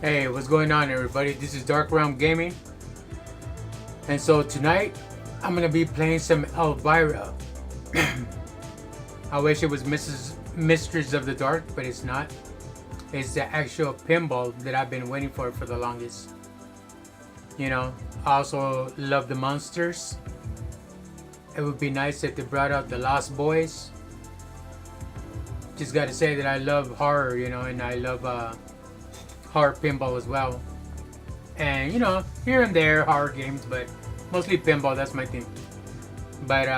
Hey, what's going on, everybody? This is DarkRealmGm, and so tonight I'm gonna be playing some Elvira. I wish it was Mistress of the Dark, but it's not. It's the actual pinball that I've been waiting for the longest. You know, I also love the monsters. It would be nice if they brought out the Lost Boys. Just gotta say that I love horror, you know, and I love horror pinball as well. And you know, here and there horror games, but mostly pinball. That's my thing. But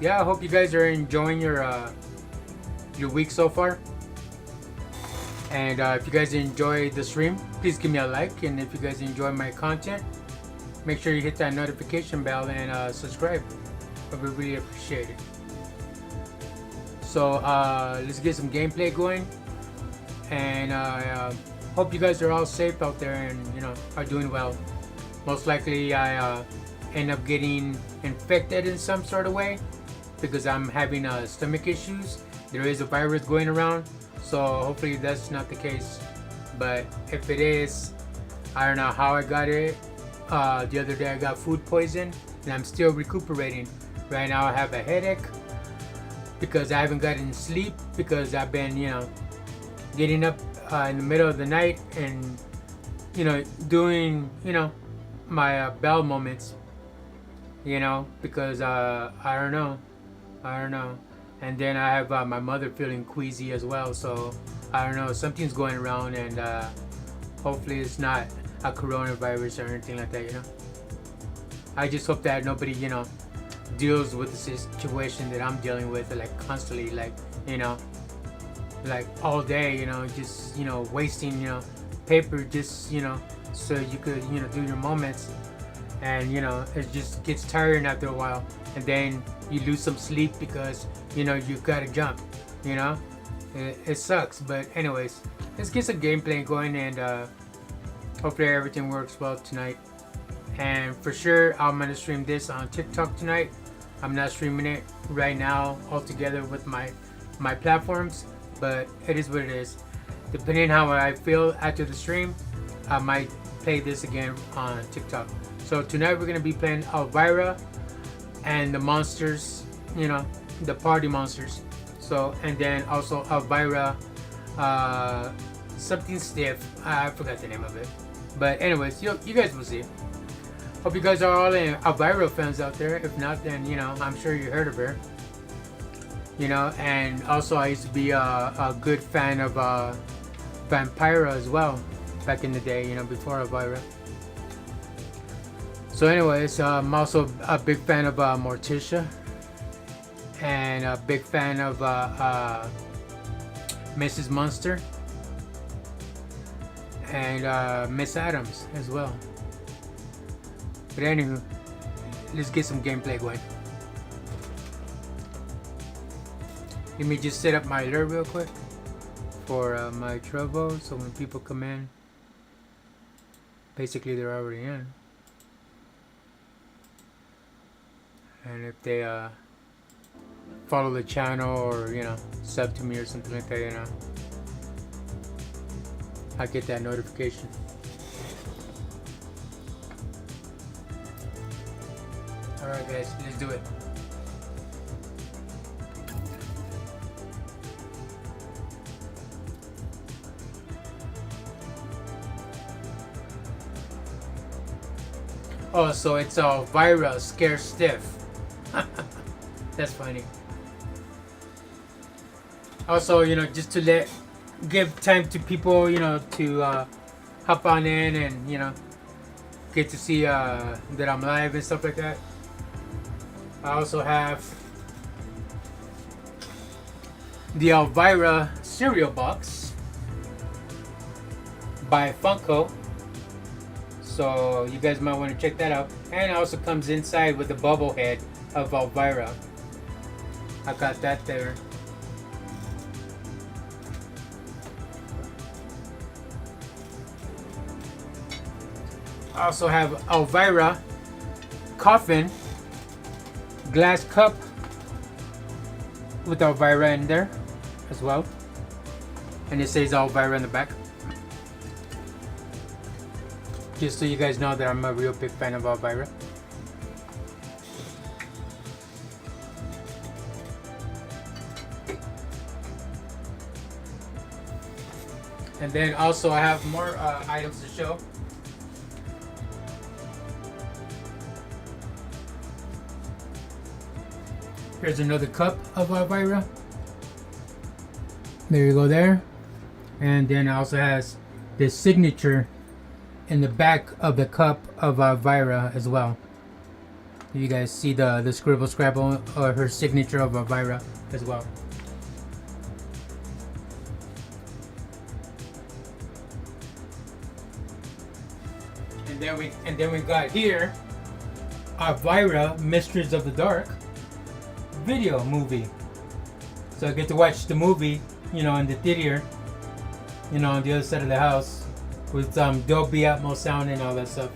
yeah, I hope you guys are enjoying your week so far. And if you guys enjoy the stream, please give me a like. And if you guys enjoy my content, make sure you hit that notification bell and subscribe. I would really appreciate it. So let's get some gameplay going. And hope you guys are all safe out there and you know are doing well. Most likely I end up getting infected in some sort of way because I'm having stomach issues. There is a virus going around, so hopefully that's not the case. But if it is, I don't know how I got it. The other day I got food poison and I'm still recuperating. Right now I have a headache because I haven't gotten sleep because I've been, you know, getting up in the middle of the night and you know doing my bell moments, you know, because I don't know, and then I have my mother feeling queasy as well, so I don't know, something's going around, and hopefully it's not a coronavirus or anything like that, you know. I just hope that nobody, you know, deals with the situation that I'm dealing with like constantly, like, you know, like all day, you know, just, you know, wasting, you know, paper just, you know, so you could, you know, do your moments. And you know, it just gets tiring after a while, and then you lose some sleep because you know you've got to jump, you know. It sucks, but anyways, let's get some gameplay going, and hopefully everything works well tonight. And for sure I'm gonna stream this on TikTok tonight. I'm not streaming it right now altogether with my platforms, but it is what it is. Depending on how I feel after the stream, I might play this again on TikTok. So tonight we're gonna be playing Elvira and the monsters, you know, the party monsters. So, and then also Elvira, something stiff. I forgot the name of it. But anyways, you guys will see. Hope you guys are all Elvira fans out there. If not, then you know, I'm sure you heard of her. You know, and also I used to be a good fan of Vampira as well back in the day, you know, before Elvira. So anyways, I'm also a big fan of Morticia and a big fan of Mrs. Munster and Miss Adams as well. But anywho, let's get some gameplay going. Let me just set up my alert real quick for my Trovo, so when people come in, basically they're already in. And if they follow the channel or, you know, sub to me or something like that, you know, I get that notification. Alright guys, let's do it. Oh, so it's Elvira Scare Stiff. That's funny. Also, you know, just to give time to people, you know, to hop on in and, you know, get to see that I'm live and stuff like that. I also have the Elvira cereal box by Funko. So you guys might want to check that out. And it also comes inside with the bubble head of Elvira. I got that there. I also have Elvira coffin glass cup with Elvira in there as well. And it says Elvira in the back. Just so you guys know that I'm a real big fan of Elvira. And then also I have more items to show. Here's another cup of Elvira. There you go there. And then it also has the signature in the back of the cup of Elvira as well. You guys see the scribble scrabble or her signature of Elvira as well. And then we got here Elvira, Mistress of the Dark video movie. So I get to watch the movie, you know, in the theater, you know, on the other side of the house with Dolby Atmos sound and all that stuff.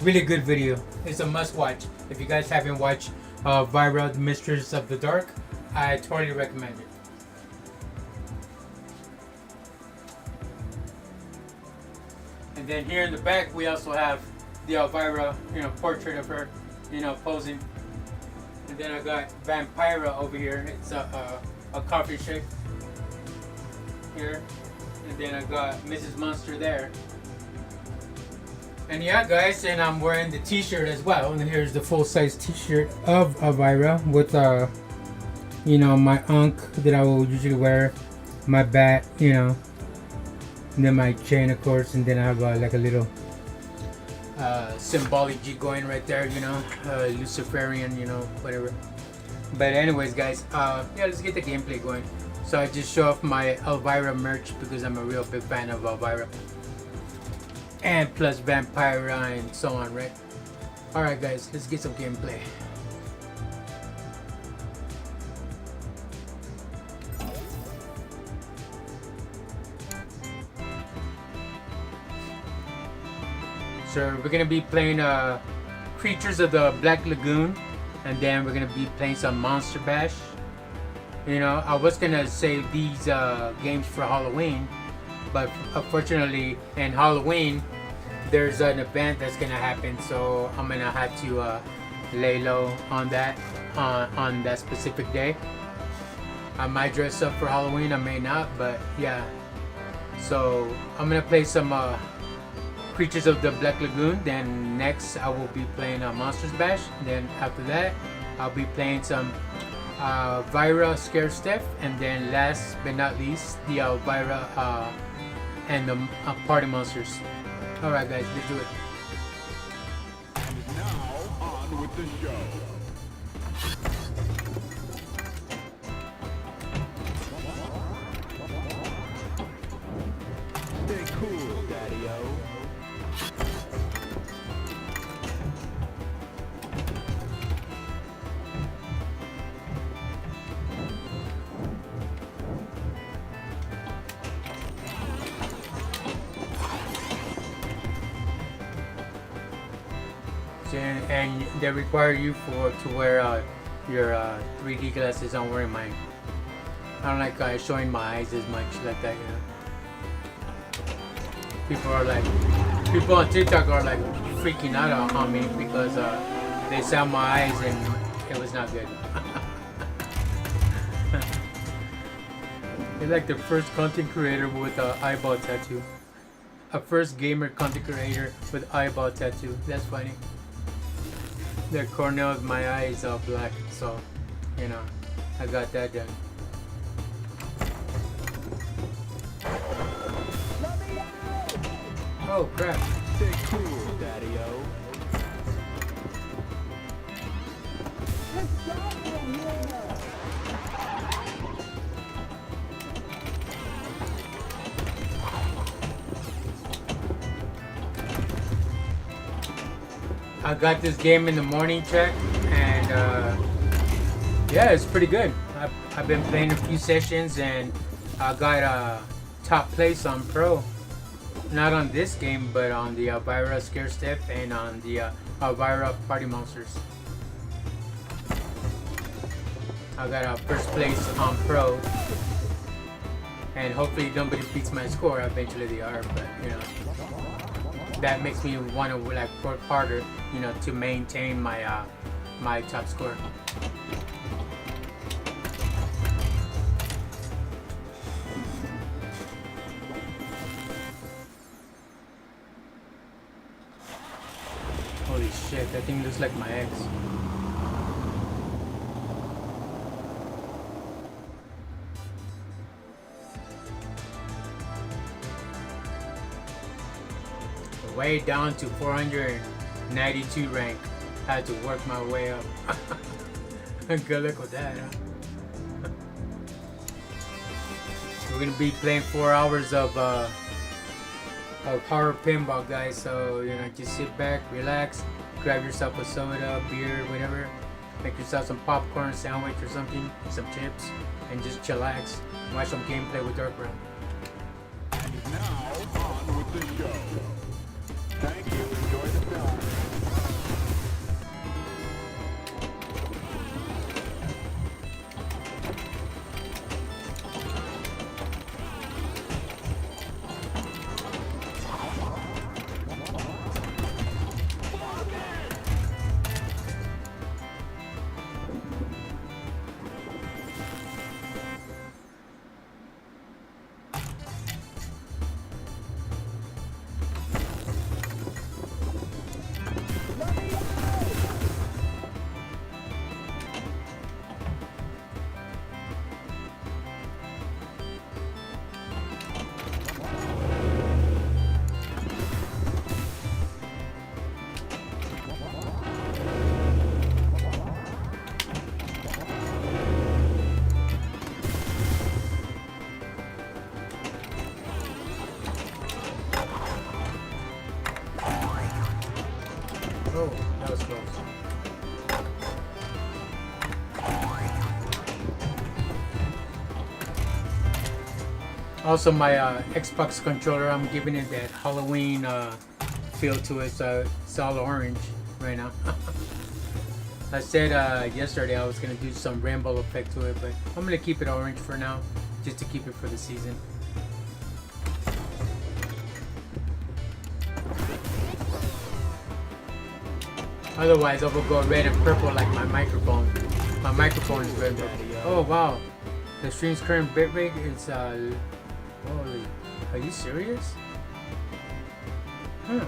Really good video. It's a must watch. If you guys haven't watched Elvira, Mistress of the Dark, I totally recommend it. And then here in the back, we also have the Elvira, you know, portrait of her, you know, posing. And then I got Vampira over here. It's a coffee shape here. And then I got Mrs. Monster there. And yeah, guys, and I'm wearing the t-shirt as well. And here's the full-size t-shirt of Elvira with, you know, my Ankh that I will usually wear, my bat, you know, and then my chain, of course, and then I have like a little symbology going right there, you know, Luciferian, you know, whatever. But anyways, guys, yeah, let's get the gameplay going. So I just show off my Elvira merch because I'm a real big fan of Elvira. And plus Vampira and so on, right? Alright guys, let's get some gameplay. So we're gonna be playing Creatures of the Black Lagoon, and then we're gonna be playing some Monster Bash. You know, I was gonna save these games for Halloween, but unfortunately in Halloween there's an event that's gonna happen, so I'm gonna have to lay low on that on that specific day. I might dress up for Halloween, I may not, but yeah. So I'm gonna play some Creatures of the Black Lagoon. Then next I will be playing Monsters Bash. Then after that I'll be playing some Elvira Scare Steph, and then last but not least the Elvira and the Party Monsters. Alright guys, let's do it. And now on with the show. Stay cool, Daddy-O. And they require you to wear your 3D glasses. I'm wearing mine. I don't like showing my eyes as much like that, you know. People on TikTok are like freaking out on me because they saw my eyes and it was not good. You're like the first content creator with an eyeball tattoo. A first gamer content creator with eyeball tattoo. That's funny. The corner of my eye is all black, so you know, I got that done. Oh crap. Stay cool, Daddy-O. I got this game in the morning check, and yeah, it's pretty good. I've been playing a few sessions, and I got a top place on Pro. Not on this game, but on the Elvira Scare Step and on the Elvira Party Monsters. I got a first place on Pro, and hopefully nobody beats my score. Eventually they are, but you know. that makes me want to like work harder, you know, to maintain my my top score. Holy shit, that thing looks like my ex. Way down to 492 rank. Had to work my way up. Good luck with that, huh? We're gonna be playing 4 hours of horror pinball, guys. So you know, just sit back, relax, grab yourself a soda, beer, whatever. Make yourself some popcorn, sandwich or something, some chips, and just chillax. Watch some gameplay with DarkRealm. And now, on with the show. Thank you. Enjoy the film. Oh, that was close. Also, my Xbox controller, I'm giving it that Halloween feel to it, so it's all orange right now. I said yesterday I was going to do some rainbow effect to it, but I'm going to keep it orange for now, just to keep it for the season. Otherwise, I will go red and purple like my microphone. My microphone is red. Oh wow, the stream's current bitrate is holy. Are you serious? Huh.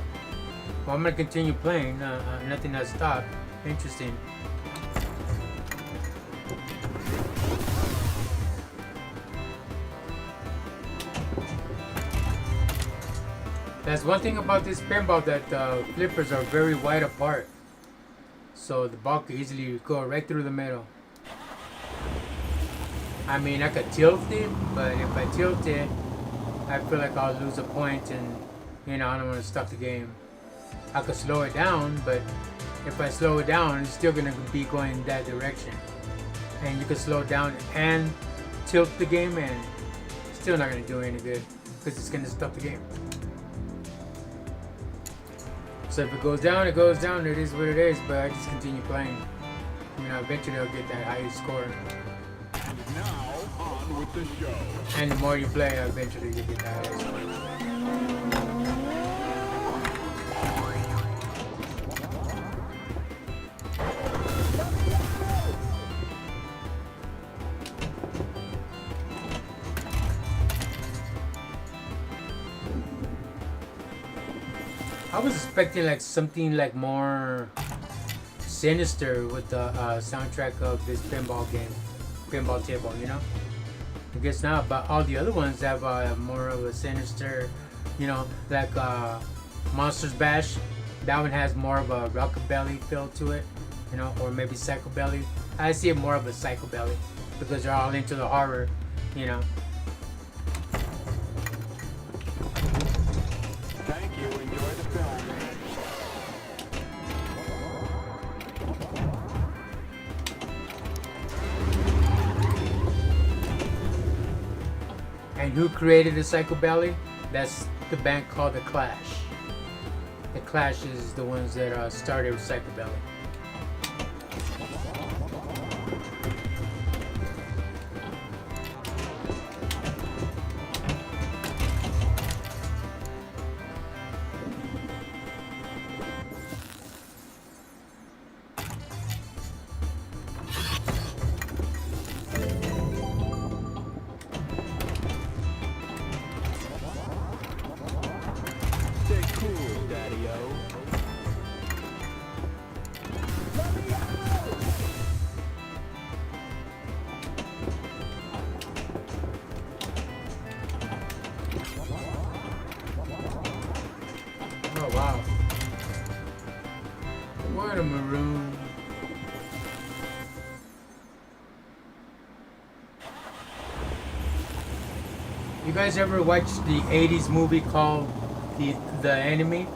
Well, I'm gonna continue playing. Nothing has stopped. Interesting. That's one thing about this pinball, that flippers are very wide apart. So the ball could easily go right through the middle. I mean, I could tilt it, but if I tilt it, I feel like I'll lose a point, and you know, I don't want to stop the game. I could slow it down, but if I slow it down, it's still gonna be going that direction. And you can slow it down and tilt the game, and it's still not gonna do any good because it's gonna stop the game. So if it goes down, it goes down. It is what it is. But I just continue playing. You know, eventually I'll get that highest score. And now, on with the show. And the more you play, eventually you get that highest score. I was expecting like something like more sinister with the soundtrack of this pinball game, Pinball Table, you know? I guess not, but all the other ones have more of a sinister, you know, like Monsters Bash. That one has more of a rockabilly feel to it, you know, or maybe psychobilly. I see it more of a psychobilly because they're all into the horror, you know. Thank you. Enjoy the film. And who created the psychobilly? That's the band called The Clash. The Clash is the ones that started with psychobilly. You guys ever watch the 80s movie called The Enemy?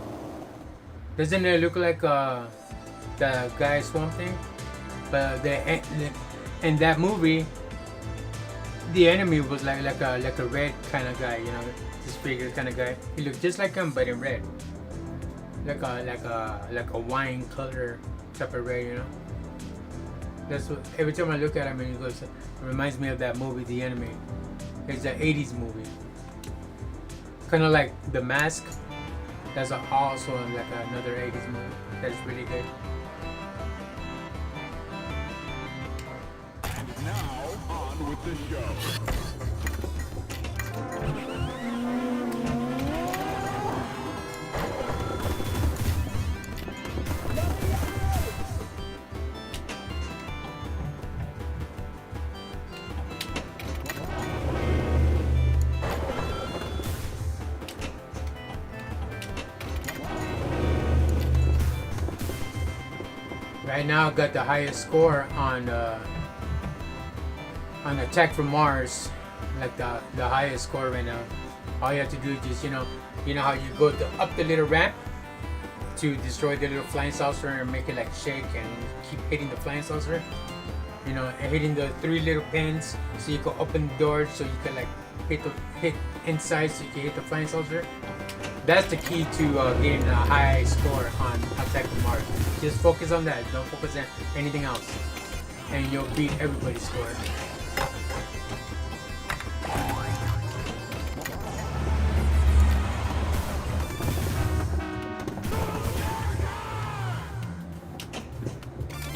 Doesn't it look like the guy Swamp Thing? But in that movie, the enemy was like a red kind of guy, you know, this figure kind of guy. He looked just like him, but in red, like a wine color type of red, you know. That's what every time I look at him, and it goes, it reminds me of that movie, The Enemy. It's an 80s movie, kind of like The Mask. That's also like another 80s movie that's really good. And now, on with the show. Right now, I got the highest score on Attack from Mars, like the highest score right now. All you have to do is just, you know how you go up the little ramp to destroy the little flying saucer and make it like shake and keep hitting the flying saucer, you know, and hitting the 3 little pins so you can open the door so you can like hit inside so you can hit the flying saucer. That's the key to getting a high score on Attack from Mars. Just focus on that. Don't focus on anything else, and you'll beat everybody's score.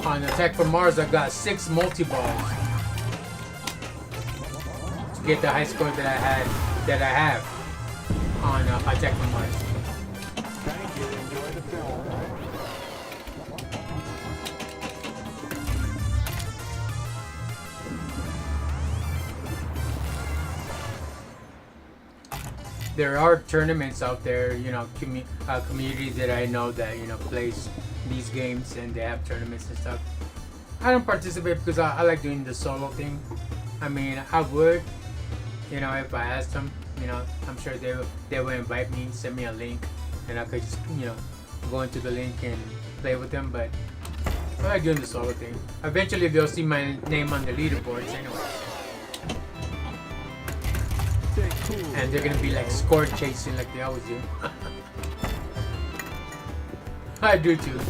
On Attack from Mars, I got 6 multi-balls to get the high score that I have on Attack from Mars. Thank you. Enjoy the film. There are tournaments out there, you know, community that I know that, you know, plays these games, and they have tournaments and stuff. I don't participate because I like doing the solo thing. I mean, I would, you know, if I asked them, you know, I'm sure they would invite me, send me a link, and I could just, you know, go into the link and play with them. But I like doing the solo thing. Eventually, they'll see my name on the leaderboards anyway. And they're gonna be like score chasing like they always do. I do too.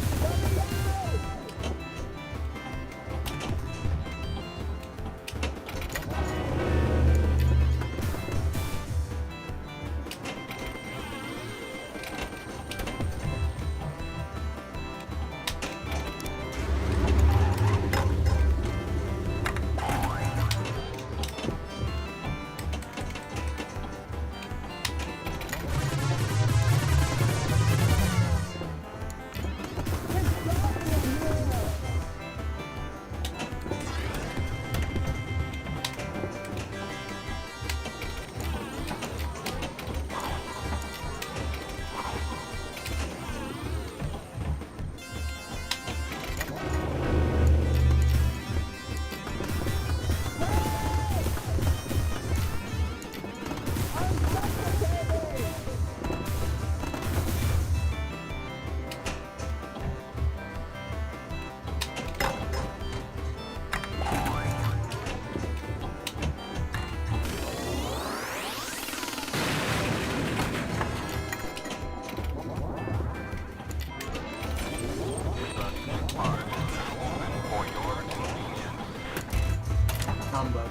Humbug.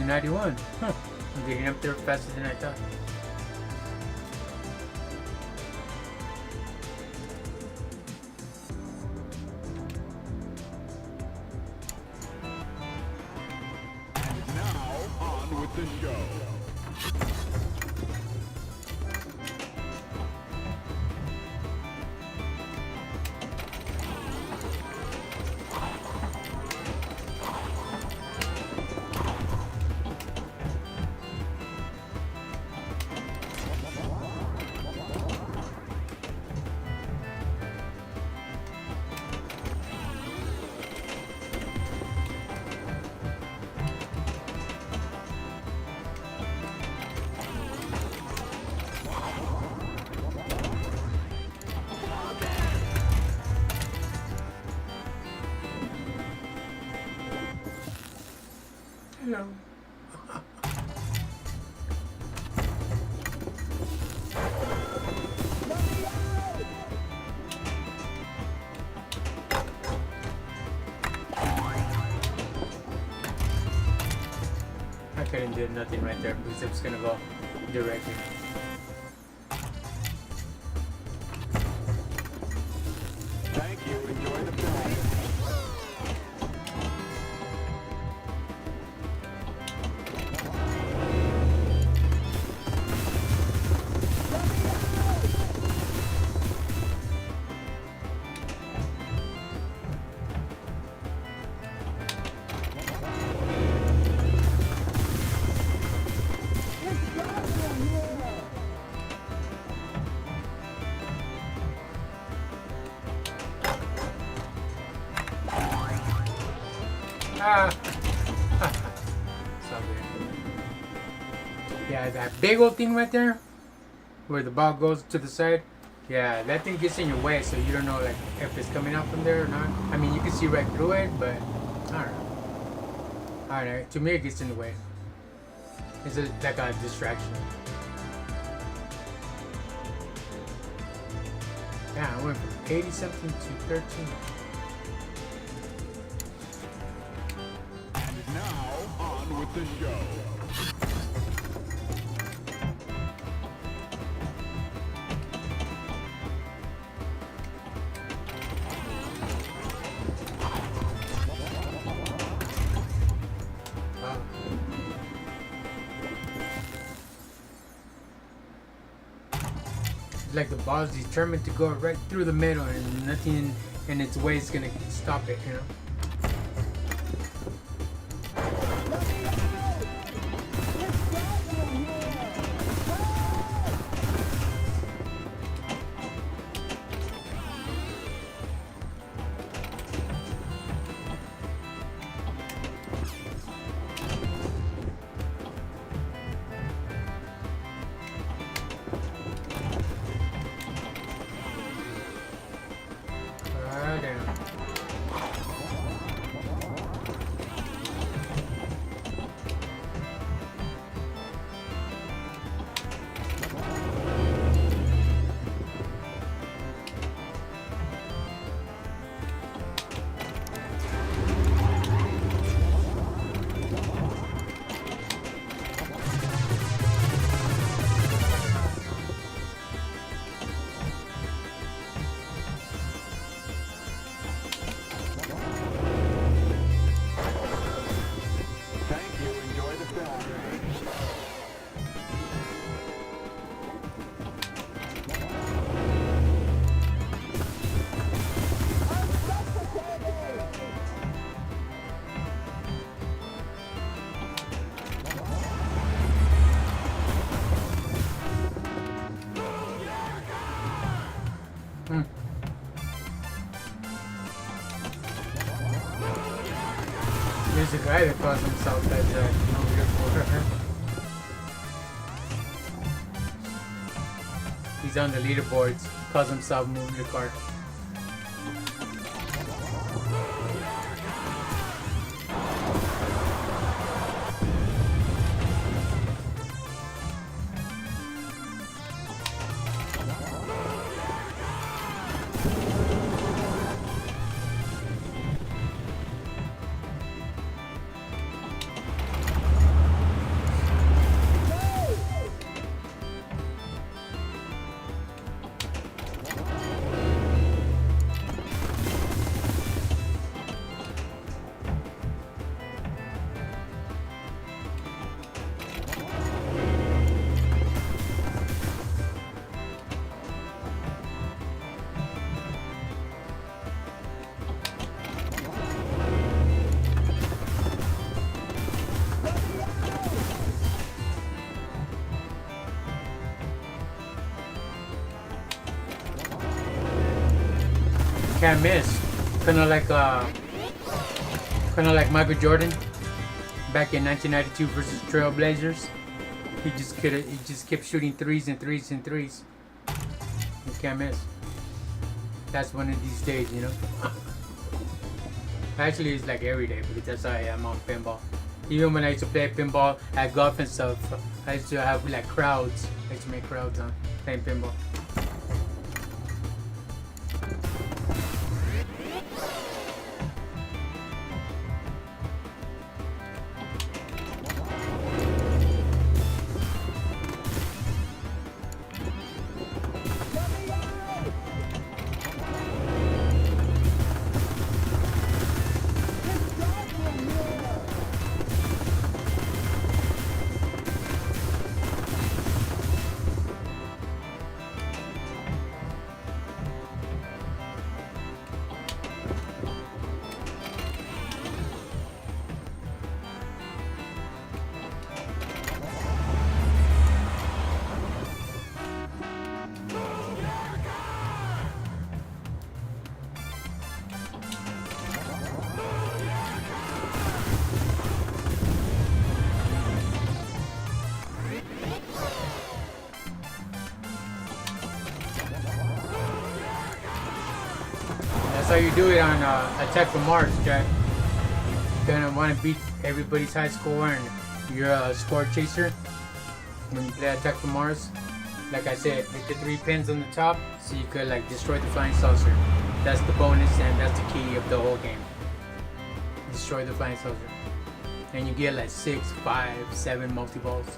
only 91. Huh. I'm getting up there faster than I thought. Now, on with the show. Hello. I couldn't do nothing right there because it's gonna go directly. Thank you. Enjoy the film. Ah. So good. Yeah, that big old thing right there, where the ball goes to the side. Yeah, that thing gets in your way, so you don't know like if it's coming out from there or not. I mean, you can see right through it, but I don't know. I don't know. To me, it gets in the way. It's like a distraction. Yeah, I went from 80 something to 13. And now, on with the show. Wow. It's like the ball's determined to go right through the middle, and nothing in its way is gonna stop it, you know? Damn. Thank you. Enjoy the film. Hmm. There's a guy that calls himself that He's on the leaderboards. Calls himself moving the car. can't miss. Kind of like Michael Jordan back in 1992 versus Trailblazers. He just kept shooting threes and threes and threes. You can't miss. That's one of these days, you know. Actually, it's like every day because that's how I am on pinball. Even when I used to play pinball at golf and stuff, I used to have like crowds. I used to make crowds on playing pinball. That's how you do it on Attack from Mars, Jack. You're gonna want to beat everybody's high score and you're a score chaser. When you play Attack from Mars, like I said, hit the 3 pins on the top so you could like destroy the flying saucer. That's the bonus and that's the key of the whole game. Destroy the flying saucer. And you get like 6, 5, 7 multi-balls.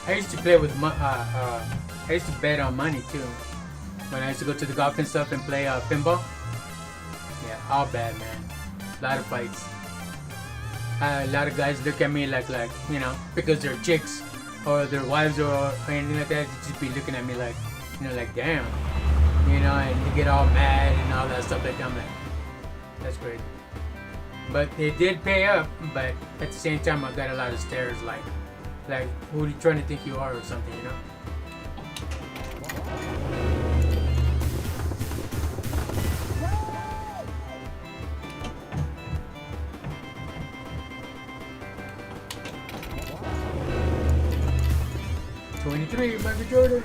I used to play with I used to bet on money too. When I used to go to the golf and stuff and play pinball. Yeah, all bad, man. A lot of fights. A lot of guys look at me like you know, because they're chicks or their wives or anything like that. They just be looking at me like, you know, like damn, you know, and they get all mad and all that stuff like that. I'm like, that's great. But it did pay up. But at the same time, I got a lot of stares like who are you trying to think you are or something, you know? '23, Michael Jordan.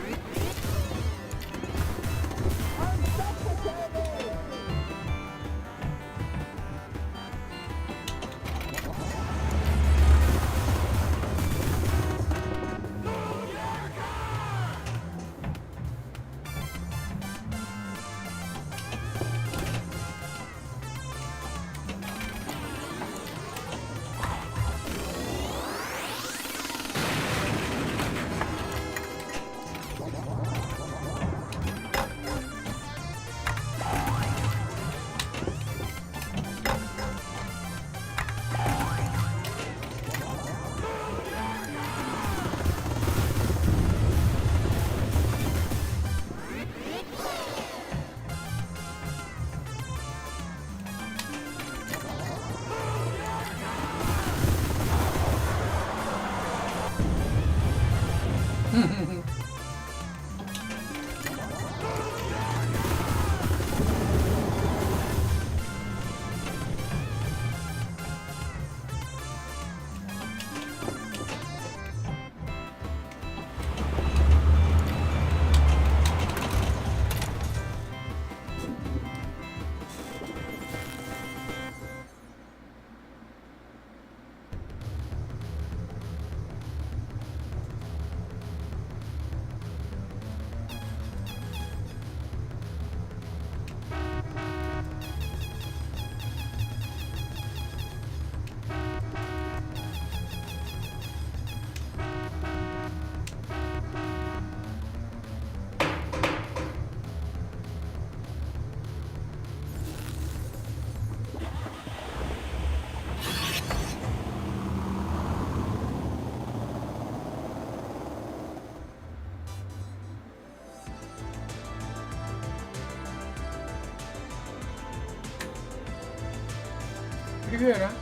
Pretty good, huh?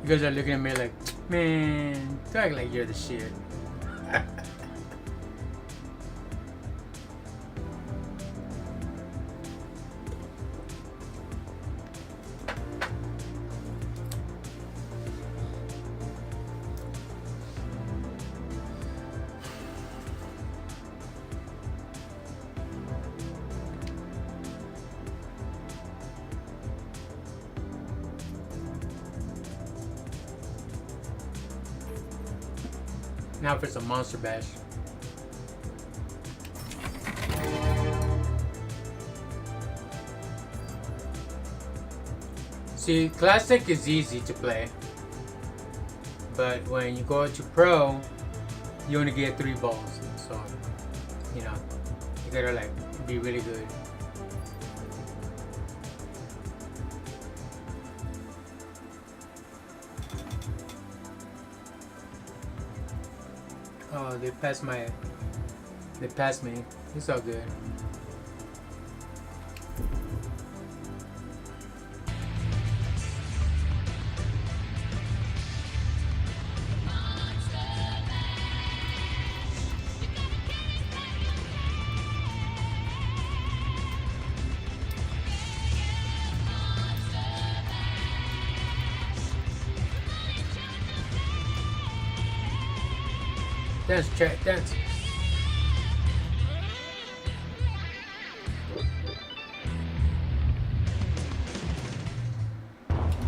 You guys are looking at me like, man, don't act like you're the shit. Now for some Monster Bash. See, Classic is easy to play. But when you go to Pro, you only get 3 balls. So, you know, you gotta like be really good. Oh, they passed me. It's all good. Dance, chat, dance.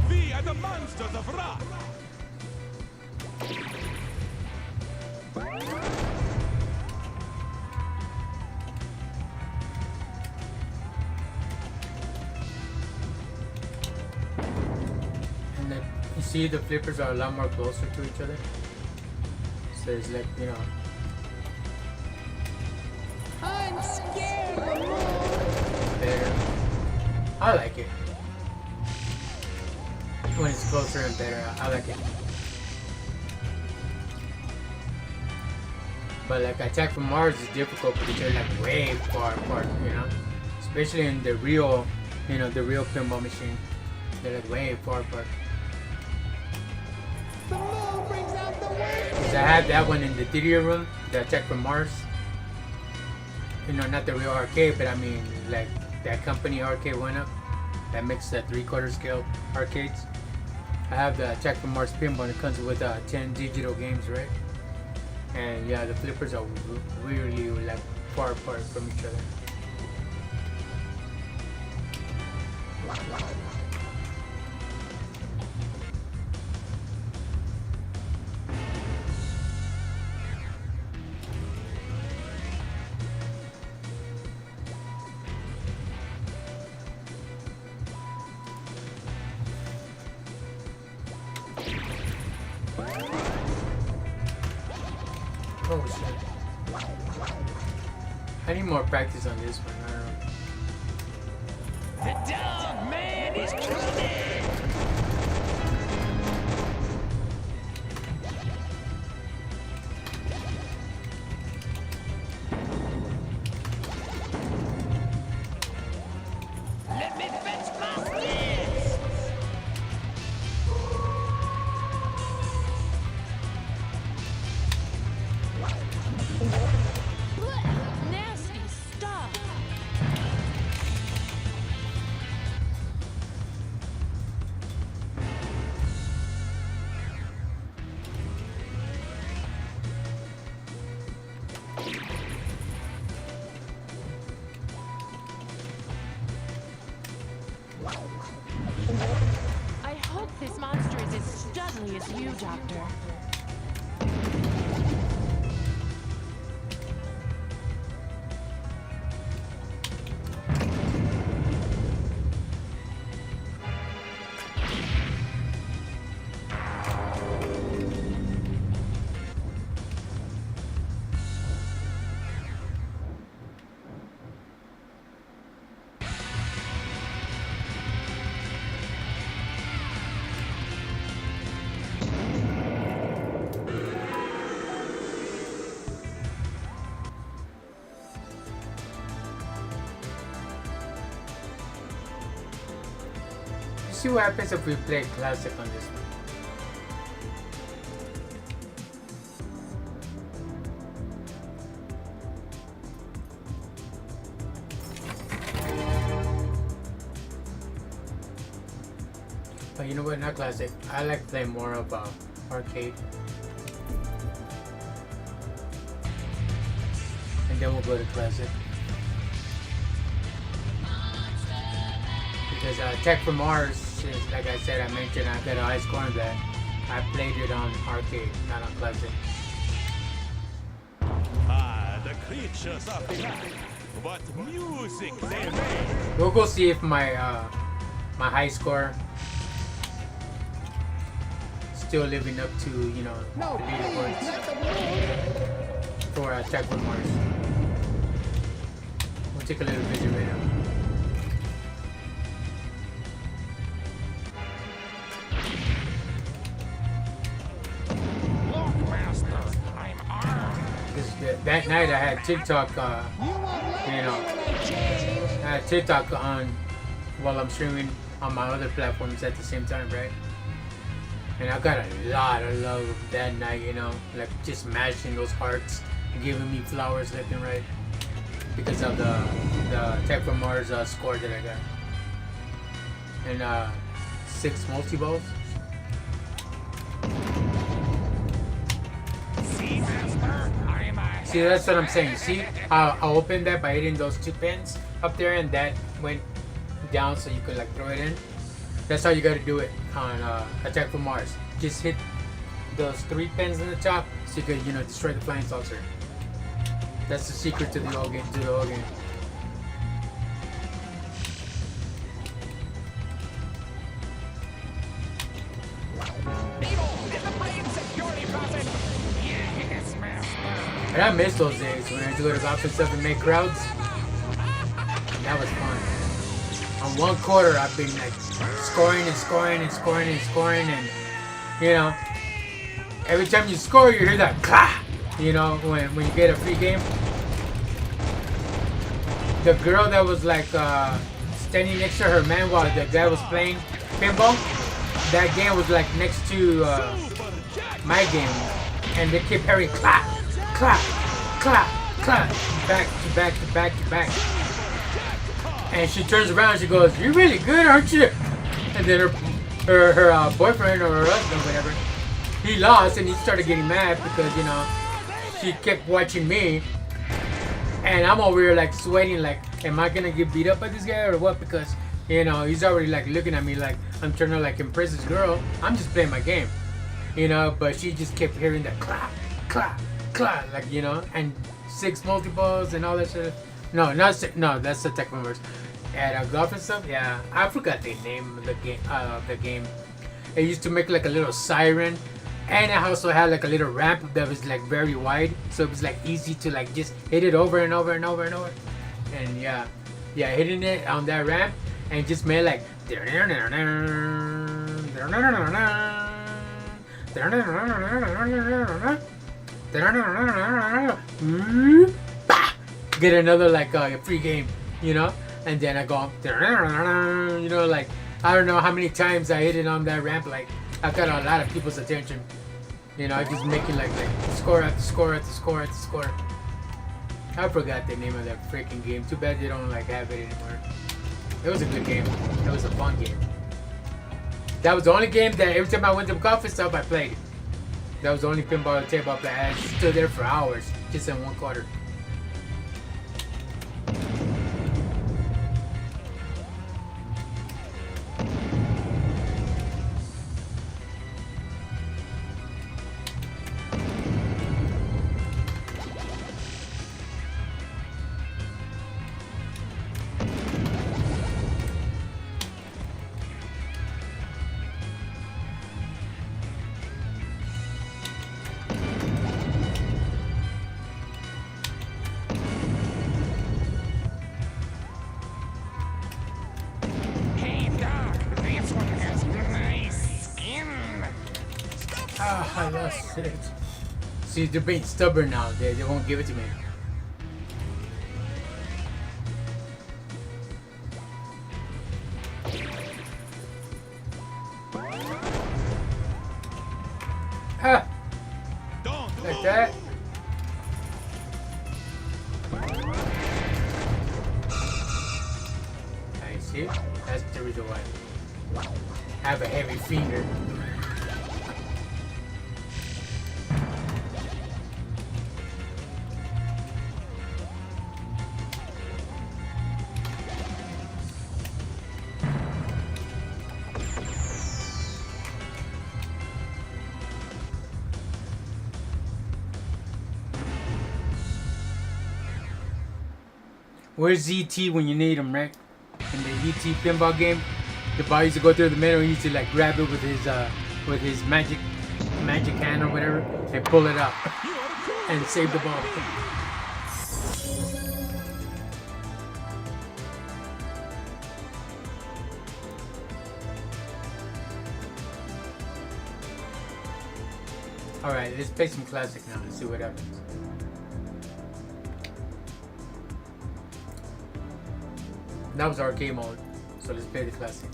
We are the monsters of rock. And then you see the flippers are a lot more closer to each other. So it's like, you know. I'm scared. Better. I like it. When it's closer and better, I like it. But like Attack from Mars is difficult because they're like way far apart, you know? Especially in the real, you know, the real pinball machine. They're like way far apart. The moon brings out the wind. Cause I had that one in the theater room, the Attack from Mars. You know, not the real arcade, but I mean like that company arcade went up. That makes the 3/4 scale arcades. I have the Attack from Mars pinball. It comes with 10 digital games, right? And yeah, the flippers are really like far apart from each other. Oh shit. I need more practice on this one. I don't know. The dog man is coming. Let me fetch my sticks. This monster is as studly as you, Doctor. See what happens if we play classic on this one. But you know what? Not classic. I like playing more of arcade. And then we'll go to classic. Because Tech from Mars is, like I said, I mentioned I got a high score on that. I played it on arcade, not on classic. The creatures of the night. What music they make. We'll go see if my my high score still living up to, you know, No, the please, leaderboards not the moon. for Tech from Mars. We'll take a little visit right now. That night I had TikTok, You won't let you me know, when I change. I had TikTok on while I'm streaming on my other platforms at the same time, right? And I got a lot of love that night, you know, like just mashing those hearts and giving me flowers left and right because of the Tech from Mars score that I got. And 6 multi-balls. See, that's what I'm saying. See, I opened that by hitting those 2 pins up there, and that went down so you could like throw it in. That's how you got to do it on Attack from Mars. Just hit those 3 pins in the top so you could, you know, destroy the flying saucer. That's the secret to the whole game. And I miss those days when I used to go to golf and stuff and make crowds. That was fun. On one quarter, I've been like scoring and you know, every time you score, you hear that clap. You know, when you get a free game. The girl that was like standing next to her man while the guy was playing pinball, that game was like next to my game, and they kept hearing clap, clap, clap, clap, back to back to back to back. And she turns around and she goes, "You're really good, aren't you?" And then her boyfriend or her husband, whatever, he lost and he started getting mad because, you know, she kept watching me. And I'm over here like sweating, like, am I gonna get beat up by this guy or what? Because, you know, he's already like looking at me like I'm trying to like impress this girl. I'm just playing my game, you know. But she just kept hearing that clap, clap, clap, like, you know, and 6 multiples and all that shit. No, not 6, no, that's the tech members. At golf and stuff, yeah, I forgot the name of the game. It used to make like a little siren. And it also had like a little ramp that was like very wide, so it was like easy to like just hit it over and over and over and over. And yeah, hitting it on that ramp and just made like get another like free game, you know. And then I go, you know, like I don't know how many times I hit it on that ramp, like. I got a lot of people's attention. You know, I just making like score after score after score after score. I forgot the name of that freaking game. Too bad they don't like have it anymore. It was a good game. It was a fun game. That was the only game that every time I went to golf and stuff, I played. That was the only pinball table I played. I stood there for hours, just in one quarter. Ah, I lost it. See, they're being stubborn now. They won't give it to me. Ah, Don't like move. that. I see. That's the reason why. I have a heavy finger. Where's ET when you need him, right? In the ET pinball game, the ball used to go through the middle. He used to like grab it with his magic hand or whatever and pull it out and save the ball. All right, let's play some classic now. Let's see what happens. That was arcade mode, so let's play the classic.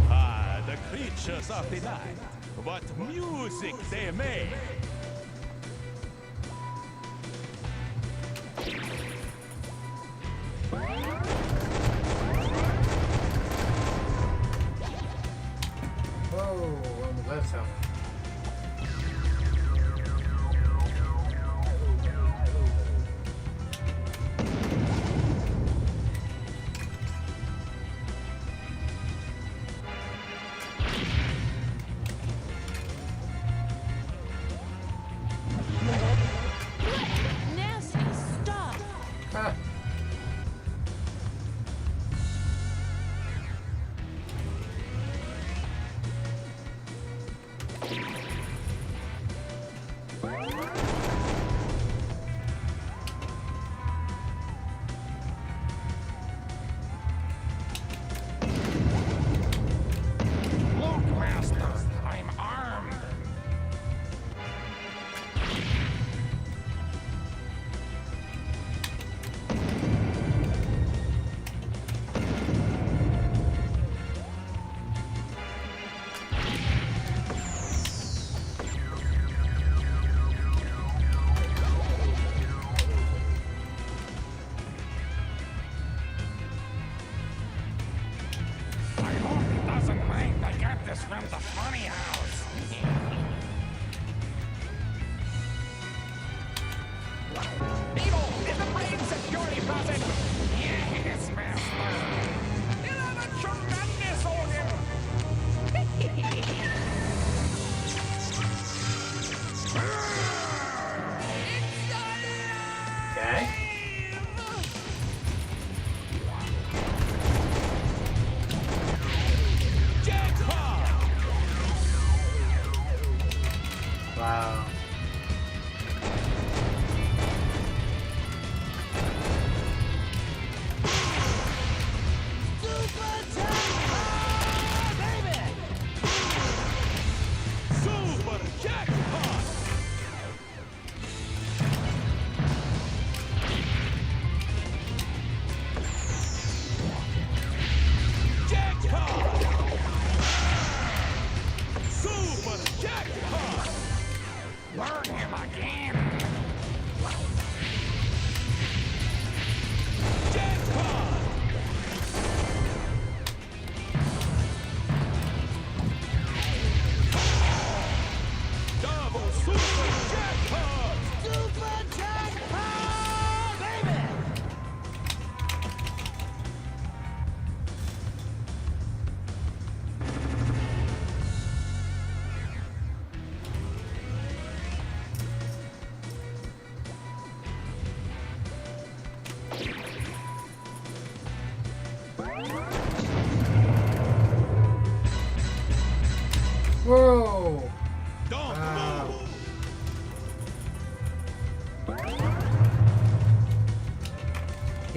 Ah, the creatures of the night. What music they make. Whoa, on the left side.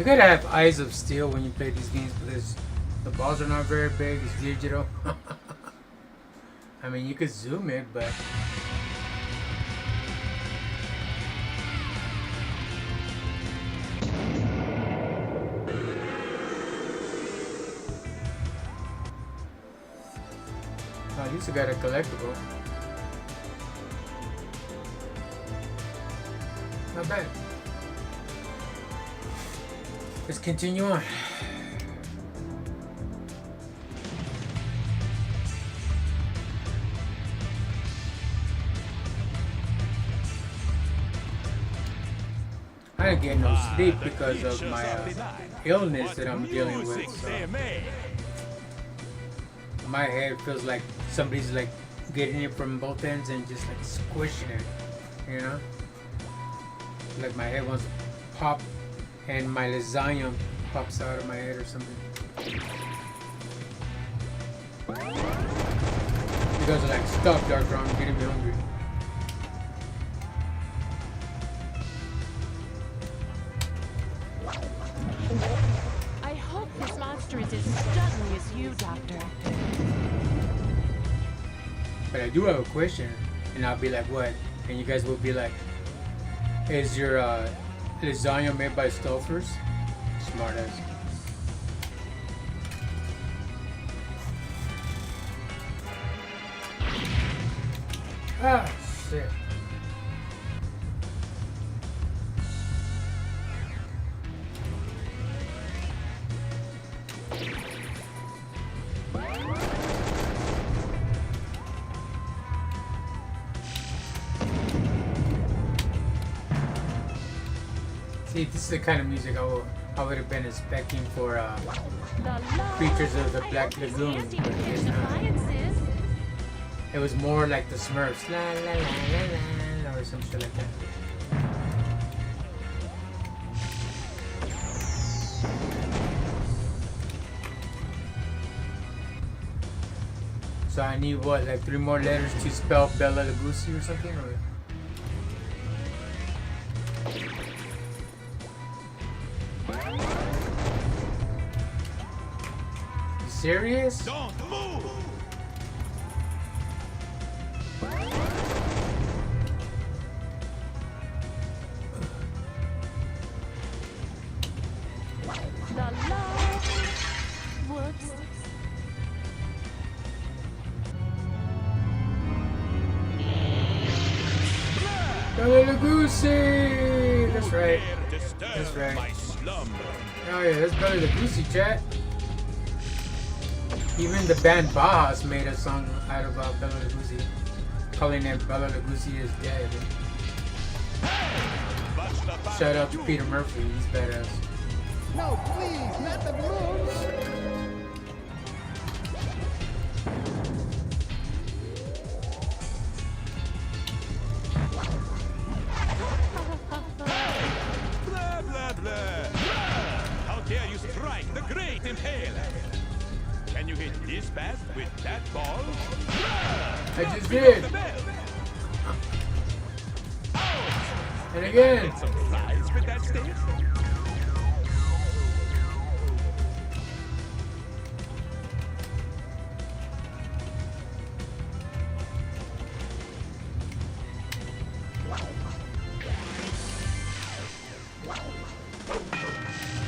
You gotta have eyes of steel when you play these games because the balls are not very big. It's digital. I mean, you could zoom it, but at least I got a collectible. Not bad. Let's continue on. I didn't get no sleep because of my illness that I'm dealing with. So my head feels like somebody's like getting it from both ends and just like squishing it, you know? Like my head wants to pop and my lasagna pops out of my head or something. You guys are like, stop, DarkRealm, you're getting me hungry. I hope this monster is as studly as you, Doctor. But I do have a question, and I'll be like, what? And you guys will be like, is your lasagna made by Stouffer's? Smart ass. Ah, shit. See, this is the kind of music I would have been expecting for Creatures of the Black Lagoon. But it's not. It was more like the Smurfs, la la la la la, or some shit like that. So I need what, like 3 more letters to spell Bella Lugosi or something, or? You serious? Don't move! The love. Whoops. Bella Lugosi! That's right. That's right. My slumber. Oh yeah, that's Bella Lugosi, chat. Even the band Bajas made a song out of Bella Lugosi, calling it Bella Lugosi is Dead. Shout out to Peter Murphy, he's badass. No, please, not the blues. Blah, blah, blah. How dare you strike the great impaler? Can you hit this fast with that ball? I just did. The bell. And again. Get some flies with that stick.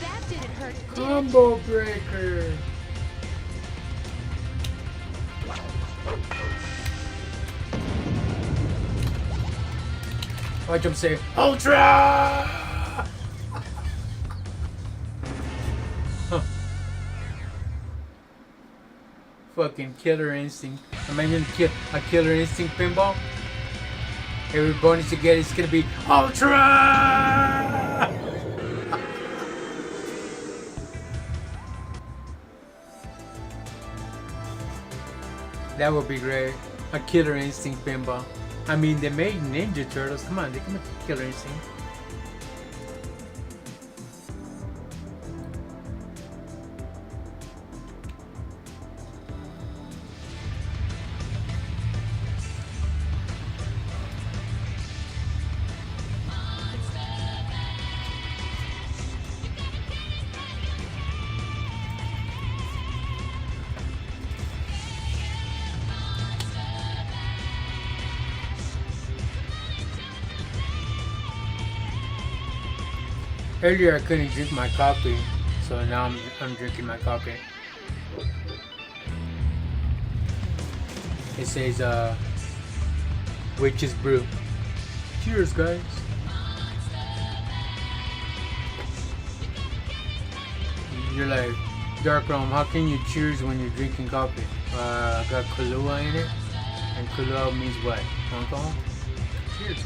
That didn't hurt. did it? Combo breaker. Watch him say, Ultra! Huh. Fucking Killer Instinct. Imagine a Killer Instinct pinball. Every bonus you get is gonna be Ultra! That would be great. A Killer Instinct pinball. I mean, they made Ninja Turtles. Come on, they can make Killer Instinct. Earlier I couldn't drink my coffee, so now I'm drinking my coffee. It says Witch's Brew. Cheers, guys. You're like, Dark Realm, how can you cheers when you're drinking coffee? Got Kahlua in it, and Kahlua means what? Alcohol? Cheers.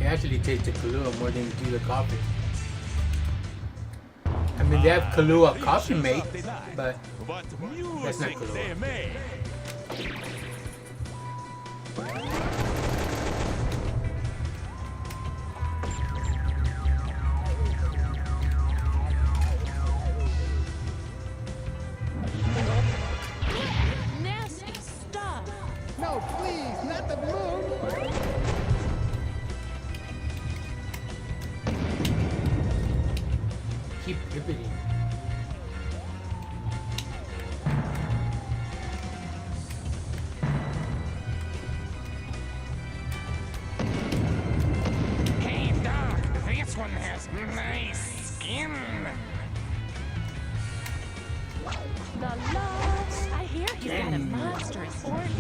It actually tastes the Kahlua more than you do the coffee. I mean, they have Kahlua coffee mate, but that's not Kahlua. Nasty stuff. No, please, not the moon. Keep pivoting. Hey, Doc, this one has nice skin. La la. I hear he's got a monstrous organ.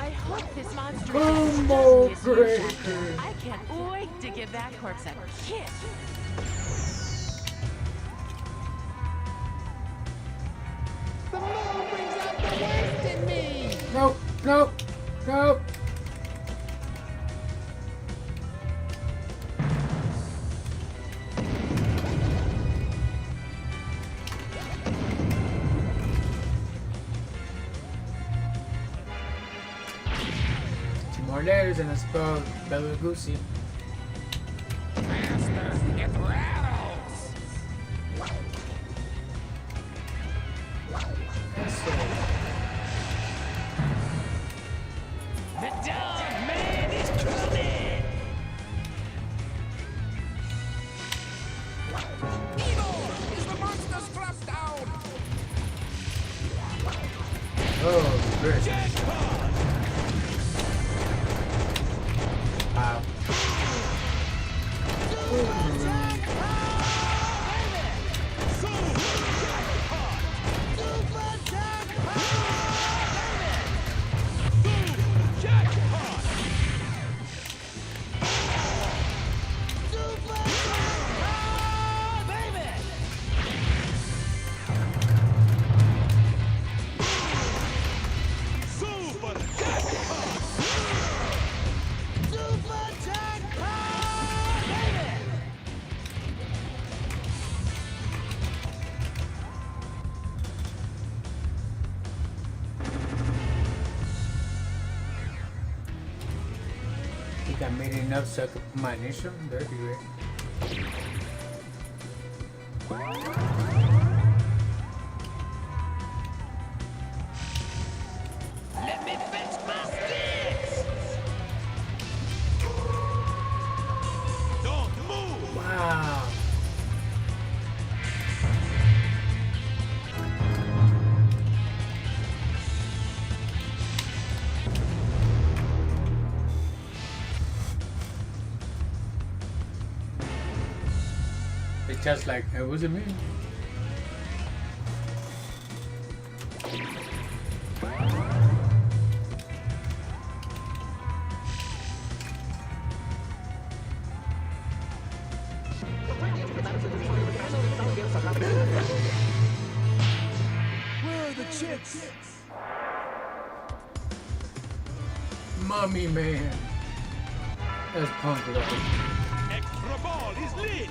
I hope this monster is as Combo deadly as usual. breaker. I can't wait to give that corpse a kiss. The moon brings out the worst in me. Nope, nope, nope. Two more letters and I spelled Bella Lugosi. Faster, it rattles. The dog man is coming. Evil is the monster struck down. Oh, great. Wow. Think I made enough so I could put my initial? That'd be great. Let me fetch my sticks. Don't move! Wow. It's just like, it wasn't me. Where are the chicks? Mummy man. That's punk love. Extra ball is lit!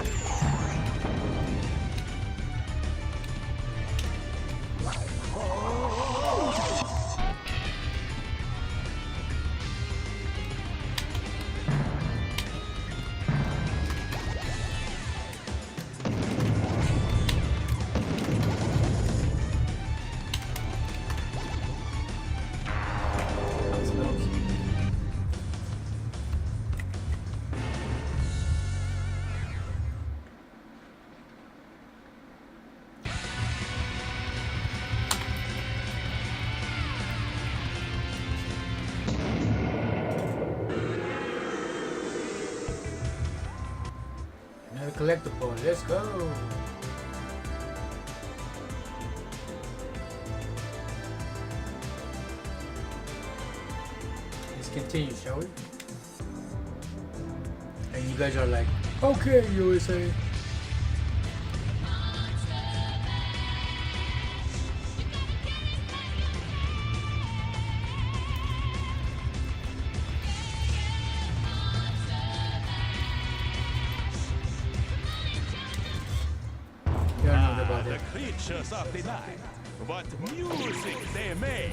collectible. Let's go. Let's continue, shall we? And you guys are like, okay, USA. You don't know about The that. creatures of the night. What music they make.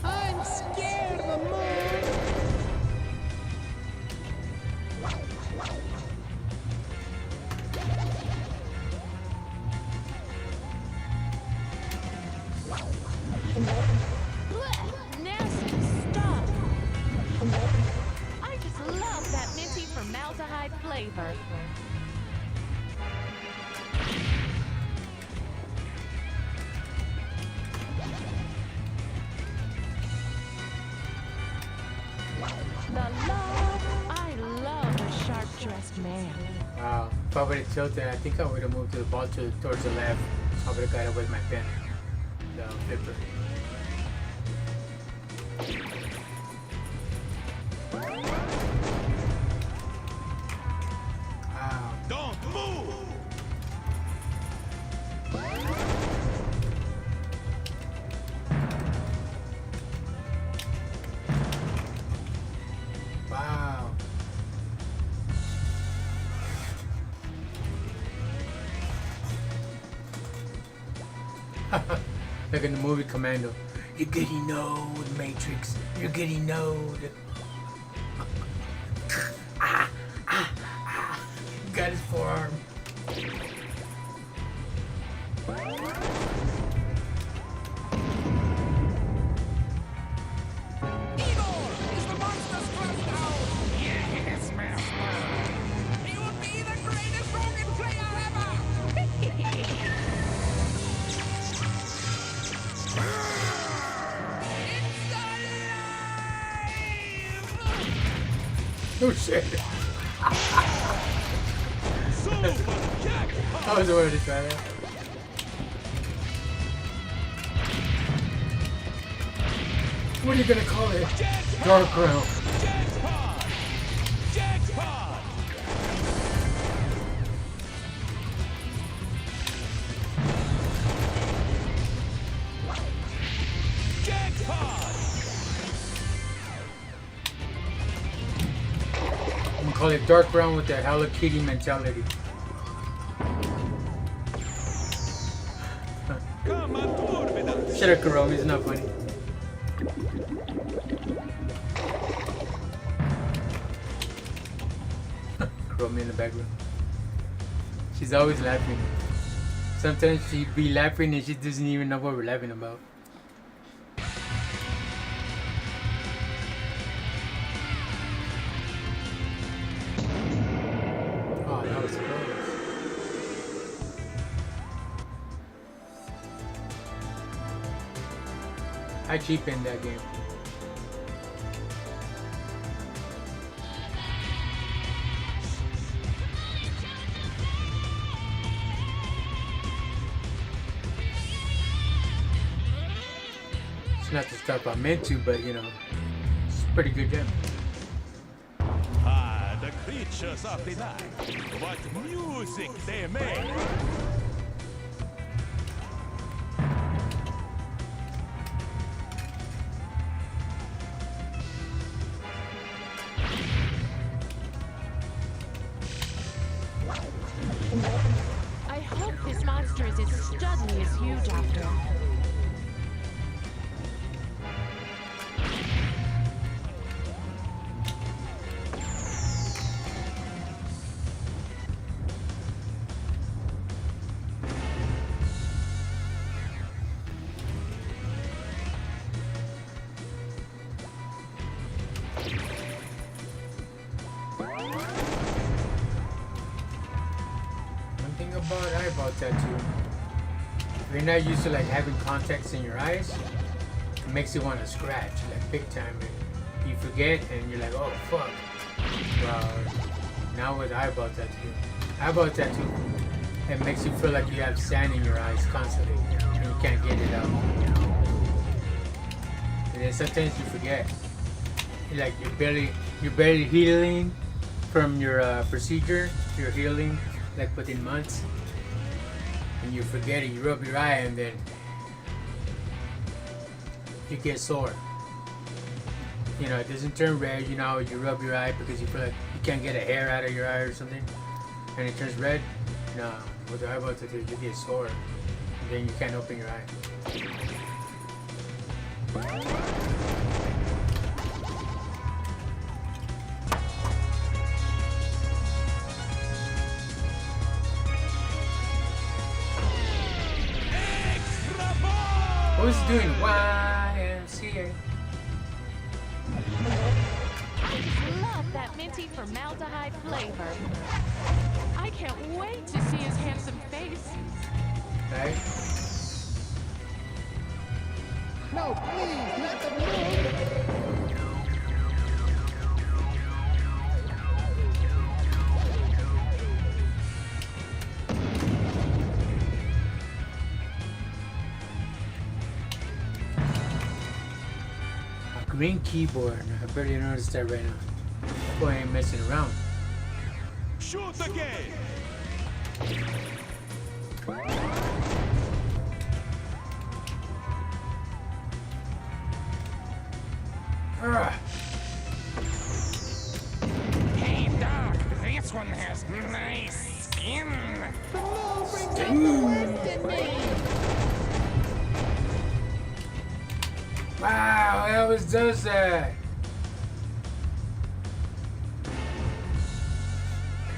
I'm scared of the moon. Blech, nasty stuff. I just love that minty formaldehyde flavor. I love a sharp-dressed man. Wow. If I would have tilted, I think I would have moved the ball towards the left. I would have got it with my pen. The flipper. Wow. Don't move. Wow. Like in the movie Commando. You're getting node, Matrix. You're getting node. Got his forearm. Is the monster's crushed out? Yes, master. He will be the greatest rocket player ever. It's alive! Oh shit. Super jackpot. I was already trying that. What are you gonna call it? Dark Realm. Jackpot. Jackpot. Jackpot. I'm gonna call it Dark Realm with the Hello Kitty mentality. Come on tour with us. Shut up, Karomi, it's not funny. Karomi in the background. She's always laughing. Sometimes she be laughing and she doesn't even know what we're laughing about. Oh, that was close. I cheapened that game. It's not the stuff I meant to, but you know, it's a pretty good game. The creatures of the night. What music they make. I hope this monster is as studly as you, Doctor. One thing about eyeball tattoo. If you're not used to like having contacts in your eyes, it makes you want to scratch like big time. And you forget and you're like, oh fuck. Well, now with eyeball tattoo, it makes you feel like you have sand in your eyes constantly and you can't get it out. And then sometimes you forget. Like you're barely healing from your procedure. You're healing like within months, and you forget it. You rub your eye, and then you get sore. You know, it doesn't turn red. You know, you rub your eye because you feel like you can't get a hair out of your eye or something, and it turns red. No, with the eyeball tattoo, you get sore, and then you can't open your eye. Who's doing YMCA? I just love that minty formaldehyde flavor. I can't wait to see his handsome face. Right? No, please, not the moon. Green keyboard. I barely noticed that right now. Boy, I ain't messing around. Shoot again! Hey, Doc, this one has nice skin. The moon brings out the worst in me. Wow, it always does that.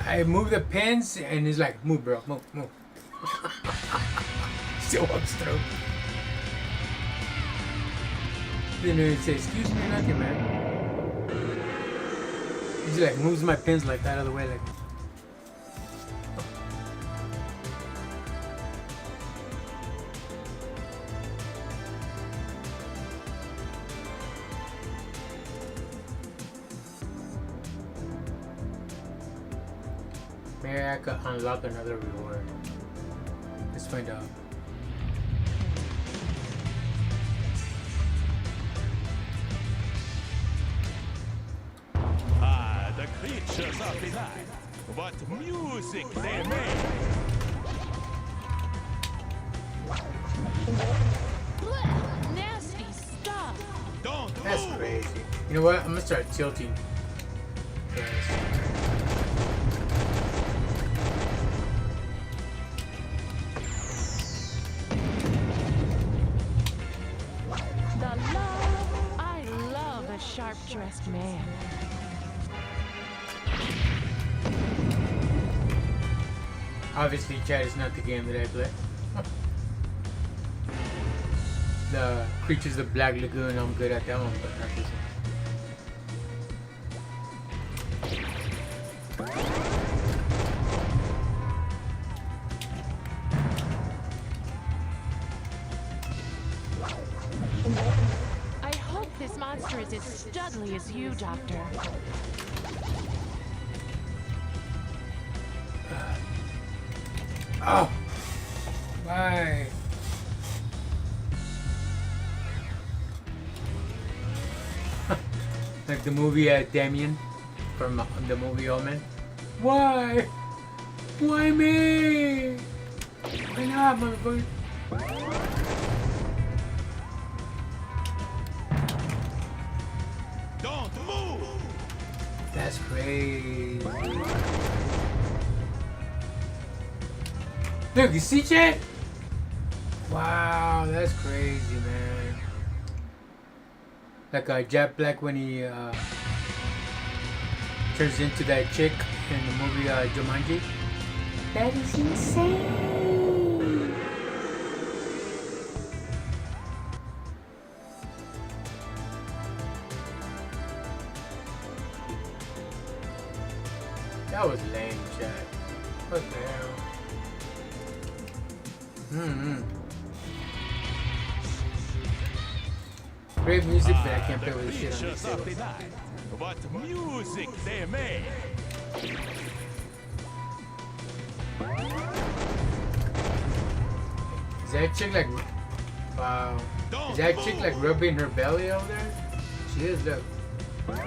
I move the pins and it's like, move, bro, move. Still walks through. Then he say, excuse me, nothing, man. He just like moves my pins like that out of the way, like. Maybe I could unlock another reward. Let's find out. Ah, the creatures of the night. What music they make! Blech, nasty stuff. Don't That's move! crazy. You know what? I'm gonna start tilting. Yes. I love a sharp-dressed man. Obviously, Chad is not the game that I play. The Creatures of Black Lagoon, I'm good at that one, but not this one. I hope this monster is as studly as you, Doctor. Oh! Why? Like the movie Damien from the movie Omen. Why? Why me? Why not, motherfucker? Don't move! That's crazy. Look, you see, Chad? Wow, that's crazy, man. Like Jack Black when he turns into that chick in the movie Jumanji. That is insane. That was lame, Chad. What the hell? Mm-hmm. Great music, but I can't play with this shit on this of table. the night. What music they made. Is that chick like... Wow. Is that chick like rubbing her belly over there? She is, look.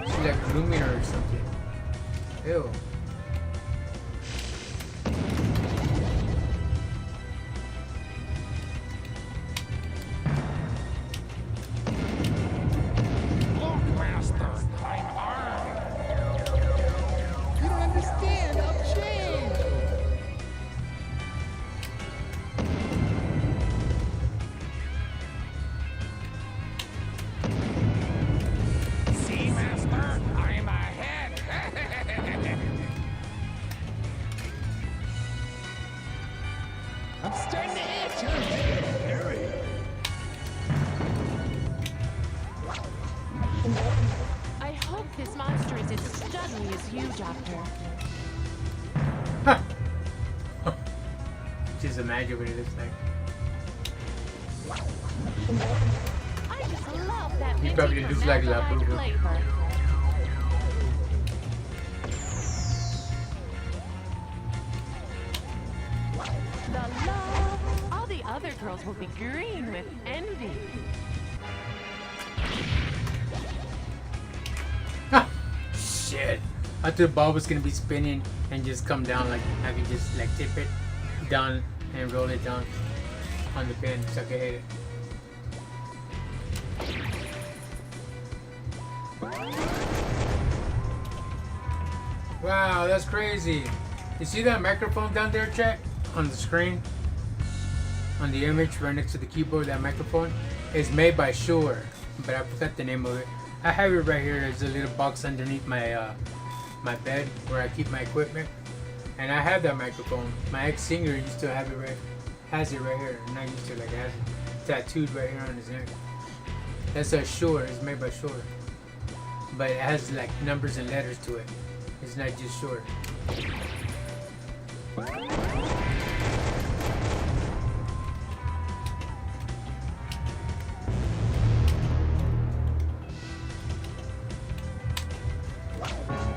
She's like grooming her or something. Ew. Look, Master, I'm armed. You don't understand. I've changed. See, Master, I'm ahead. I'm starting to itch. I hope this monster is as studly as you, Doctor. Just imagine what it looks like. I just love that He minty probably looks like La formaldehyde Boo Boo. flavor. The love. All the other girls will be green with envy. Shit. I thought the ball was gonna be spinning and just come down, like I can just like tip it down and roll it down on the pin so I can hit it. Wow, that's crazy. You see that microphone down there, chat? On the screen? On the image right next to the keyboard, that microphone is made by Shure, but I forgot the name of it. I have it right here. There's a little box underneath my my bed where I keep my equipment, and I have that microphone. My ex-singer used to have it has it right here, and I used to like have it tattooed right here on his neck. That's a Shure. It's made by Shure, but it has like numbers and letters to it. It's not just Shure.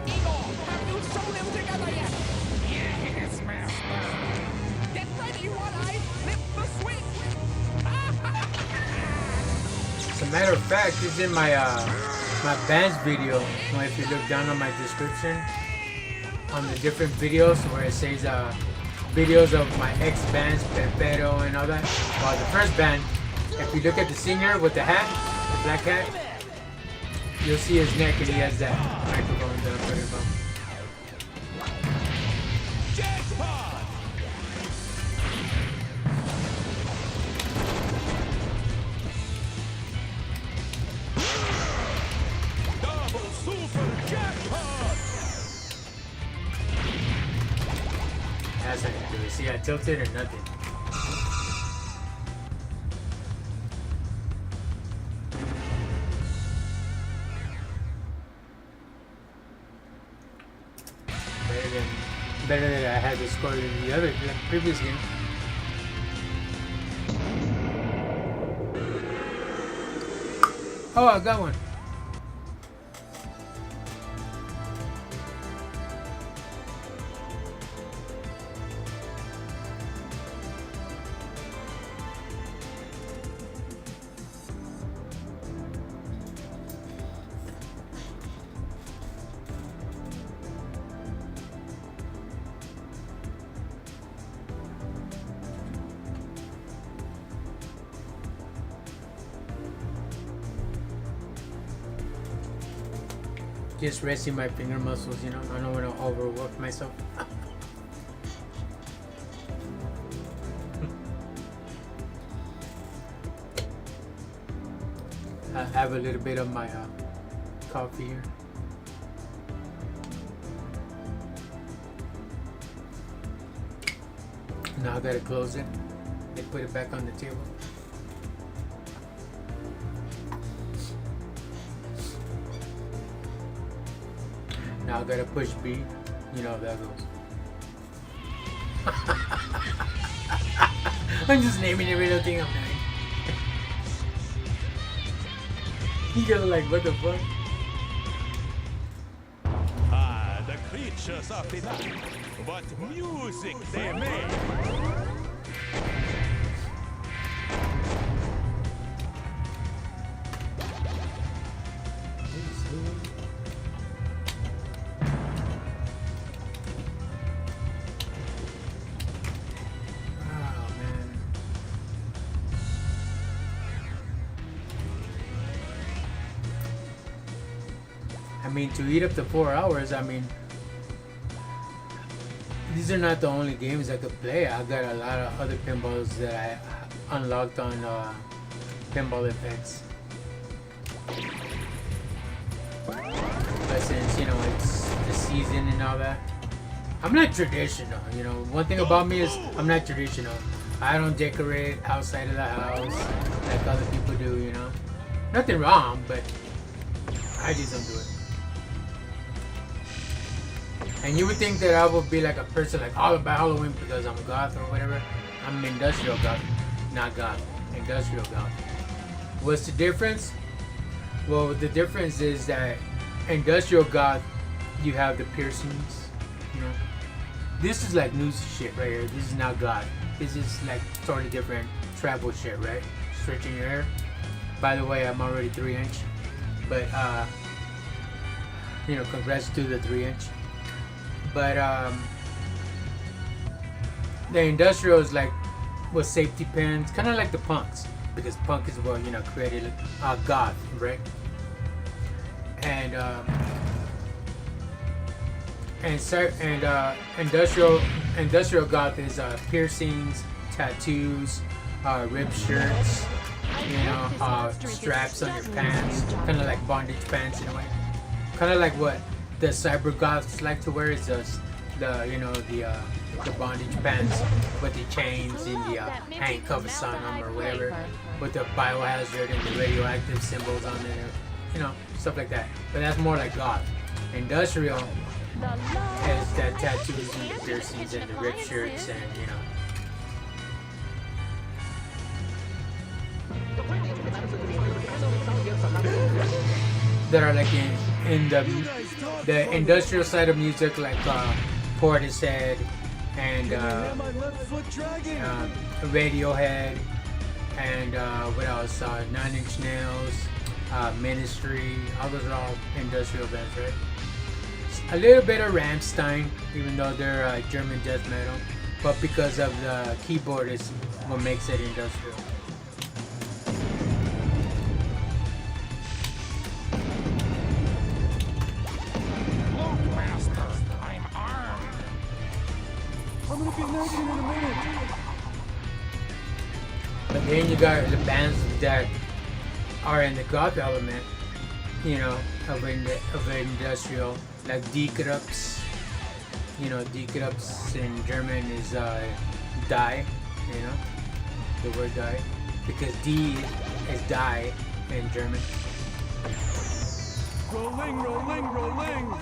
Eagle, have you sewn them together yet? Yes, Master. Get ready, One-Eye. Flip the switch. As a matter of fact, it's in my my bands video. Well, if you look down on my description, on the different videos where it says videos of my ex bands, Pepero and all that. Well, the first band, if you look at the singer with the hat, the black hat, you'll see his neck and he has that microphone that I'm talking about. Jackpot! Double super jackpot! That's how you do it. See, I tilted or nothing. Better than I had the score in the previous game. Oh, I got one. Just resting my finger muscles, you know. I don't want to overwork myself. I have a little bit of my coffee here. Now I gotta close it and put it back on the table. Now I gotta push B. You know how that goes. I'm just naming every little thing I'm doing. You guys are like, what the fuck? Ah, the creatures of the night. What music they make. Oh man. I mean, to eat up to 4 hours, I mean, these are not the only games I could play. I got a lot of other pinballs that I unlocked on Pinball Effects. But since, you know, it's the season and all that, I'm not traditional, you know. One thing about me is I'm not traditional. I don't decorate outside of the house like other people do, you know. Nothing wrong, but I just don't do it. And you would think that I would be like a person like all about Halloween because I'm goth or whatever. I'm industrial goth, not goth, industrial goth. What's the difference? Well, the difference is that industrial goth, you have the piercings, you know. This is like new shit right here. This is not goth. This is like totally different travel shit, right? Stretching your hair. By the way, I'm already 3-inch, but you know, congrats to the 3-inch. But the industrial is like with safety pins, kind of like the punks, because punk is what, you know, created goth, right? And industrial goth is piercings, tattoos, ripped shirts, you know, straps on your pants, kind of like bondage pants in a way, kind of like what the cyber goths like to wear is just the, you know, the bondage pants with the chains and the handcuffs on them or whatever, with the biohazard and the radioactive symbols on there, you know, stuff like that. But that's more like goth. Industrial has that tattoos and the piercings and the ripped shirts and, you know. That are like in the industrial side of music, like Portishead and Radiohead and what else? 9 Inch Nails, Ministry. All those are all industrial bands, right? A little bit of Rammstein, even though they're German death metal, but because of the keyboard is what makes it industrial. But then you got the bands that are in the goth element, you know, of industrial, like D-Krups. You know, D-Krups in German is die, you know, the word die, because D is die in German. Rolling, rolling, rolling.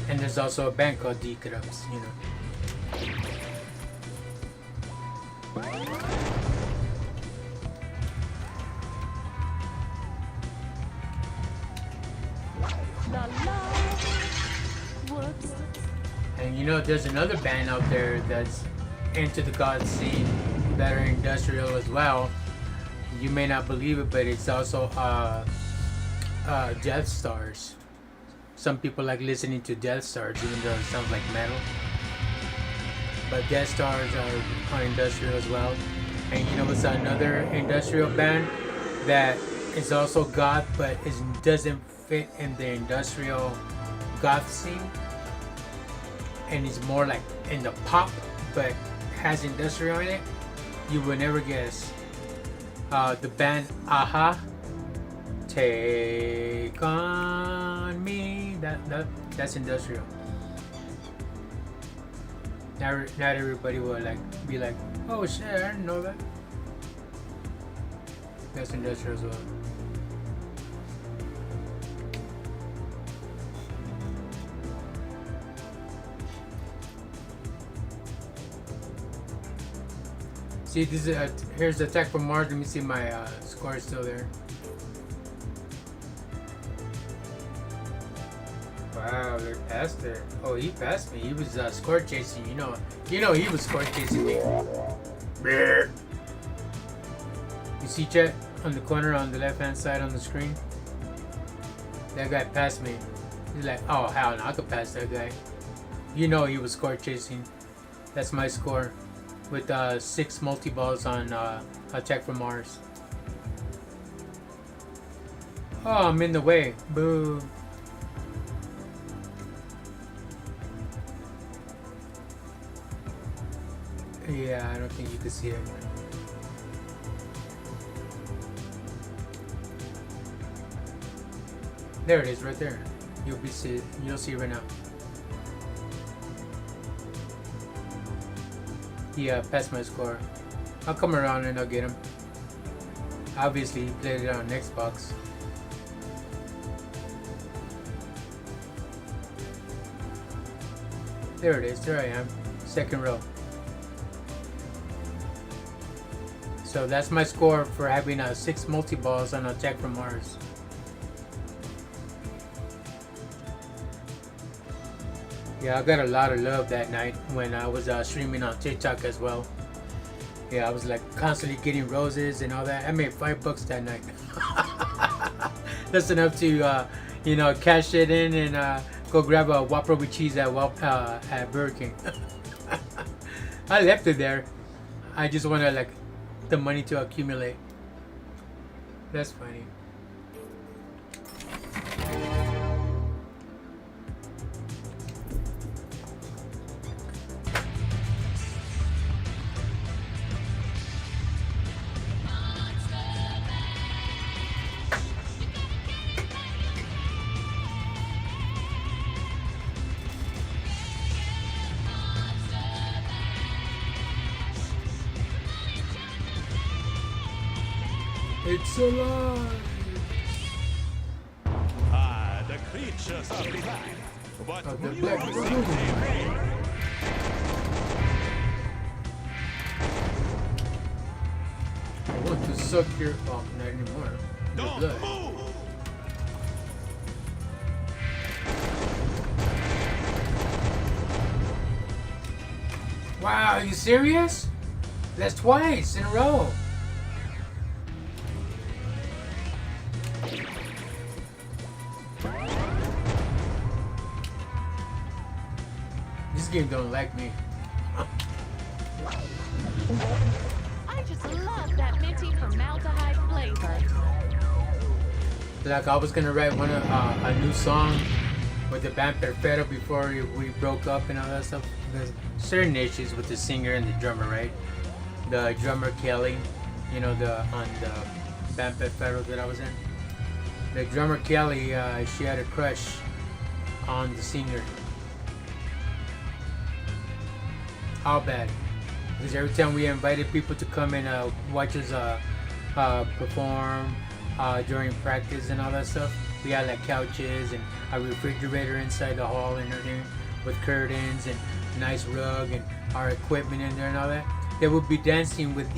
And there's also a band called D-Krups, you know. Whoops. And you know, there's another band out there that's into the goth scene that are industrial as well. You may not believe it, but it's also Death Stars. Some people like listening to Death Stars, even though it sounds like metal. But Death Stars are industrial as well. And you know what's another industrial band that is also goth, but doesn't fit in the industrial goth scene, and is more like in the pop, but has industrial in it? You would never guess. The band Aha. Take on me. That's industrial. Not everybody will like be like, oh shit, I didn't know that. That's industrial as well. See, this is here's the attack from Mars. Let me see my score is still there. Wow, they're past it. Oh, he passed me. He was score chasing. You know, he was score chasing me. You see, Chet, on the corner on the left-hand side on the screen. That guy passed me. He's like, oh hell no, I could pass that guy. You know, he was score chasing. That's my score. With 6 multi-balls on Attack from Mars. Oh, I'm in the way. Boo. Yeah, I don't think you can see it. There it is, right there. You'll see it right now. Yeah, passed my score. I'll come around and I'll get him. Obviously, he played it on Xbox. There it is. There I am. Second row. So that's my score for having 6 multi-balls on Attack from Mars. Yeah, I got a lot of love that night when I was streaming on TikTok as well. Yeah, I was like constantly getting roses and all that. I made $5 that night. That's enough to, cash it in and go grab a Whopper with cheese at Burger King. I left it there. I just wanted the money to accumulate. That's funny. It's alive! Ah, the creatures of the black. But Of the who black you room. think they were? I want to suck your... Oh, not anymore. Your Don't blood. move! Wow, are you serious? That's twice in a row. This game don't like me. I just love that minty formaldehyde flavor. Like I was gonna write a new song with the band Perfecto before we broke up and all that stuff. There's certain issues with the singer and the drummer, right? The drummer Kelly, on the band Perfecto that I was in. The drummer Kelly, she had a crush on the singer. How bad? Because every time we invited people to come and watch us perform during practice and all that stuff, we had couches and a refrigerator inside the hall and everything with curtains and nice rug and our equipment in there and all that. They would be dancing with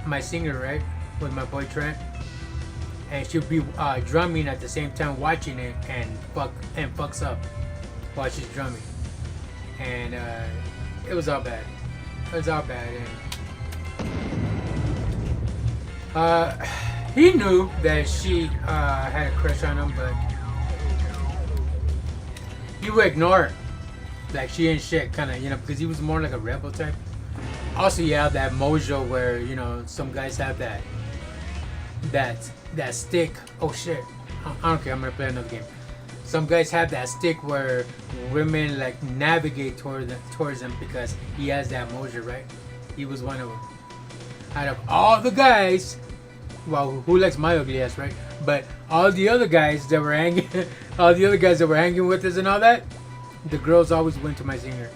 my singer, right, with my boy Trent, and she'd be drumming at the same time, watching it and fucks up while she's drumming, and it was all bad. It was all bad, and he knew that she had a crush on him, but he would ignore it. Like she ain't shit, kind of, because he was more like a rebel type. Also, you have that mojo where, some guys have that stick. Oh shit, I don't care, I'm gonna play another game. Some guys have that stick where women navigate towards him because he has that mojo, right? He was one of them. Out of all the guys, well, who likes my ugly ass, right? But all the other guys that were hanging, with us and all that, the girls always went to my singer.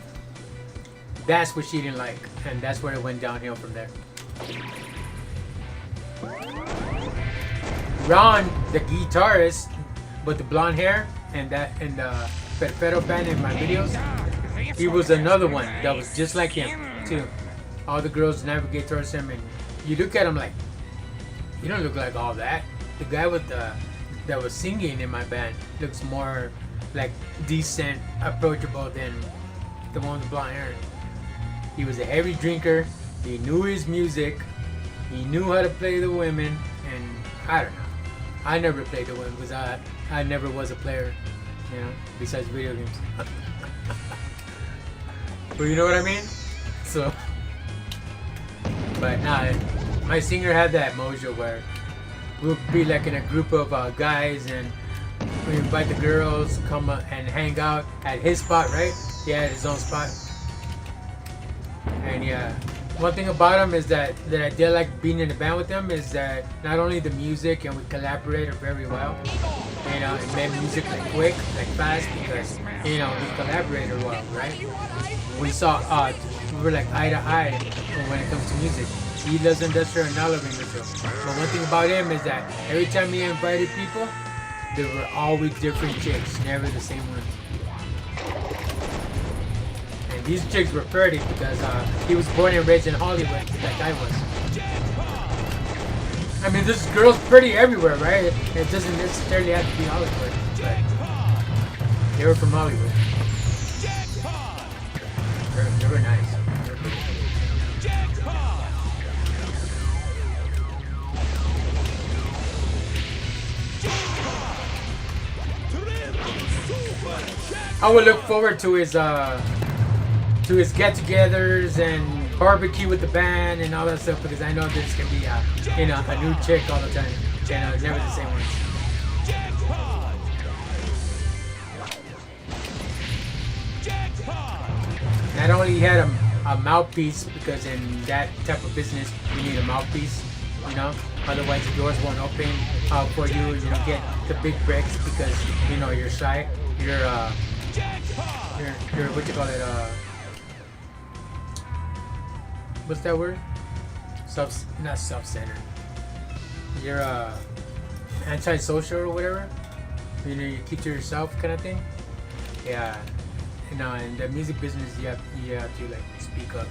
that's what she didn't like, and that's where it went downhill from there. Ron, the guitarist with the blonde hair and the Perfero band in my videos, he was another one that was just like him too. All the girls navigate towards him, and you look at him like, you don't look like all that. The guy with that was singing in my band looks more like decent, approachable than the one with the blonde hair. He was a heavy drinker. He knew his music. He knew how to play the women, and I don't know. I never played the women because I never was a player, you know, besides video games. But you know what I mean? So, but nah, my singer had that mojo where we'll be like in a group of guys, and we invite the girls come and hang out at his spot, right? He had his own spot. And yeah, one thing about him is that I did like being in the band with him is that not only the music, and we collaborated very well, you know, and made music like quick, like fast, because, you know, we collaborated well, right? We saw, we were like eye to eye when it comes to music. He does industrial and I love industrial. But one thing about him is that every time he invited people, there were always different chicks, never the same ones. And these chicks were pretty because he was born and raised in Hollywood, like I was. I mean, there's girls pretty everywhere, right? It doesn't necessarily have to be Hollywood, but they were from Hollywood. They were nice. They were pretty. I would look forward to his get-togethers and barbecue with the band and all that stuff, because I know there's gonna be a new chick all the time. You know, it's never the same one. Not only he had a mouthpiece, because in that type of business you need a mouthpiece, you know, otherwise the doors won't open for you. You don't get the big breaks because, you know, you're shy. You're what you call it, what's that word? Not self-centered. You're antisocial or whatever. You know, you keep to yourself kind of thing. Yeah. You know, in the music business, you have to like speak up.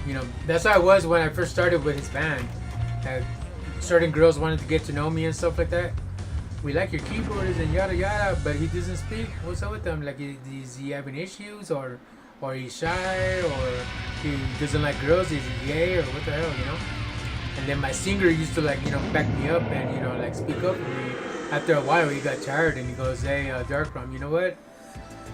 You know, that's how I was when I first started with his band. Certain girls wanted to get to know me and stuff like that. We like your keyboards and yada yada, but he doesn't speak. What's up with him? Like, is he having issues, or he's shy, or he doesn't like girls? Is he gay, or what the hell, you know? And then my singer used to, like, you know, back me up and, you know, like speak up for me. After a while, he got tired and he goes, "Hey, DarkRealm, you know what?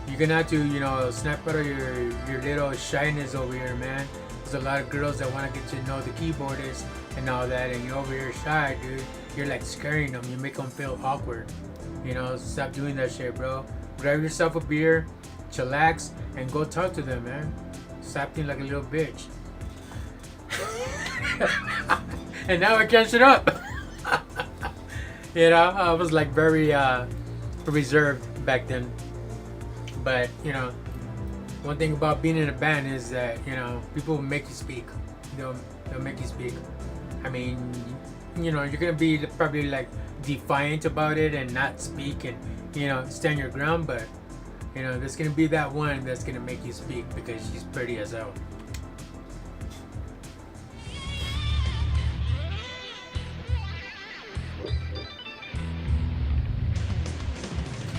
You're gonna have to, you know, snap out of your little shyness over here, man. There's a lot of girls that want to get to know the keyboardist and all that, and you're over here shy, dude. You're like scaring them. You make them feel awkward. You know, stop doing that shit, bro. Grab yourself a beer, chillax, and go talk to them, man. Stop being like a little bitch." And now I can't shut up. You know, I was like very reserved back then. But, you know, one thing about being in a band is that, you know, people will make you speak. They'll make you speak. I mean, you know, you're gonna be probably like defiant about it and not speak and, you know, stand your ground, but, you know, there's gonna be that one that's gonna make you speak because she's pretty as hell.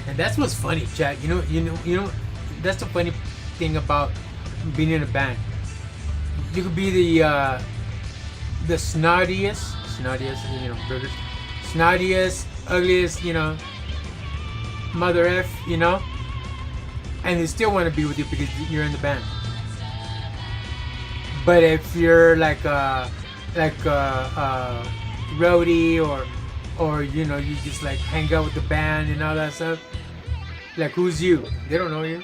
And that's what's funny, chat. You know, that's the funny thing about being in a band. You could be the snottiest, you know, burgers, snottiest, ugliest, you know, mother F, you know, and they still want to be with you because you're in the band. But if you're like roadie or you know, you just like hang out with the band and all that stuff, like, who's you? They don't know you.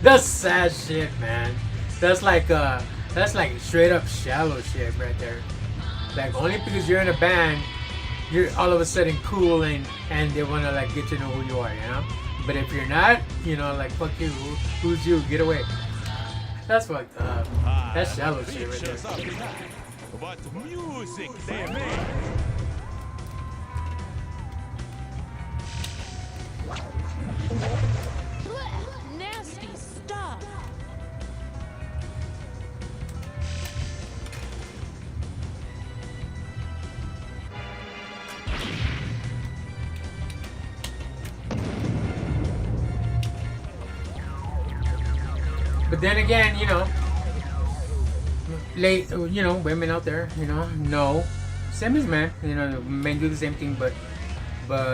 That's sad shit, man. That's like straight up shallow shit right there. Like, only because you're in a band, you're all of a sudden cool and they want to like get to know who you are, you know. But if you're not, you know, like, fuck you, who's you? Get away. That's fucked up. That's shallow shit right Creatures there. of the night. What music they make. Blech, nasty stuff. But then again, you know, women out there, no, same as men. Men do the same thing, but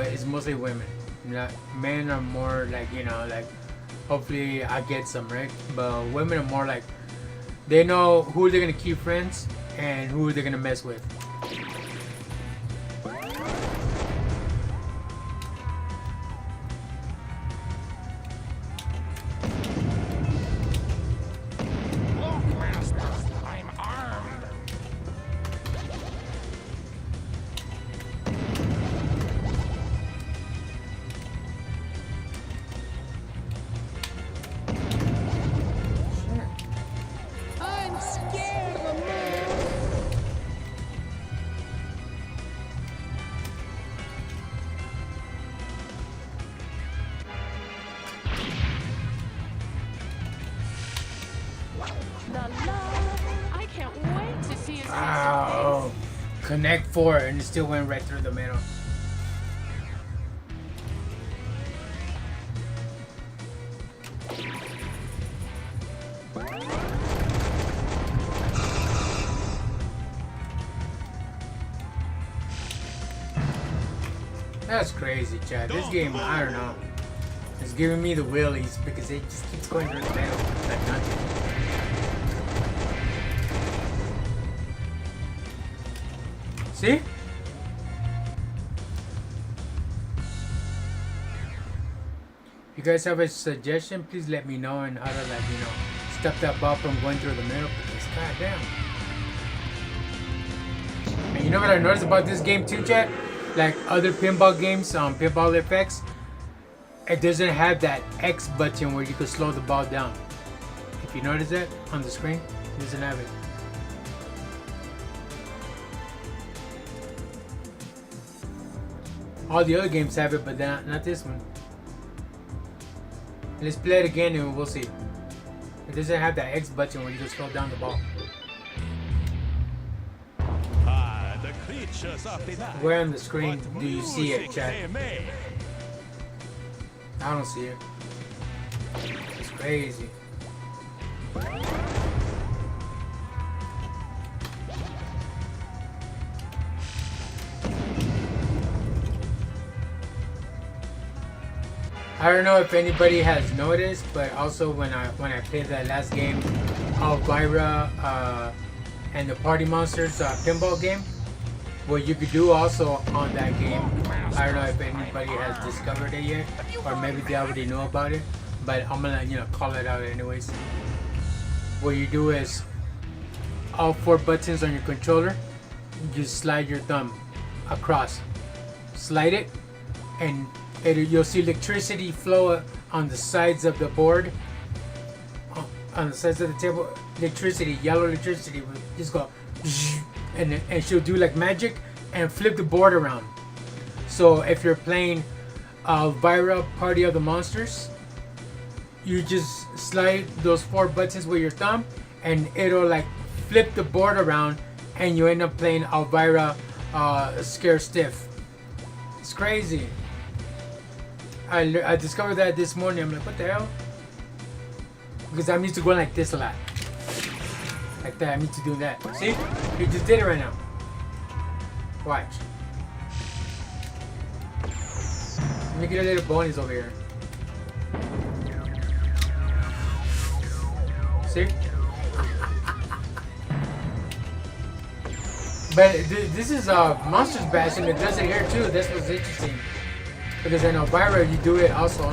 it's mostly women. Men are more like, like hopefully I get some, right? But women are more like they know who they're gonna keep friends and who they're gonna mess with. Look, Master, I'm armed. I'm scared of the moon. The love. I can't wait to see his face. Wow. Connect 4 and it still went right through the middle. That's crazy, Chad. This game, I don't know. It's giving me the willies because it just keeps going through the middle. Like nothing. See? If you guys have a suggestion, please let me know and how to stop that ball from going through the middle because goddamn. And you know what I noticed about this game too, Chat? Like other pinball games on Pinball FX, it doesn't have that X button where you can slow the ball down. If you notice that on the screen, it doesn't have it. All the other games have it, but not this one. Let's play it again and we'll see. It doesn't have that X button where you can slow down the ball. The creatures of the night. Where on the screen What do you see it, music Chad? they make. I don't see it. It's crazy. I don't know if anybody has noticed, but also when I played that last game, Elvira and the Party Monsters pinball game, what you could do also on that game, I don't know if anybody has discovered it yet, or maybe they already know about it, but I'm gonna call it out anyways. What you do is all 4 buttons on your controller, you slide your thumb across, slide it, and you'll see electricity flow on the sides of the board, on the sides of the table. Electricity, yellow electricity, will just go, and she'll do like magic and flip the board around. So if you're playing Elvira Party of the Monsters, you just slide those 4 buttons with your thumb, and it'll like flip the board around, and you end up playing Elvira Scare Stiff. It's crazy. I discovered that this morning. I'm like, what the hell? Because I'm used to going like this a lot. Like that. I'm used to doing that. See? You just did it right now. Watch. Let me get a little bonus over here. See? But this is Monsters Bash, and it does it here too. That's what's interesting. Because in Elvira you do it also,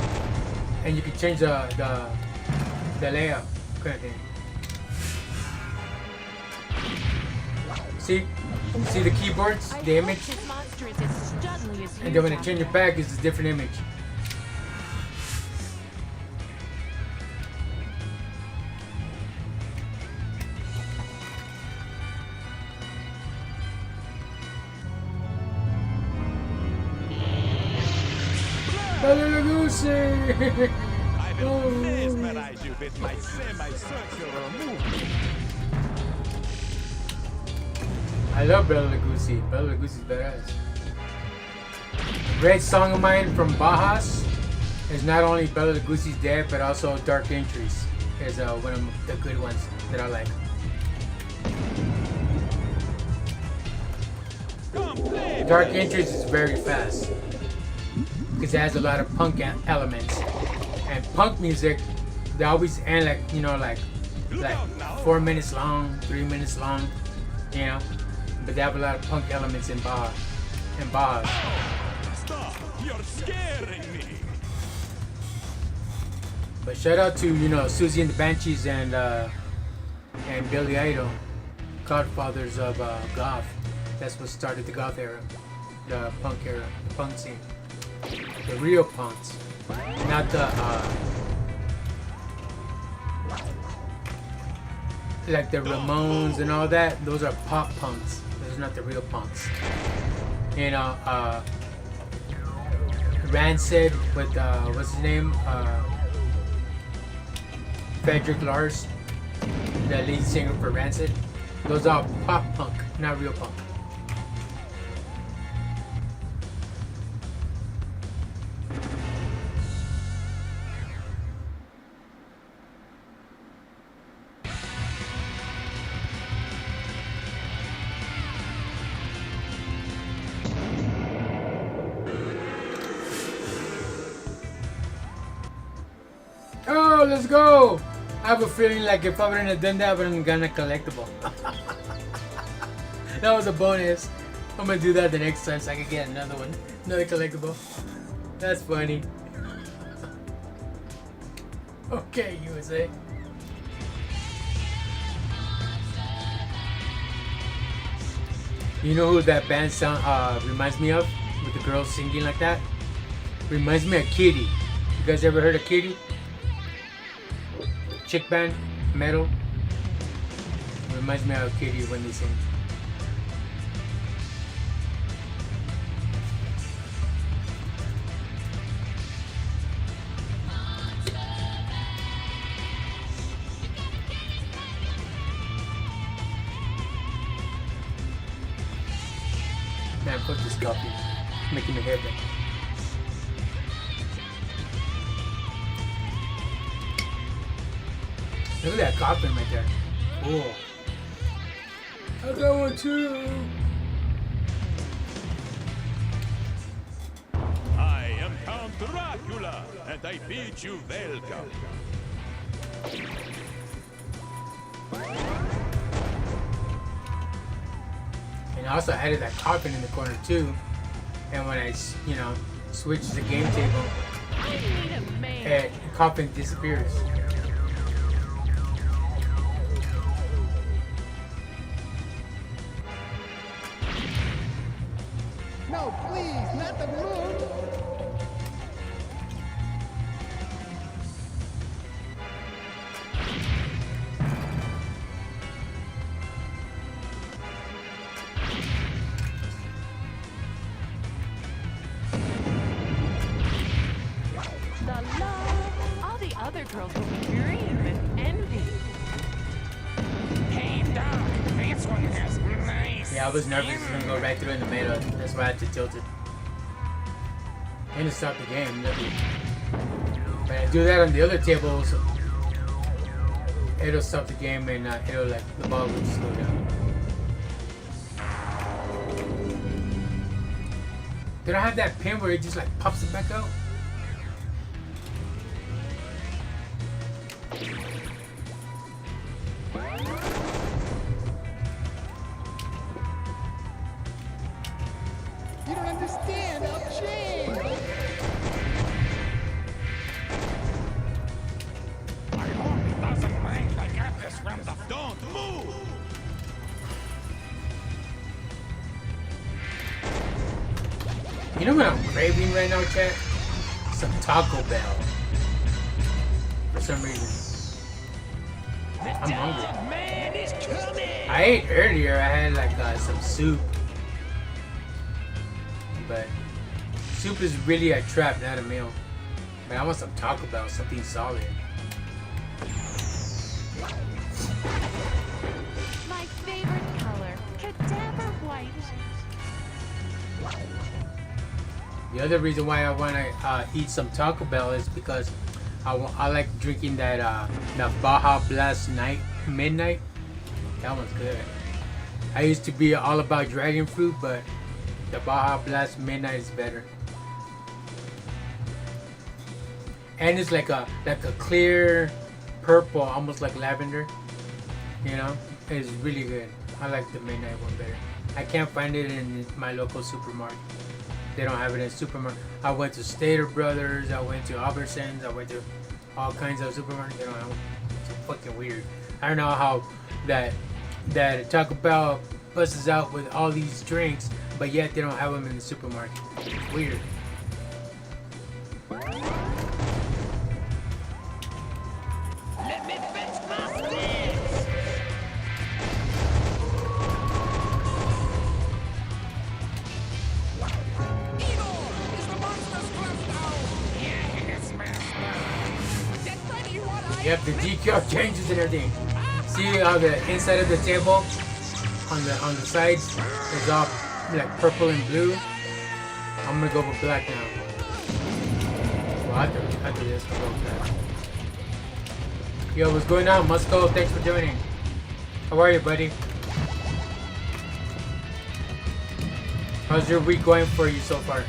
and you can change the layout kind of thing. See the keyboards, I the hope image, this monster is as studly as and you then when it sound. change it back, it's a different image. Bella Lugosi! I will mesmerize you with my semi-circular movement. I love Bela Lugosi. Bela Lugosi's badass. Great song of mine from Bajas is not only Bela Lugosi's Dead, but also Dark Entries is one of the good ones that I like. Dark Entries is very fast because it has a lot of punk elements, and punk music they always end like, you know, like 4 minutes long, 3 minutes long, you know, but they have a lot of punk elements in Bajas. Stop! You're scaring me. But shout out to, you know, Susie and the Banshees and Billy Idol, godfathers of goth. That's what started the goth era, the punk era, the punk scene, the real punks, not the like the Ramones and all that. Those are pop punks. Those are not the real punks. You know, Rancid with what's his name? Frederick Lars, the lead singer for Rancid. Those are pop punk, not real punk. Oh, let's go! I have a feeling like if I wouldn't have done that, I would have gotten a collectible. That was a bonus. I'm gonna do that the next time so I can get another one. Another collectible. That's funny. Okay, USA. You know who that band sound reminds me of? With the girls singing like that? Reminds me of Kitty. You guys ever heard of Kitty? Chick band, metal. Reminds me of Kitty when they sing. Man, fuck this coffee. It's making me hair back. Look at that coffin right there. Cool. I got one too. I am Count Dracula, and I bid you welcome. And I also added that coffin in the corner too. And when I, you know, switch the game table, I need a man. the coffin disappears. No, please, not the moon. The love. All the other girls will dream and envy. Hey, Doc, this one has nice. Yeah, I was nervous it was gonna go right through in the middle. That's why I had to tilt it. And to stop the game. When I do that on the other tables, it'll stop the game and it'll like the ball will just go down. They don't have that pin where it just like pops it back out. You don't understand. I'll change. I hope he doesn't mind. I got this from the... Don't move! You know what I'm craving right now, chat? Some Taco Bell. For some reason. I'm hungry. Man is coming! I ate earlier. I had like some soup. But soup is really a trap, not a meal. Man, I want some Taco Bell, something solid. My favorite color, cadaver white. The other reason why I want to eat some Taco Bell is because I like drinking that Baja Blast Midnight. That one's good. I used to be all about dragon fruit, but the Baja Blast Midnight is better. And it's like a clear purple, almost like lavender. You know, it's really good. I like the Midnight one better. I can't find it in my local supermarket. They don't have it in supermarket. I went to Stater Brothers. I went to Albertsons. I went to all kinds of supermarkets. They don't have it. It's fucking weird. I don't know how that Taco Bell busts out with all these drinks, but yet they don't have them in the supermarket. It's weird. Let me fetch my sticks. Igor, is the monster's club now? Yes, master. Get ready, what I Yep, the decal changes and everything. See how the inside of the table on the sides is all like purple and blue. I'm gonna go with black now. Well, after this, I'll go with black. Yo, what's going on, Musco? Thanks for joining. How are you, buddy? How's your week going for you so far?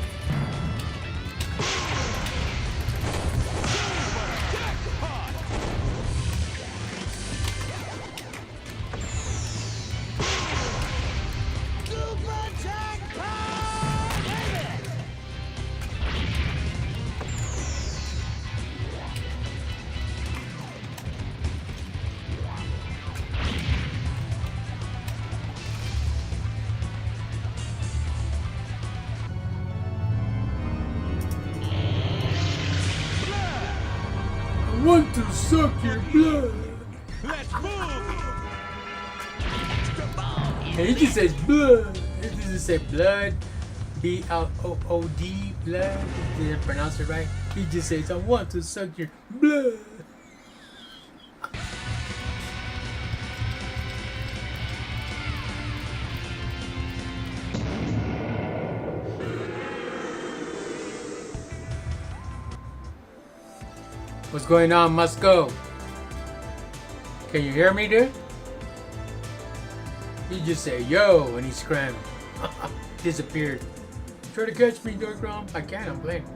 I want to suck your blood. Let's move! And he just says blood. He doesn't say blood. B-L-O-O-D, blood. He didn't pronounce it right. He just says, I want to suck your blood. What's going on, Musco? Can you hear me, dude? He just said, yo, and he scrambled. Disappeared. Try to catch me, DarkRealm. I can't, I'm playing.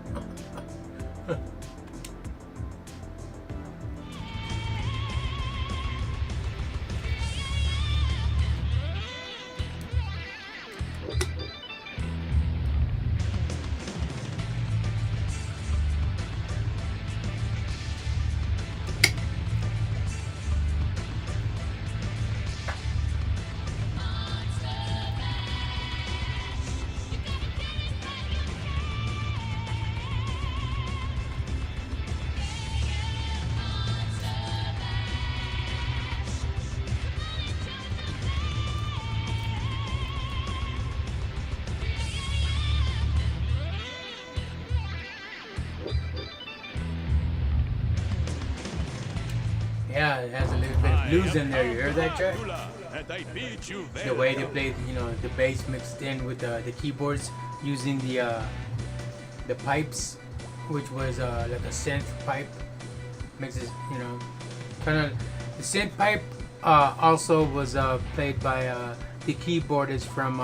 Yeah, it has a little bit of blues in there. You heard that, Jack? The way they played, you know, the bass mixed in with the keyboards using the pipes, which was like a synth pipe. Mixes, you know, kind of the synth pipe. Also was played by the keyboardist from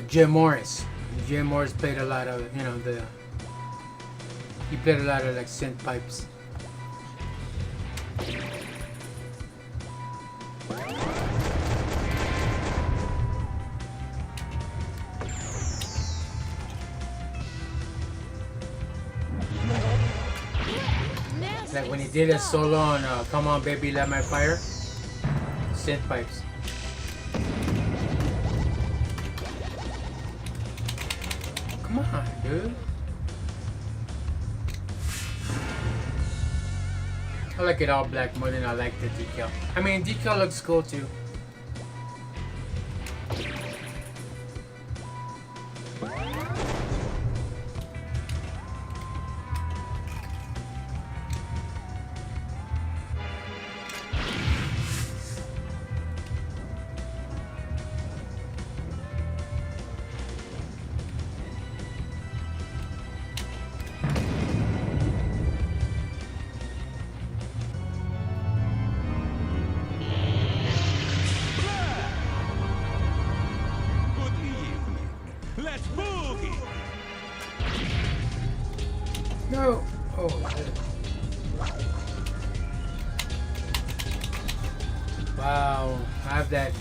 Jim Morris. Jim Morris played a lot of, you know, he played a lot of like synth pipes. Like when he did a solo on Come On Baby Light My Fire, synth pipes. Come on, dude. I like it all black more than I like the decal. I mean, decal looks cool too.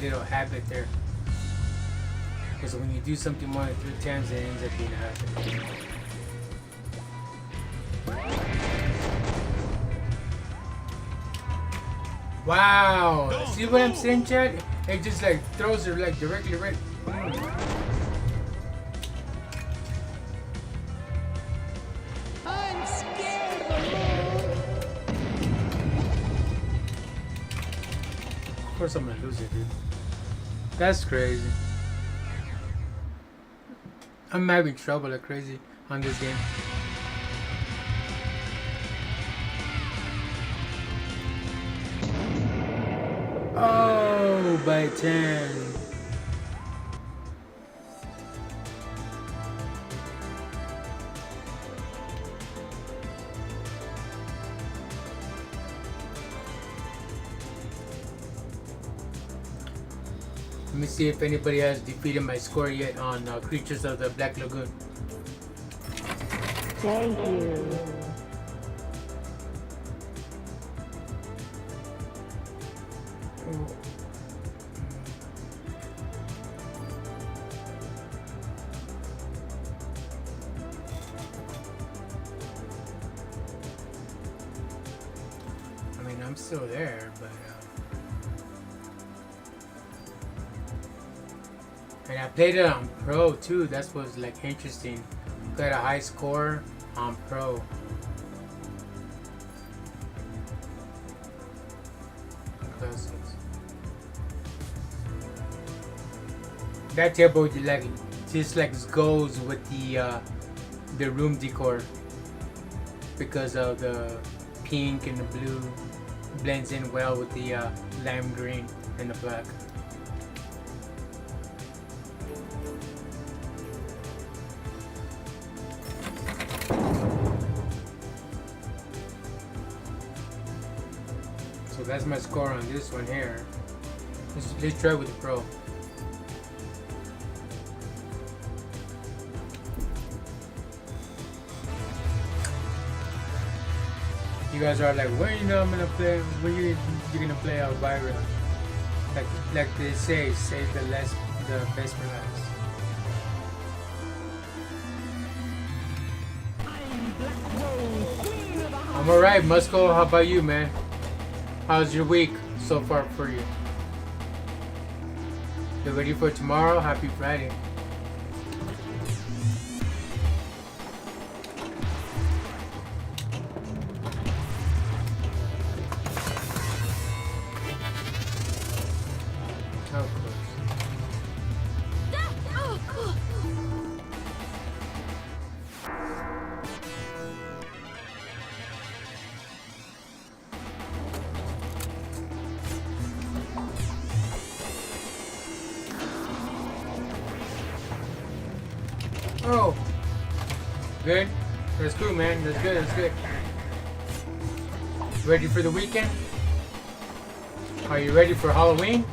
little habit there. Because when you do something more than 3 times, it ends up being a habit. Wow! See what I'm saying, Chad? It just like throws her like directly right. I'm scared, Balloon. Of course I'm gonna lose it, dude. That's crazy. I'm having trouble like crazy on this game. Oh, by 10. Let me see if anybody has defeated my score yet on Creatures of the Black Lagoon. Thank you. I mean, I'm still there, but and I played it on Pro too. That's what's like interesting. Got a high score on Pro. Classics. That table like just like goes with the room decor because of the pink and the blue blends in well with the lime green and the black. So that's my score on this one here. Let's try with the Pro. You guys are like, when you know I'm gonna play? When you're gonna play Elvira? Like they say, save the best for last. I'm alright, Musco. How about you, man? How's your week so far for you? You ready for tomorrow? Happy Friday. Of course. Oh, good. That's cool, man. That's good. That's good. Ready for the weekend? Are you ready for Halloween?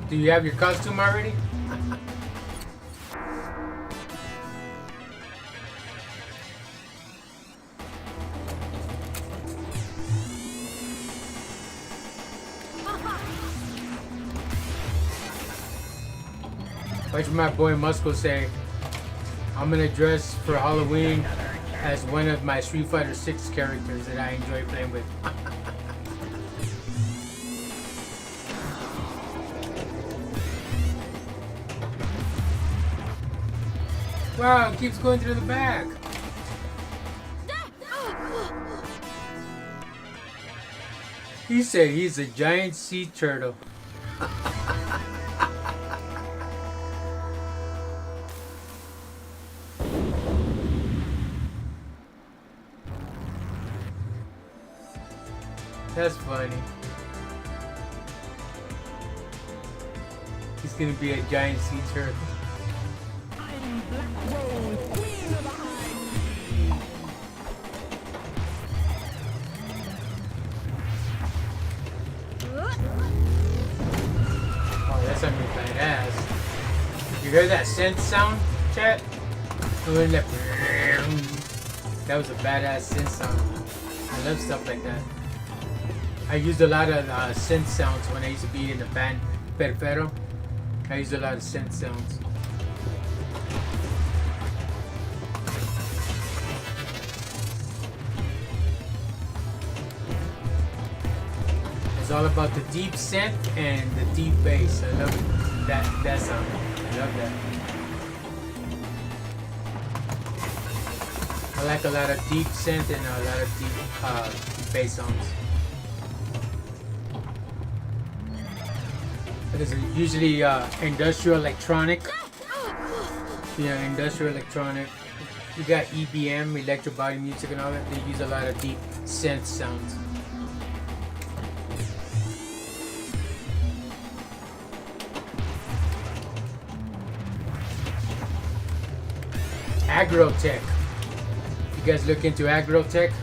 Do you have your costume already? Watch my boy Musco say, I'm gonna dress for Halloween as one of my Street Fighter 6 characters that I enjoy playing with. Wow, it keeps going through the back. He said he's a giant sea turtle. That's funny. He's gonna be a giant sea turtle. Oh, that's gonna be badass. You hear that synth sound, chat? That was a badass synth sound. I love stuff like that. I used a lot of synth sounds when I used to be in the band Perifero. I use a lot of synth sounds. It's all about the deep synth and the deep bass. I love that sound. I love that. I like a lot of deep synth and a lot of deep bass sounds. Because it's usually industrial electronic. Yeah, industrial electronic. You got EBM, electro body music and all that. They use a lot of deep synth sounds. Agrotech. You guys look into Agrotech?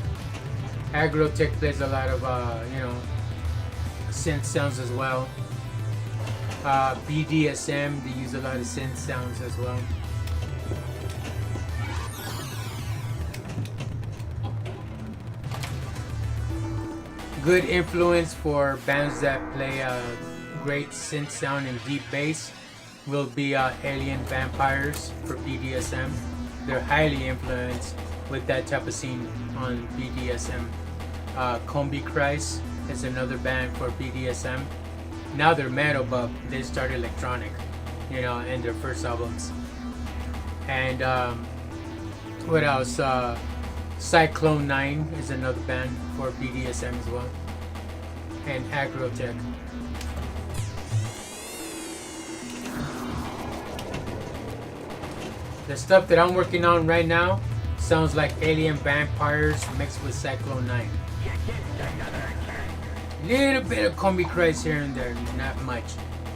Agrotech plays a lot of synth sounds as well. BDSM, they use a lot of synth sounds as well. Good influence for bands that play great synth sound and deep bass will be Alien Vampires for BDSM. They're highly influenced with that type of scene on BDSM. Combi Christ is another band for BDSM. Now they're metal, but they started electronic, in their first albums. And what else? Cyclone 9 is another band for BDSM as well. And Agrotech. The stuff that I'm working on right now sounds like Alien Vampires mixed with Cyclone 9. Little bit of Combi Christ here and there, not much,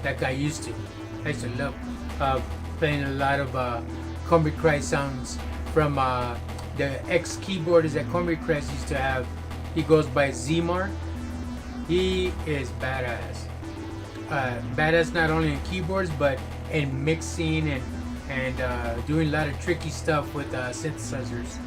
like I used to. I used to love playing a lot of Combi Christ sounds from the ex-keyboardist that Combi Christ used to have. He goes by Zmar. He is badass. Badass not only in keyboards, but in mixing and doing a lot of tricky stuff with synthesizers.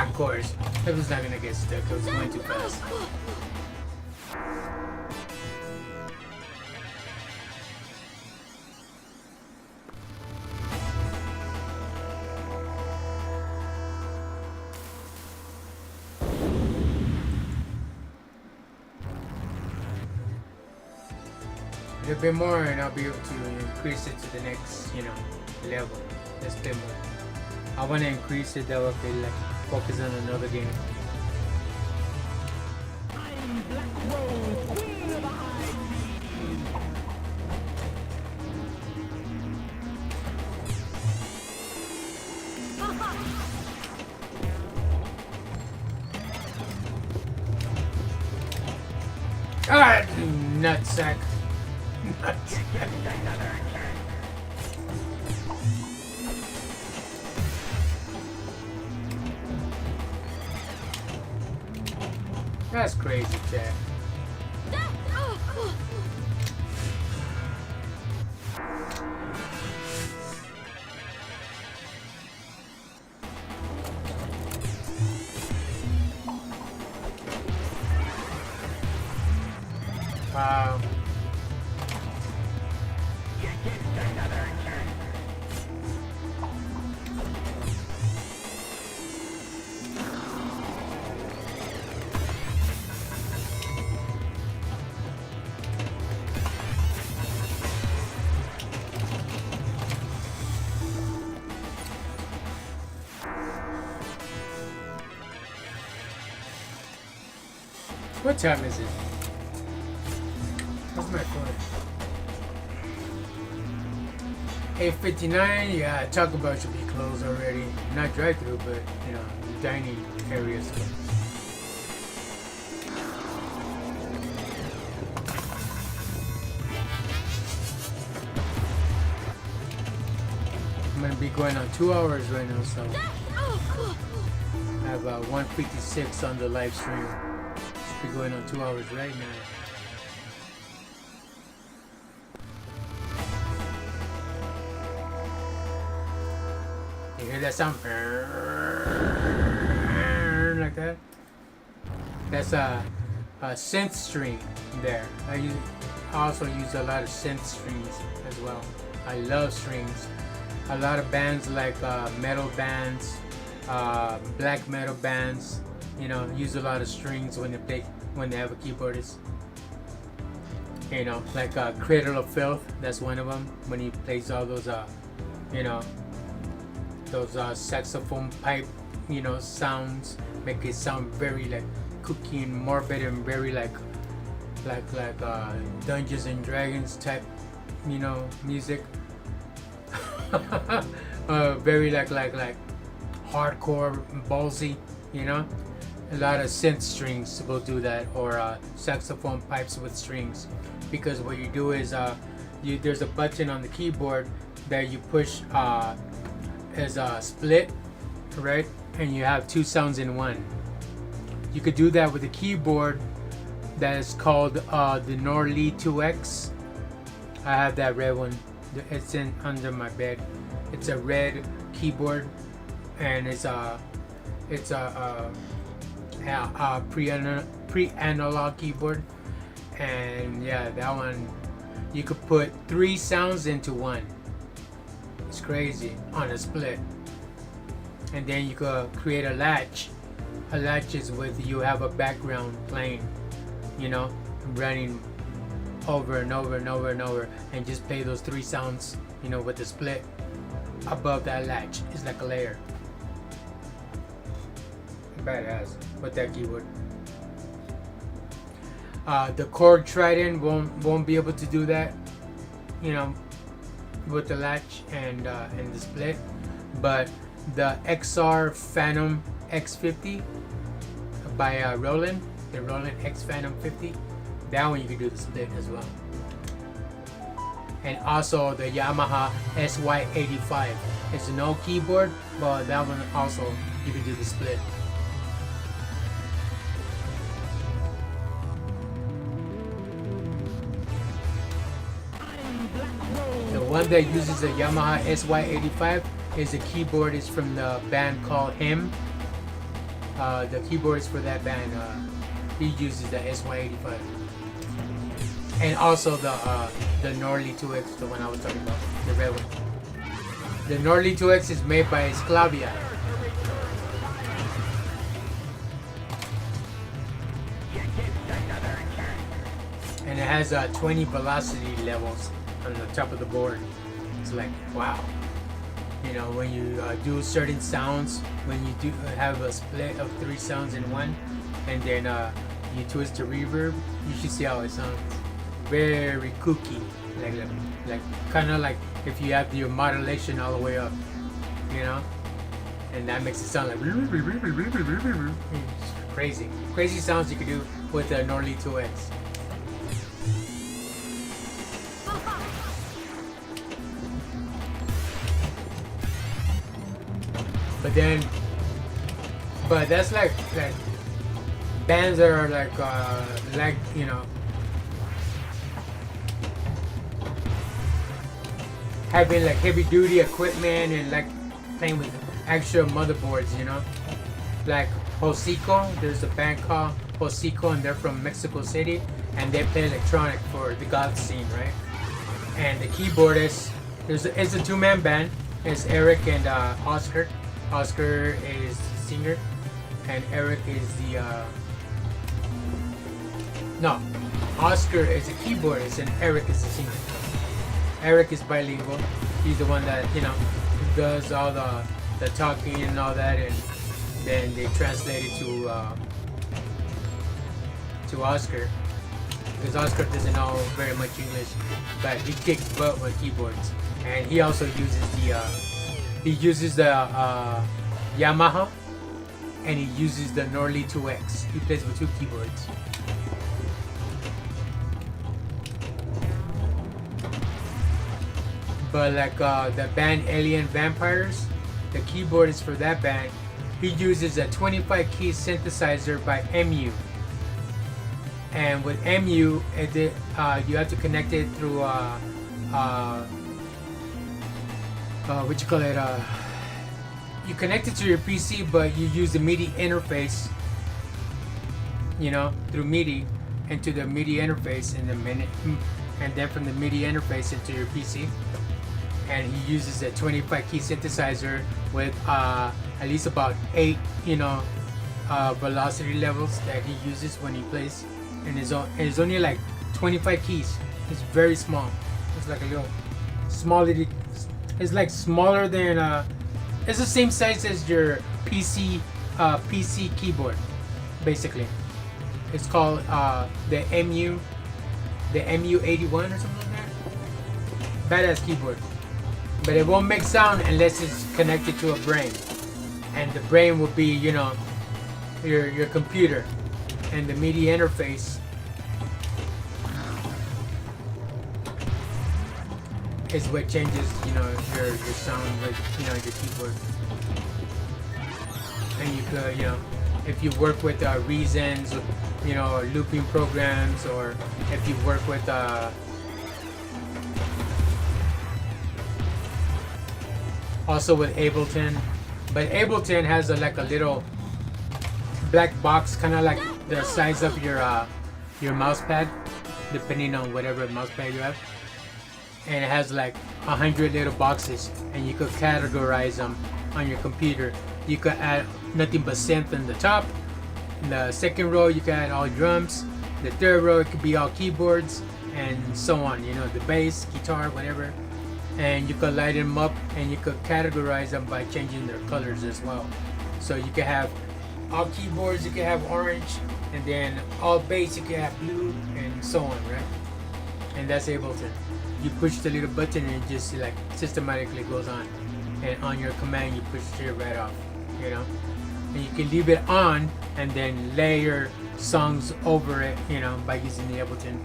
Of course. That was not gonna get stuck. I was going too fast. A little bit more and I'll be able to increase it to the next, level. Let's play more. I want to increase it that way I feel like focus on another game. I'm Black Rose, queen of the high Ah, nutsack. Nutsack. That's crazy, Jack. Wow. What time is it? What's my phone? 8:59. Yeah, Taco Bell should be closed already. Not drive-through, but dining areas. I'm gonna be going on 2 hours right now, so I have 156 on the live stream. Should be going on 2 hours right now. You hear that sound? Like that? That's a synth string there. I also use a lot of synth strings as well. I love strings. A lot of bands like metal bands, black metal bands, you know, use a lot of strings when they have a keyboardist. You know, like Cradle of Filth, that's one of them. When he plays all those, you know, those saxophone pipe, you know, sounds, make it sound very like kooky and morbid and very like Dungeons and Dragons type, you know, music. Very like hardcore, ballsy, you know. A lot of synth strings will do that, or saxophone pipes with strings, because what you do is there's a button on the keyboard that you push as a split, right? And you have two sounds in one. You could do that with a keyboard that is called the Norley 2X. I have that red one. It's in under my bed. It's a red keyboard, and it's a pre-analog keyboard. And yeah, that one you could put 3 sounds into one. It's crazy on a split. And then you could create a latch. A latch is with you have a background playing, you know, running over and over and over and over, and just play those 3 sounds, you know, with the split above that latch. It's like a layer. Badass with that keyboard. The Korg Trident won't be able to do that, you know, with the latch and the split, but the XR Phantom X50 by Roland, the Roland X Phantom 50, that one you can do the split as well. And also the Yamaha SY85. It's an old keyboard, but that one also you can do the split. The one that uses the Yamaha SY85 is a keyboardist from the band called Him. The keyboardist for that band, he uses the SY85. And also the Norley 2X, the one I was talking about, the red one. The Norley 2X is made by Sclavia. And it has 20 velocity levels on the top of the board. It's like, wow. You know, when you do certain sounds, when you do have a split of 3 sounds in one, and then you twist the reverb, you should see how it sounds. Very kooky, like kind of like if you have your modulation all the way up, you know, and that makes it sound like crazy sounds you can do with the Norley 2X. But that's like bands that are like you know, having like heavy duty equipment and like playing with actual motherboards, you know, like Hocico. There's a band called Hocico, and they're from Mexico City, and they play electronic for the goth scene, right? And the keyboardist, it's a 2-man band. It's Eric and Oscar. Oscar is the singer, and Eric is the no, Oscar is a keyboardist and Eric is the singer. Eric is bilingual. He's the one that, you know, does all the talking and all that, and then they translate it to Oscar, because Oscar doesn't know very much English, but he kicks butt with keyboards. And he also uses the Yamaha, and he uses the Norley 2X. He plays with 2 keyboards. But like the band Alien Vampires, the keyboard is for that band. He uses a 25 key synthesizer by MU. And with MU, you have to connect it through what you call it? You connect it to your PC, but you use the MIDI interface. You know, through MIDI into the MIDI interface in the minute, and then from the MIDI interface into your PC. And he uses a 25 key synthesizer with at least about 8, velocity levels that he uses when he plays. And it's only like 25 keys. It's very small. It's like a little small. It's like smaller than. It's the same size as your PC keyboard, basically. It's called the MU81 or something like that. Badass keyboard. But it won't make sound unless it's connected to a brain. And the brain will be, your computer. And the MIDI interface is what changes, your sound with, your keyboard. And you could, if you work with Reasons, looping programs, or if you work with also with Ableton. But Ableton has like a little black box, kind of like the size of your mouse pad, depending on whatever mouse pad you have. And it has like 100 little boxes, and you could categorize them on your computer. You could add nothing but synth in the top. In the second row, you could add all drums. The third row, it could be all keyboards, and so on. The bass, guitar, whatever. And you could light them up, and you could categorize them by changing their colors as well. So you could have all keyboards, you could have orange, and then all bass, you could have blue, and so on, right? And that's Ableton. You push the little button, and it just like systematically goes on. And on your command, you push it right off, And you can leave it on, and then layer songs over it, by using the Ableton,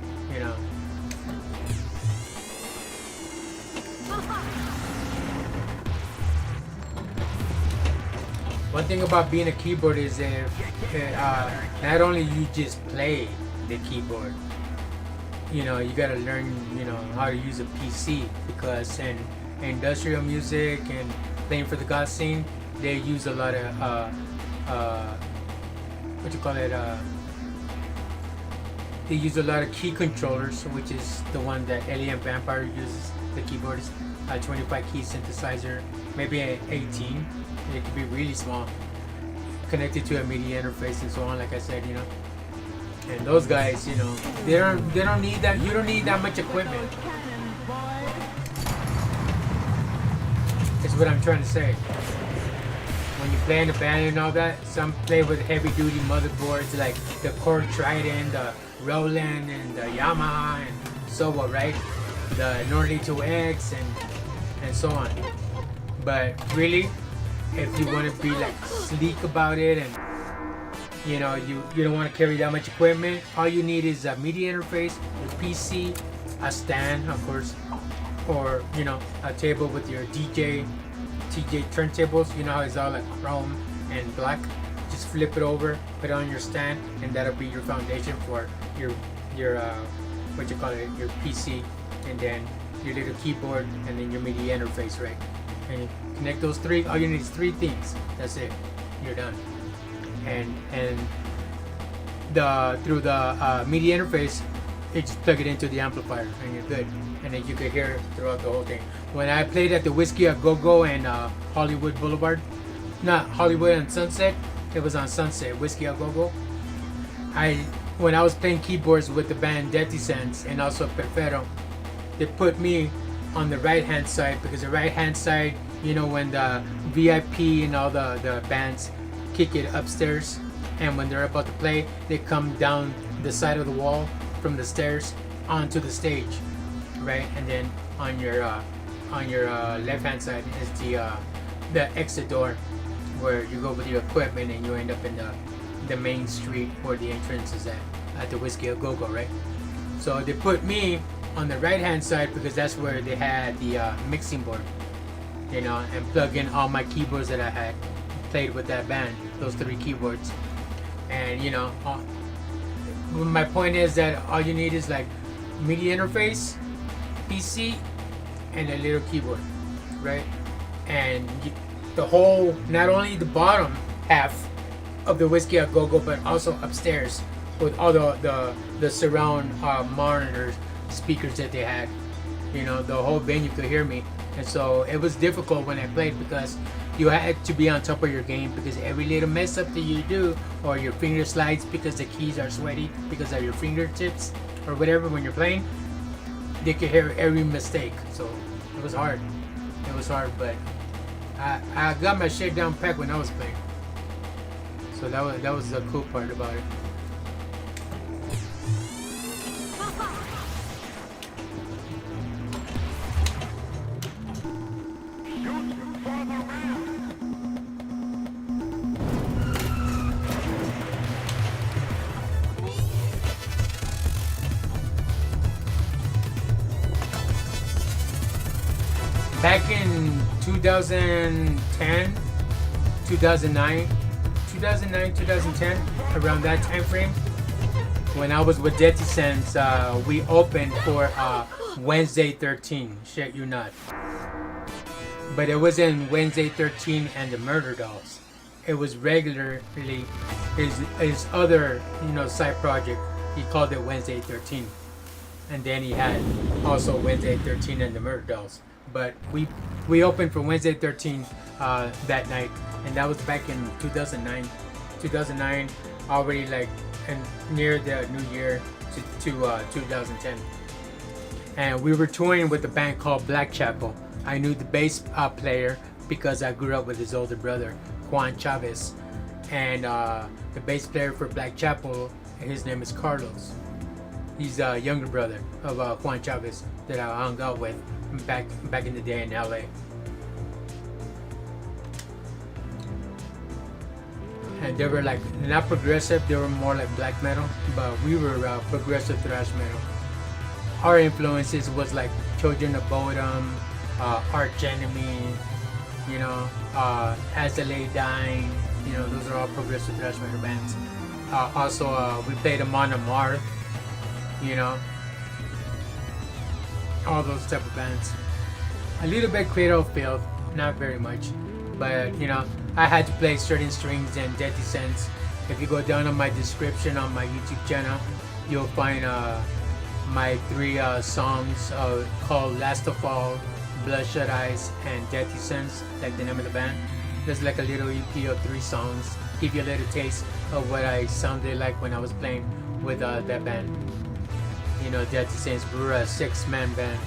One thing about being a keyboard is not only you just play the keyboard, you gotta learn, how to use a PC, because in industrial music and playing for the God scene, they use a lot of they use a lot of key controllers, which is the one that Alien Vampire uses. The keyboard is a 25 key synthesizer, maybe an 18. It could be really small, connected to a MIDI interface and so on. Like I said, and those guys, they don't need that. You don't need that much equipment. Is what I'm trying to say. When you play in a band and all that, some play with heavy-duty motherboards like the Korg Trident, the Roland, and the Yamaha, and so what, right? The Norley 2X and so on. But really, if you want to be like sleek about it, and you don't want to carry that much equipment, all you need is a MIDI interface, your PC, a stand, of course, or a table with your TJ turntables. How it's all like chrome and black. Just flip it over, put it on your stand, and that'll be your foundation for your what you call it, your PC, and then your little keyboard, and then your MIDI interface, right? And you connect those three. All you need is 3 things. That's it. You're done. And through the MIDI interface, you just plug it into the amplifier, and you're good. And then you could hear it throughout the whole thing. When I played at the Whiskey A Go Go and Hollywood Boulevard, not Hollywood and Sunset, it was on Sunset, Whiskey A Go Go. When I was playing keyboards with the band Detisens and also Perfero, they put me on the right hand side, because the right hand side, when the VIP and all the bands kick it upstairs, and when they're about to play, they come down the side of the wall from the stairs onto the stage, right? And then on your left hand side is the exit door, where you go with your equipment and you end up in the main street where the entrance is at the Whiskey A Go Go, right? So they put me on the right hand side, because that's where they had the mixing board, you know, and plug in all my keyboards that I had played with that band, those 3 keyboards. And you know, my point is that all you need is like MIDI interface, PC, and a little keyboard, right? And the whole, not only the bottom half of the Whiskey A Go Go, but also upstairs with all the surround monitors, speakers that they had. You know, the whole venue could hear me, and so it was difficult when I played because you had to be on top of your game, because every little mess up that you do, or your finger slides because the keys are sweaty because of your fingertips or whatever when you're playing, they could hear every mistake. So it was hard. It was hard, but I got my shit down packed when I was playing. So that was the cool part about it. Back in 2010, 2009, 2010, around that time frame, when I was with Dirty Sense, we opened for Wednesday 13. Shit you not. But it wasn't Wednesday 13 and the Murder Dolls. It was regularly his other, you know, side project. He called it Wednesday 13, and then he had also Wednesday 13 and the Murder Dolls. But we opened for Wednesday 13 that night, and that was back in 2009. 2009, already like near the new year to 2010. And we were touring with a band called Blackchapel. I knew the bass player because I grew up with his older brother, Juan Chavez. And the bass player for Blackchapel, his name is Carlos. He's a younger brother of Juan Chavez that I hung out with back in the day in LA. And they were like not progressive, they were more like black metal, but we were progressive thrash metal. Our influences was like Children of Bodom, Arch Enemy, you know, As I Lay Dying, you know, those are all progressive thrash metal bands. Also, we played Amon Amarth, you know, all those type of bands. A little bit Cradle of Filth, not very much, but you know, I had to play certain strings and Dirty Sense. If you go down on my description on my YouTube channel, you'll find my 3 songs called Last of All, Bloodshot Eyes, and Dirty Sense, like the name of the band. There's like a little EP of 3 songs, give you a little taste of what I sounded like when I was playing with that band. You know, Dirty Sense, we were a 6-man band.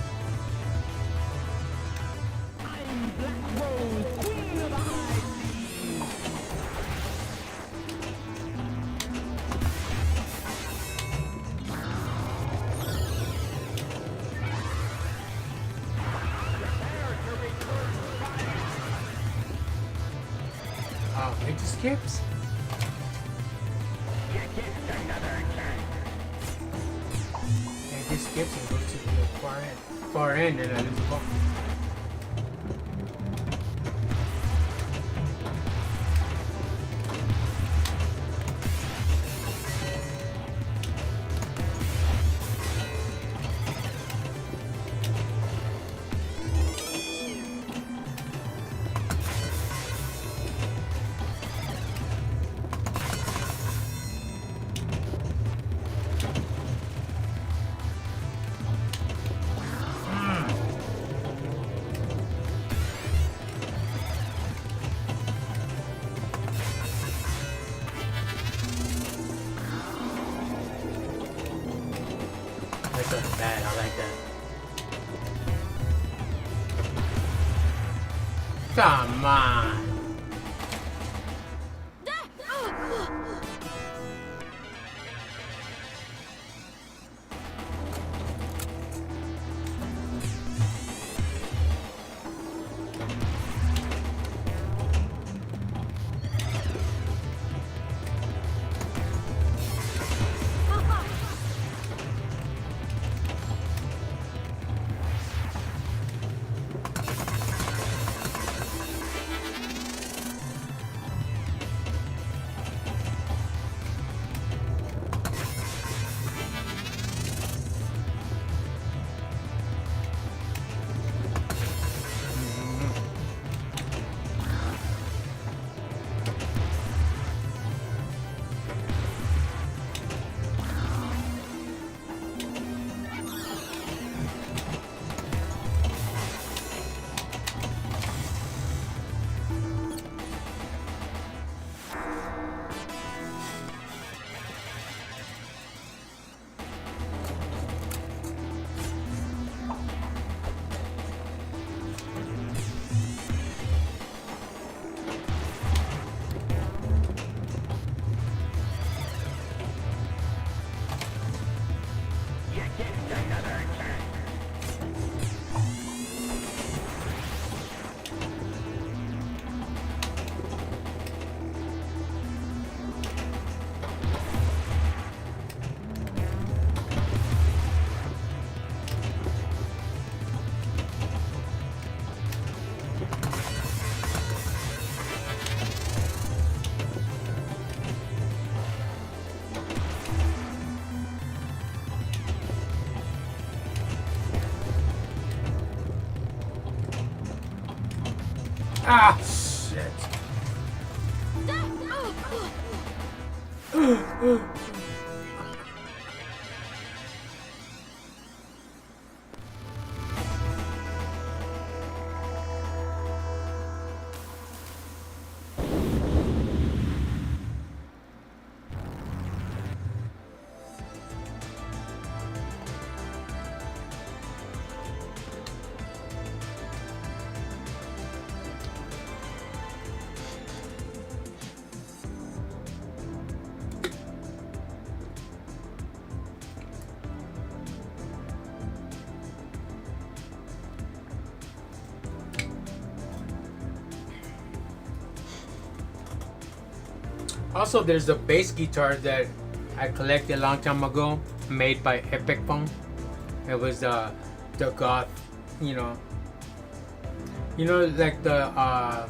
Oh, it just skips. It just skips and goes to the far end, and I lose the ball. That's not bad, I like that. Come on! Ah, shit. Also, there's a bass guitar that I collected a long time ago, made by Epiphone. It was the goth, you know, like the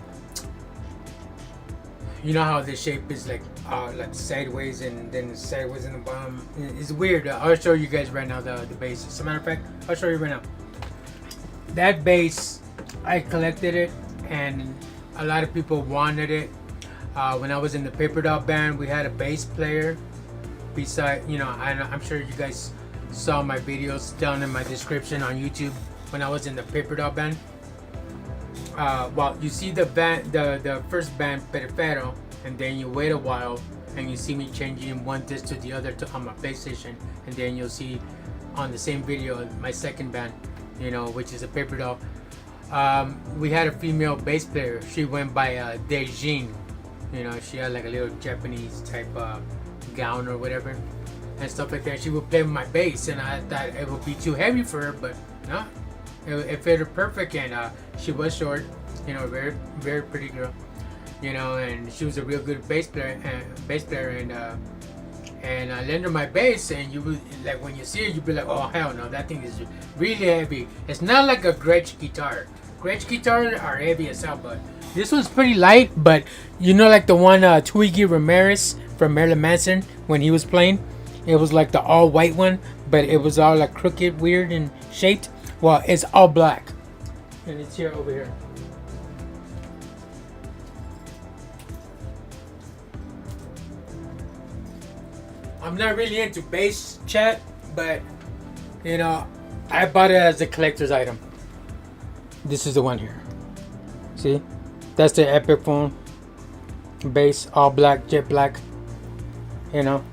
you know how the shape is like sideways and then sideways in the bottom. It's weird. I'll show you guys right now the bass. As a matter of fact, I'll show you right now. That bass, I collected it, and a lot of people wanted it. When I was in the Paper Doll band, we had a bass player. Beside, you know, I'm sure you guys saw my videos down in my description on YouTube when I was in the Paper Doll band. Well, you see the band, the first band, Perifero, and then you wait a while and you see me changing one disc to the other on my bass station, and then you'll see on the same video my second band, you know, which is a Paper Doll. We had a female bass player. She went by Dejin. You know, she had like a little Japanese type gown or whatever and stuff like that. She would play with my bass, and I thought it would be too heavy for her, but no, it fit her perfect. And she was short, you know, very, very pretty girl, you know, and she was a real good bass player. And I lent her my bass, and you would, like, when you see it, you'd be like, oh hell no, that thing is really heavy. It's not like a Gretsch guitar. Gretsch guitars are heavy as hell, but this one's pretty light. But you know, like the one Twiggy Ramirez from Marilyn Manson, when he was playing, it was like the all white one, but it was all like crooked, weird and shaped. Well, it's all black, and it's here over here. I'm not really into bass, chat, but you know, I bought it as a collector's item. This is the one here. See, that's the Epiphone bass, all black, jet black. You know,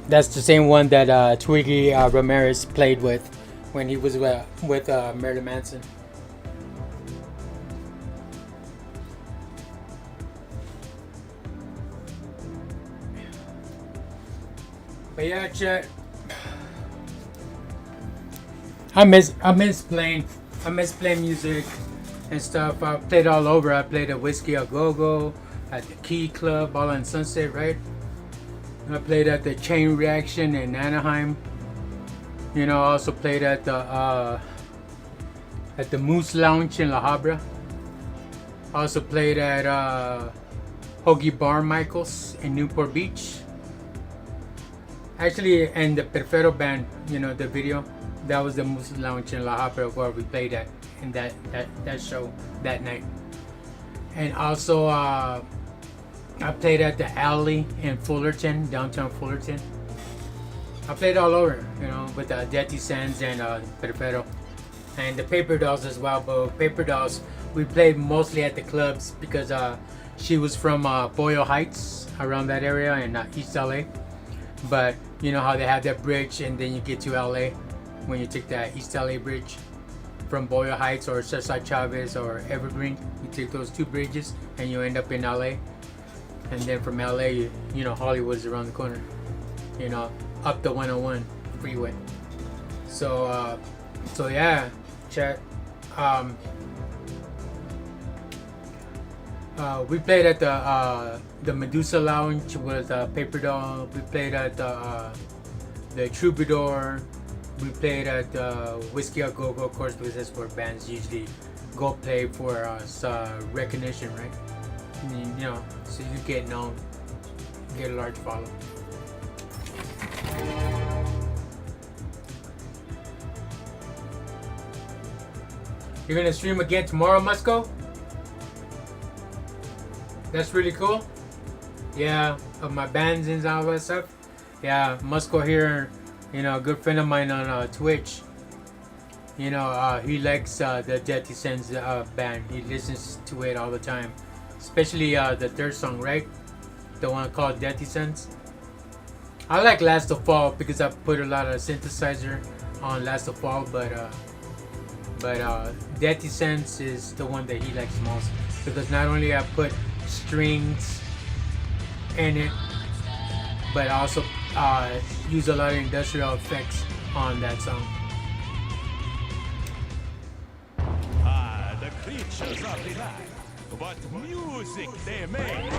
that's the same one that Twiggy Ramirez played with when he was with Marilyn Manson. But yeah, chat. I miss playing music and stuff. I played all over. I played at Whiskey A Go Go, at the Key Club, all on Sunset, right? I played at the Chain Reaction in Anaheim. You know, I also played at the Moose Lounge in La Habra. I also played at Hoagie Bar Michaels in Newport Beach. Actually, and the Perfero band, you know, the video, that was the Moose Lounge in La Habra where we played at in that show that night. And also, I played at the Alley in Fullerton, downtown Fullerton. I played all over, you know, with Detti Sands and Perfero. And the Paper Dolls as well, but Paper Dolls, we played mostly at the clubs because she was from Boyle Heights, around that area in East LA. But you know how they have that bridge and then you get to LA when you take that East LA bridge from Boyle Heights or Cesar Chavez or Evergreen. You take those two bridges and you end up in LA. And then from LA, you know, Hollywood's around the corner, you know, up the 101 freeway. So yeah, chat. We played at the Medusa Lounge with Paper Doll. We played at the Troubadour. We played at Whiskey A Go Go, of course, because that's where bands usually go play for recognition, right? You know, so you get known, get a large follow. You're gonna stream again tomorrow, Musco? That's really cool. Yeah, of my bands and all that stuff. Yeah, Musco here, you know, a good friend of mine on Twitch. You know, he likes the Dirty Sense band. He listens to it all the time, especially the third song, right? The one called Dirty Sense. I like Last of Fall because I put a lot of synthesizer on Last of Fall, but Dirty Sense is the one that he likes most because not only I put strings in it, but also use a lot of industrial effects on that song. The creatures of the night. What music they make.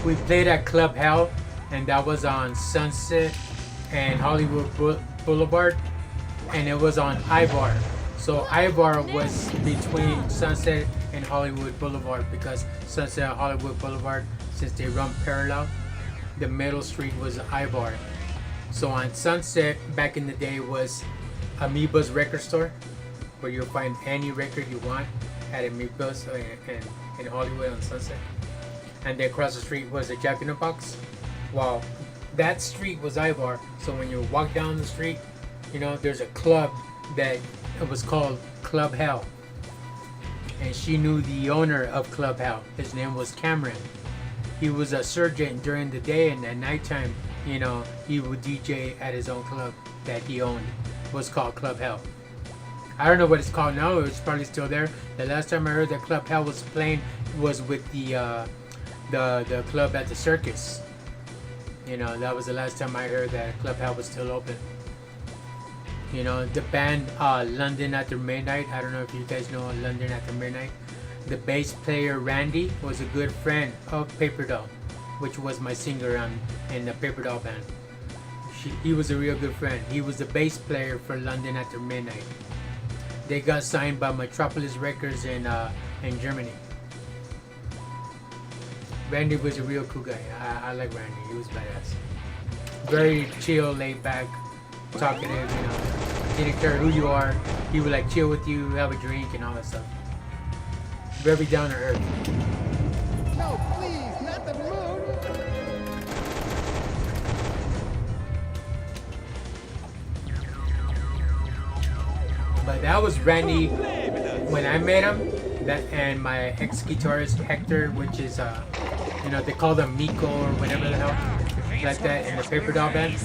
We played at Club Hell, and that was on Sunset and Hollywood Boulevard, and it was on Ivar. So Ivar was between Sunset and Hollywood Boulevard because Sunset and Hollywood Boulevard, since they run parallel, the middle street was Ivar. So on Sunset, back in the day, was Amoeba's record store, where you'll find any record you want at Amoeba's in Hollywood on Sunset. And then across the street was the Jack in the Box. Well, that street was Ivar. So when you walk down the street, you know, there's a club that it was called Club Hell. And she knew the owner of Club Hell. His name was Cameron. He was a surgeon during the day, and at nighttime, you know, he would DJ at his own club that he owned. It was called Club Hell. I don't know what it's called now. It's probably still there. The last time I heard that Club Hell was playing was with the club at the circus. You know, that was the last time I heard that Club Hell was still open. You know, the band London After Midnight. I don't know if you guys know London After Midnight. The bass player Randy was a good friend of Paper Doll, which was my singer in the Paper Doll band. He was a real good friend. He was the bass player for London After Midnight. They got signed by Metropolis Records in Germany. Randy was a real cool guy. I like Randy. He was badass. Very chill, laid back, talkative, you know. Didn't care who you are. He would like chill with you, have a drink and all that stuff. Very down to earth. No, please, not the moon. But that was Randy when I met him. That and my ex-guitarist Hector, which is you know, they call them Miko or whatever the hell, like that in the Paper Doll band.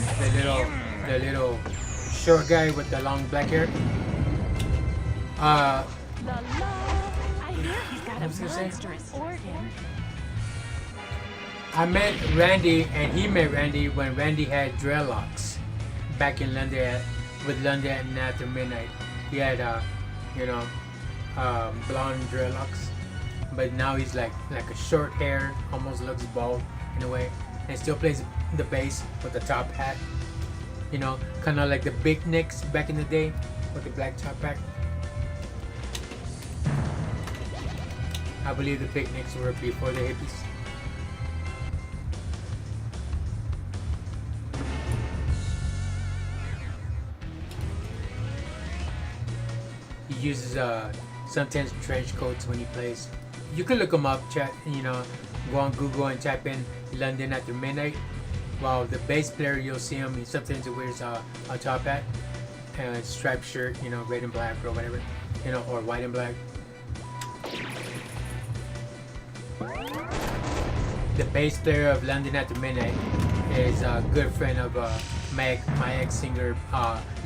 The little short guy with the long black hair. La la. I hear he's got a was I gonna say? monstrous organ. I met Randy and he met Randy when Randy had dreadlocks back in London with London After Midnight. He had you know, blonde dreadlocks, but now he's like a short hair, almost looks bald in a way, and still plays the bass with the top hat. You know, kind of like the Big Nicks back in the day with the black top hat. I believe the Big Nicks were before the hippies. He uses sometimes trench coats when he plays. You can look him up, chat. You know, go on Google and type in London After Midnight. Well, the bass player, you'll see him. He sometimes wears a top hat and a striped shirt. You know, red and black or whatever. You know, or white and black. The bass player of London After Midnight is a good friend of my ex-singer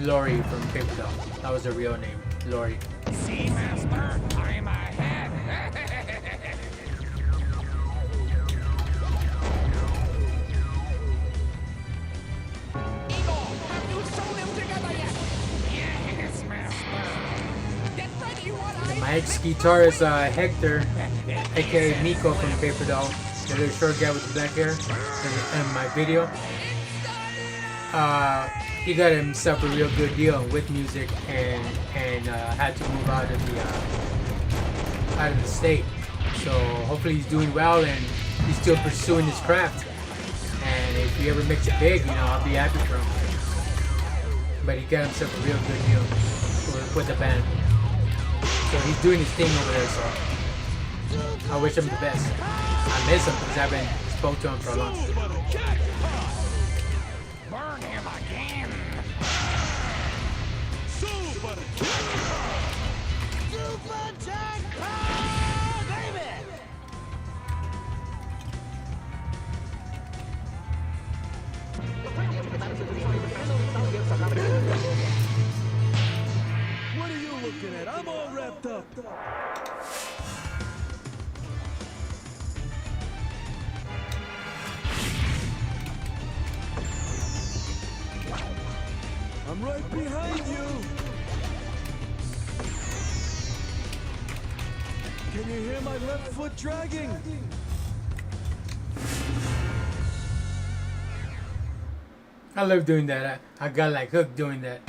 Lori from Paper Doll. That was her real name, Lori. See, Master, I'm ahead. Igor, have you sewn them together yet? Yes, Master. Get ready while I... My ex-guitarist Hector, aka Miko from Paper Doll, the little short guy with the black hair, in my video, he got himself a real good deal with music and had to move out of the state. So hopefully he's doing well and he's still pursuing his craft. And if he ever makes it big, you know, I'll be happy for him. But he got himself a real good deal with the band. So he's doing his thing over there. So I wish him the best. I miss him because I haven't spoke to him for a long time. Super jackpot! Burn him again. Super Super jackpot, baby! What are you looking at? I'm all wrapped up. I'm right behind you. Can you hear my left foot dragging? I love doing that. I got like hooked doing that.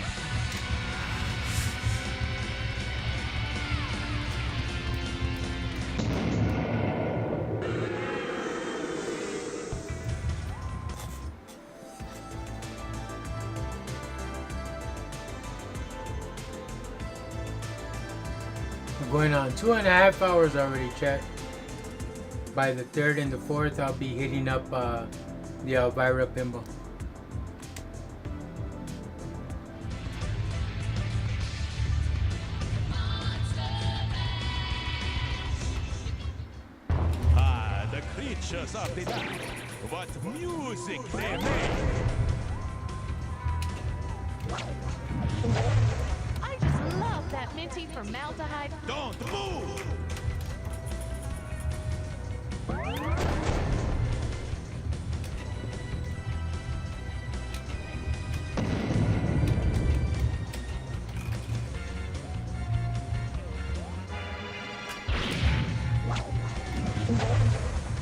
We're going on 2.5 hours already, chat. By the 3rd and the 4th, I'll be hitting up the Elvira Pinball. Ah, the creatures of the dark. What music they make! I just love that minty formaldehyde. Don't move!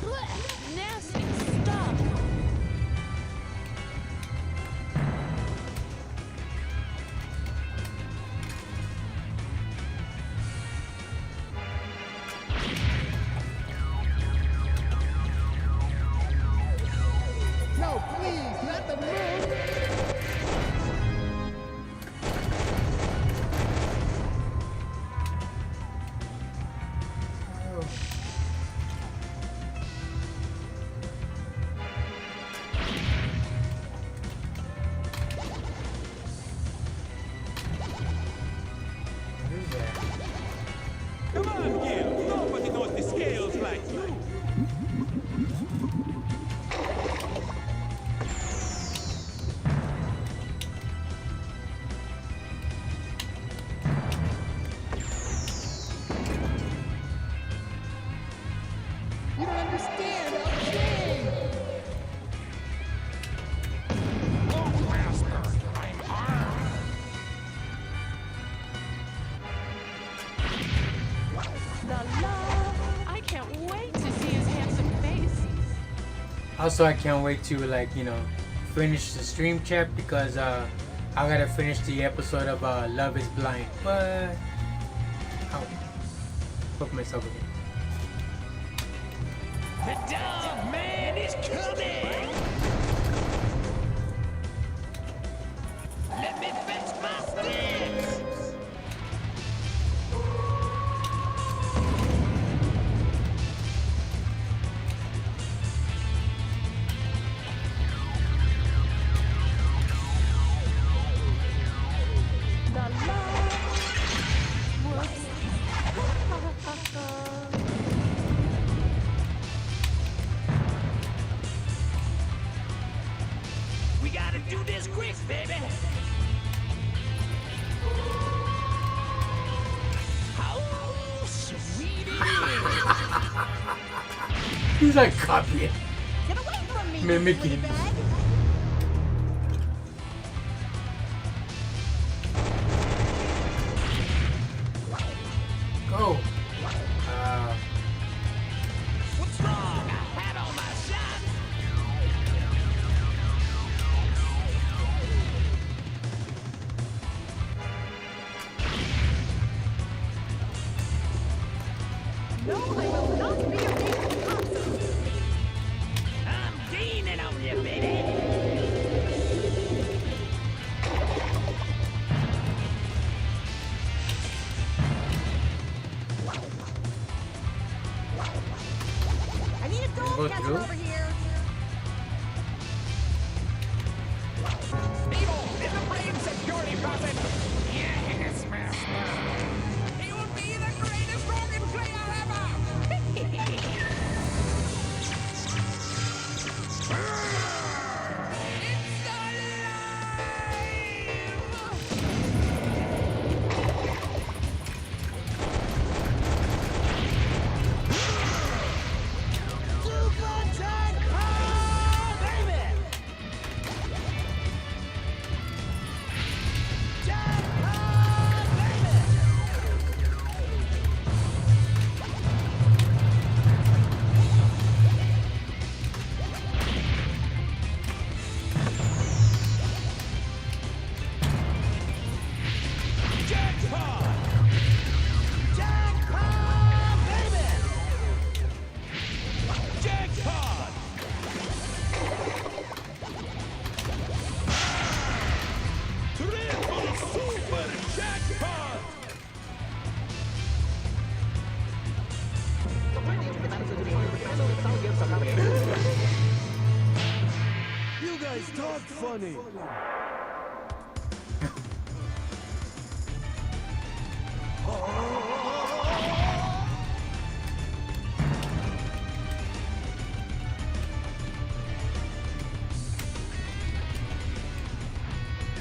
Blech, nasty stuff. No, please, not the moon! Come on, Gil! Nobody knows the scales like you! You don't understand, I'm king! Oh, master, I'm armed. La la. I can't wait to see his handsome face. Also, I can't wait to finish the stream, chat, because I gotta finish the episode of Love is Blind. What? Ow. Hook myself again. The dog man is coming. Let me fetch my sticks. La la. Whoops. We gotta do this quick, baby. How sweet it is. He's like copying, Get away from me, mimicking. bag! Go. What's wrong? I had all my shots. No, I will not be your dating I'm gaining on you, baby. Go Catch through. over here. Evil is a plane security puppet. Yes, master. He will be the greatest rocket player ever. It's Jackpot! Triple super jackpot! You guys talk funny.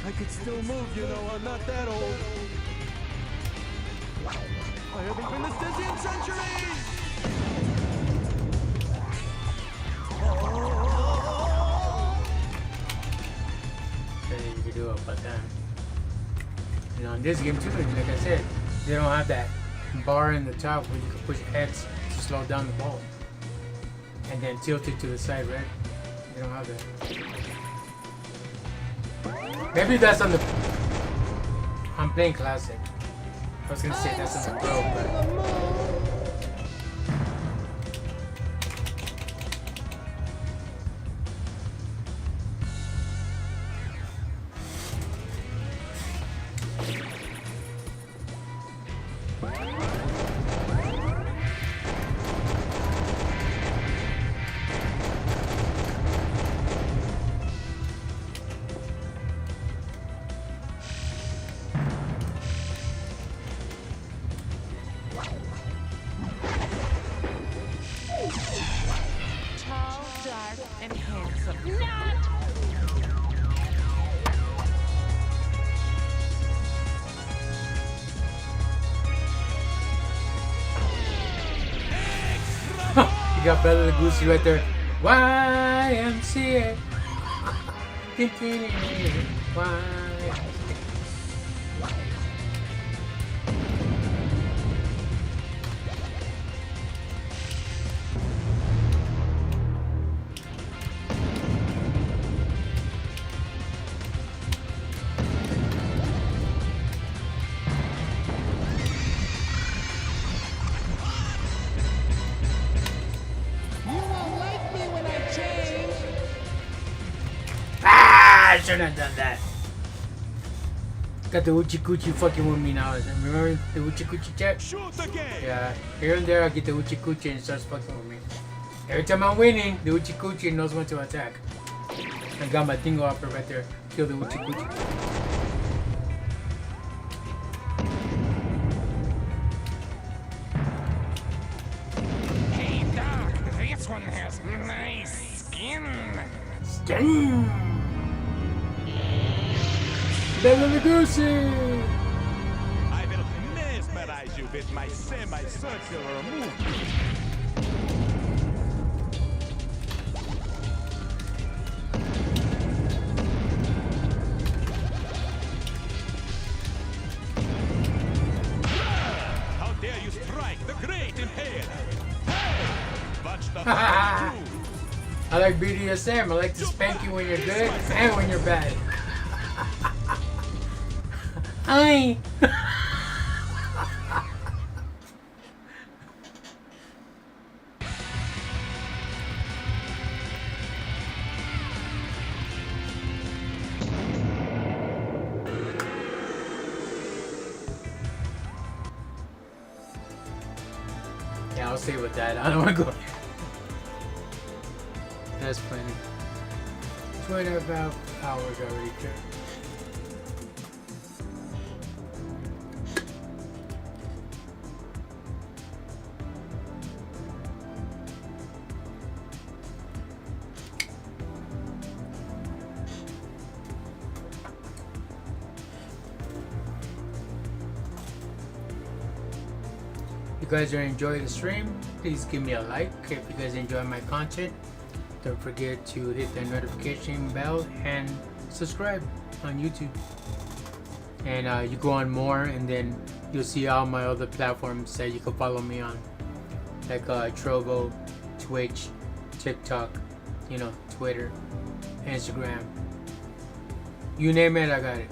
I could still move, you know, I'm not that old. I haven't been this dizzy in centuries! Nothing you can do about that. You know, in this game too, like I said, they don't have that bar in the top where you can push X to slow down the ball. And then tilt it to the side, right? They don't have that. Maybe that's on the... I'm playing classic. I was gonna say that's on the pro, but... Tall, dark, and handsome. Not! You got Bella Lugosi right there. YMCA. You won't like me when I change. Ah, I shouldn't have done that. Got the Uchi Kuchi fucking with me now. Remember the Uchi Kuchi chat? Shoot again! Yeah, here and there I get the Uchi Kuchi and it starts fucking with me. Every time I'm winning, the Uchi Kuchi knows when to attack. I got my dingo upper right there. Kill the Uchi Kuchi. Hey, Doc, this one has nice skin. Skin! Bella Lugosi! I will mesmerize you with my semicircular movement. How dare you strike the great impaler? Hey! Watch the fire too! I like BDSM. I like to spank you when you're good and when you're bad. Hi! Yeah, I'll stay with that. I don't want to go. That's plenty. 2.5 hours already there. If you guys are enjoying the stream, please give me a like. If you guys enjoy my content, don't forget to hit the notification bell and subscribe on YouTube. And you go on more, and then you'll see all my other platforms that you can follow me on, like Trovo, Twitch, TikTok, you know, Twitter, Instagram. You name it, I got it.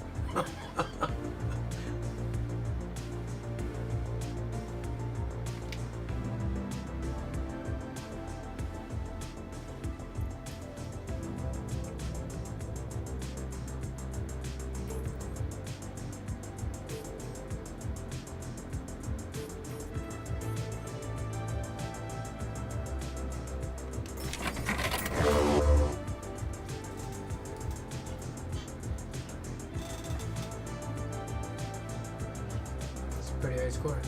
Pretty high score.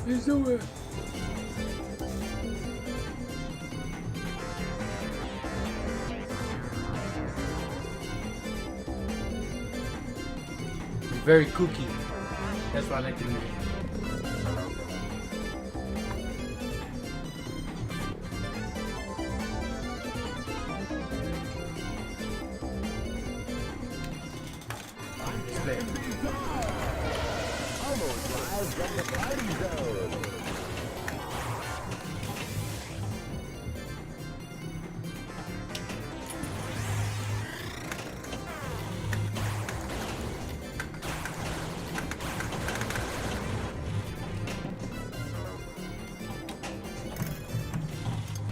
Let's do it. Very kooky. That's why I like the music.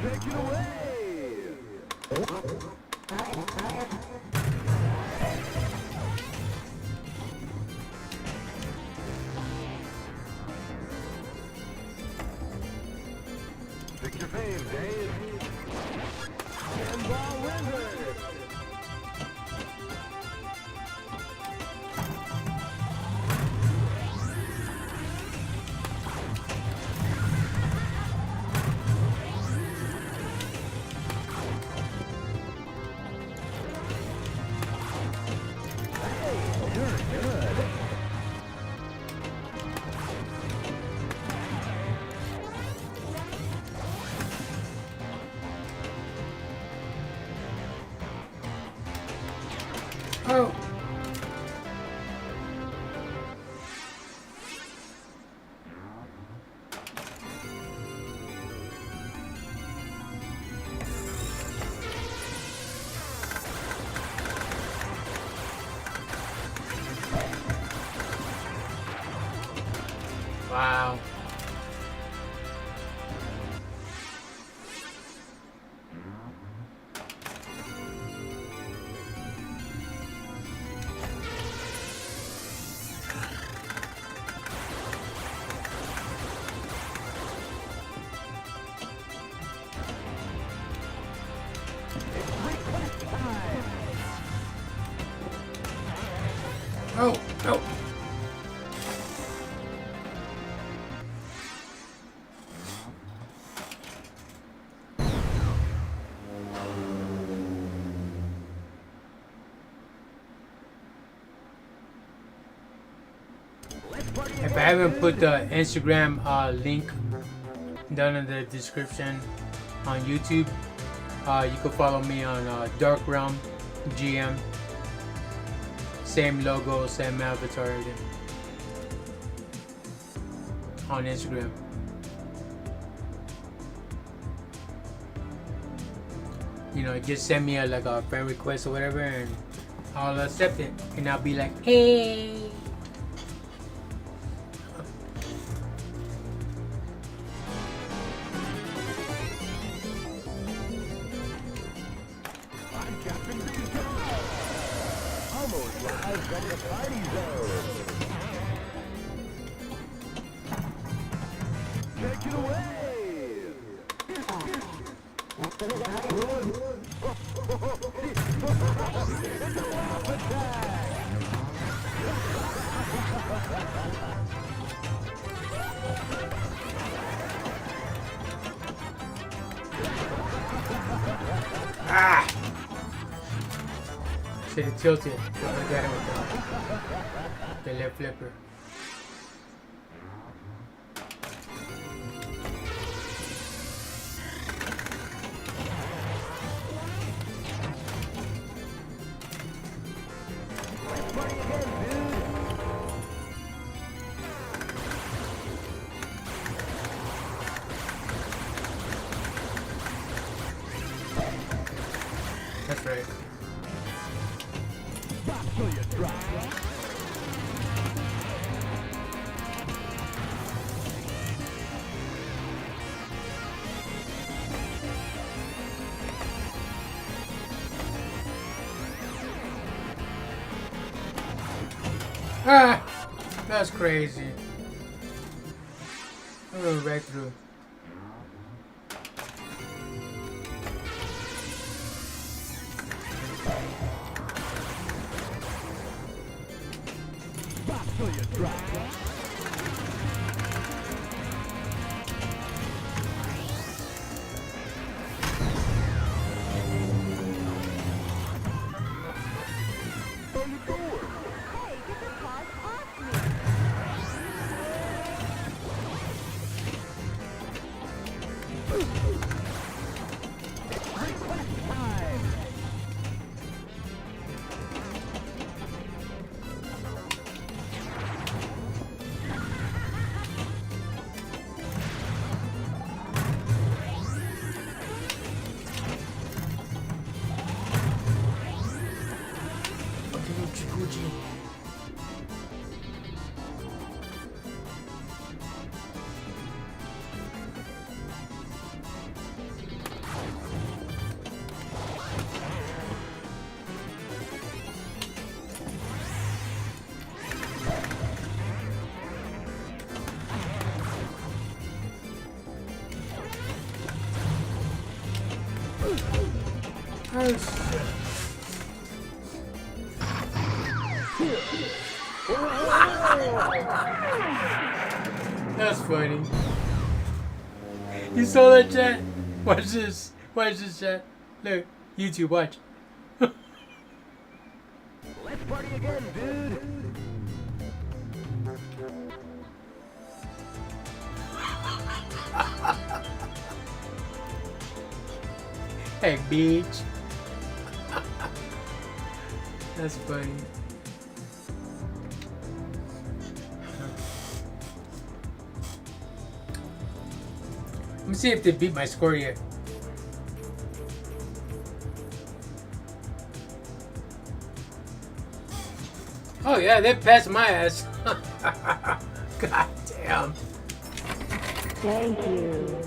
Take it away! Pick your fave, Dave. Pinball Wizard! Oh. Wow. Oh, no. If I haven't put the Instagram link down in the description on YouTube, you can follow me on DarkRealmGm. Same logo, same avatar everything. On Instagram. You know, just send me like a friend request or whatever, and I'll accept it, and I'll be like, hey. Almost live from the party zone. Take it away! Ah! Should have tilted. I got it with the left flipper. That's right. Ah! That's crazy. I'm going right through. Oh shit. That's funny. You saw that, chat? Watch this. Watch this, chat. Look, YouTube, watch. Let's party again, dude. Hey, bitch. That's funny. Let me see if they beat my score yet. Oh yeah, they passed my ass. God damn. Thank you.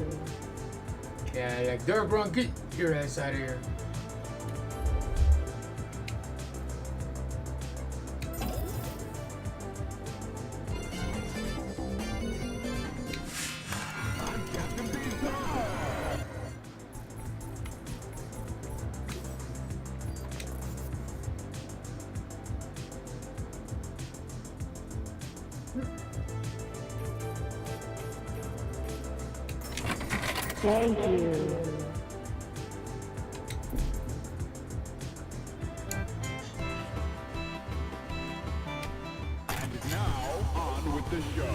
Yeah, like DarkRealm, get your ass out of here. Thank you. And now, on with the show.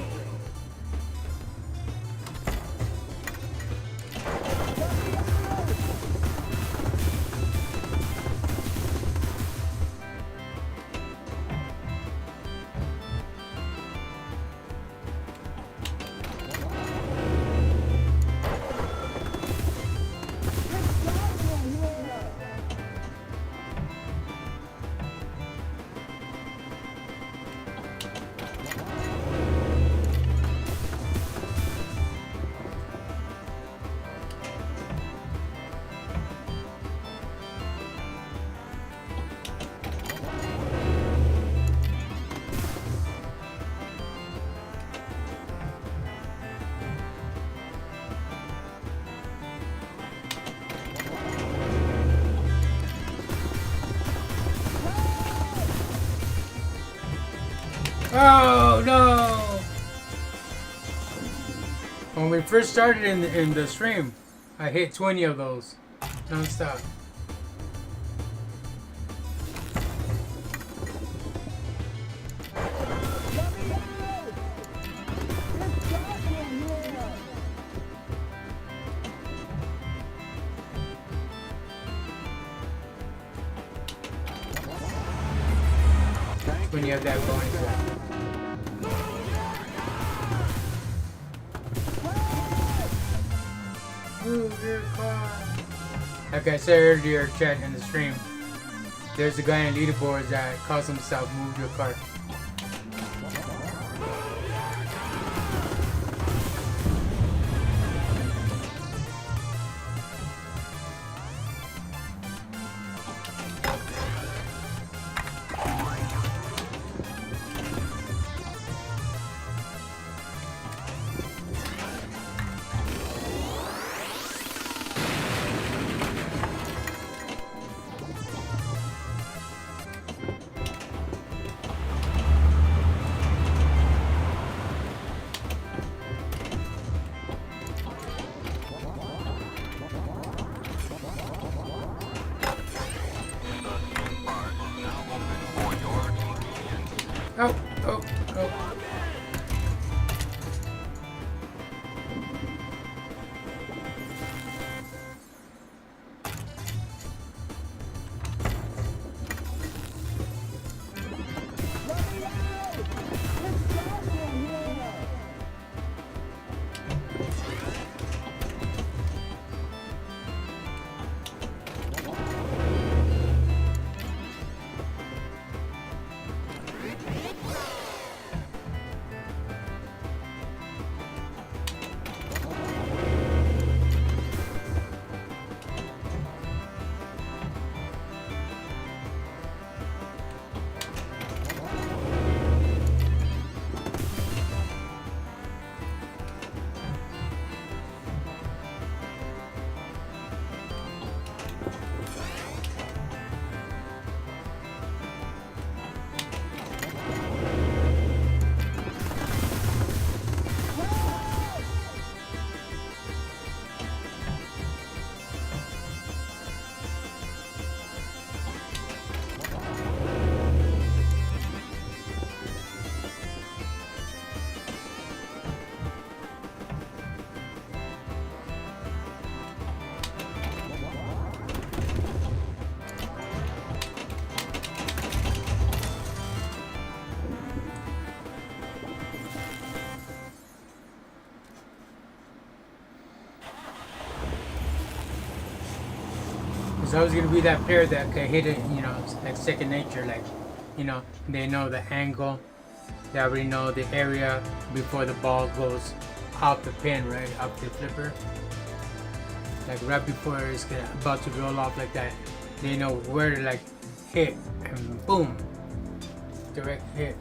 Oh no! When we first started in the stream, I hit 20 of those non-stop. When you have that bonus. Move your car. Like I said earlier, chat in the stream, there's a guy in leaderboards that calls himself "Move Your Car." Oh, oh, oh. There's always gonna be that player that can hit it, you know, it's like second nature, like, you know, they know the angle, they already know the area before the ball goes off the pin, right, off the flipper. Like right before it's about to roll off like that, they know where to like hit and boom, direct hit.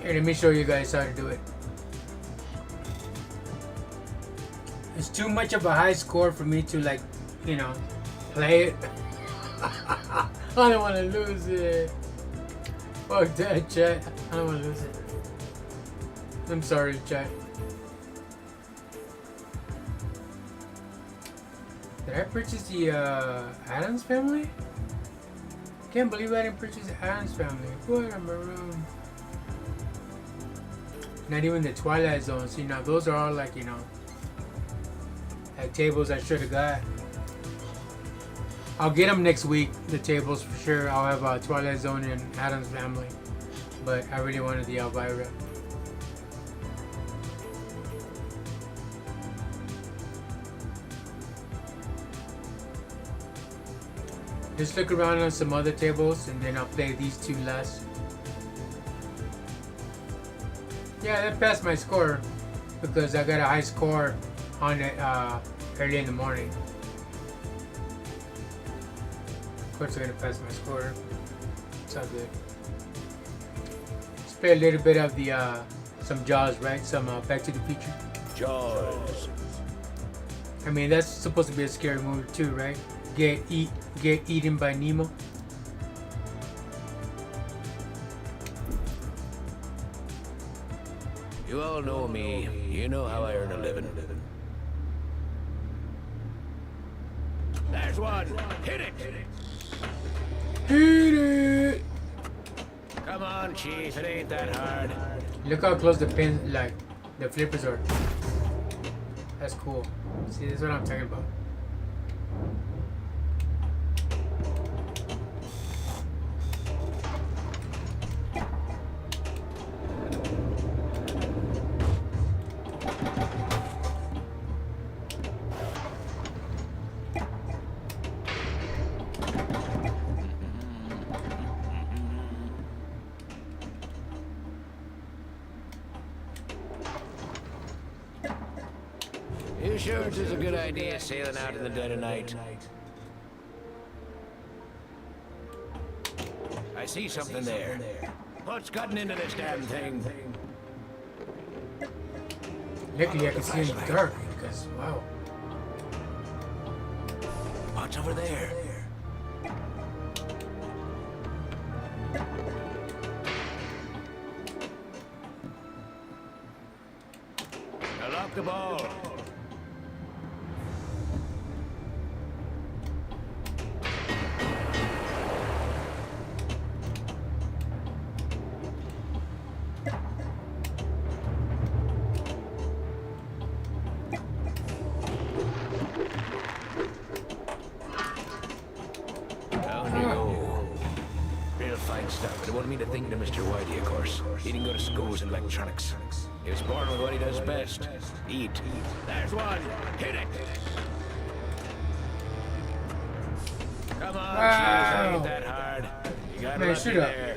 Here, let me show you guys how to do it. It's too much of a high score for me to like, you know, play it. I don't want to lose it. Fuck that, chat. I don't want to lose it. I'm sorry, chat. Did I purchase the Addams Family? Can't believe I didn't purchase the Addams Family. What a maroon. Not even the Twilight Zone. See, now those are all like, you know, like tables I should have got. I'll get them next week, the tables for sure. I'll have Twilight Zone and Addams Family. But I really wanted the Elvira. Just look around on some other tables and then I'll play these two last. Yeah, that passed my score because I got a high score on it early in the morning. Of course, I'm gonna pass my score. Sounds good. Let's play a little bit of the some Jaws, right? Some Back to the Future. Jaws. I mean, that's supposed to be a scary movie too, right? Get eaten by Nemo. You all know me. You know how I earn a living. There's one. Hit it. Hit it. Come on, Chief. It ain't that hard. Look how close the pins, like the flippers are. That's cool. See, that's what I'm talking about. You sure it is a good idea sailing out in the dead of night? I see something there. What's gotten into this damn thing? Luckily, I can see in the dark because wow. What's over there? Now lock the ball. Stuff. I don't want me to think to Mr. Whitey, of course. He didn't go to schools in electronics. He was born with what he does best. Eat. There's one. Hit it. Come on, Chief. It ain't that hard. You got lucky shoot up. there.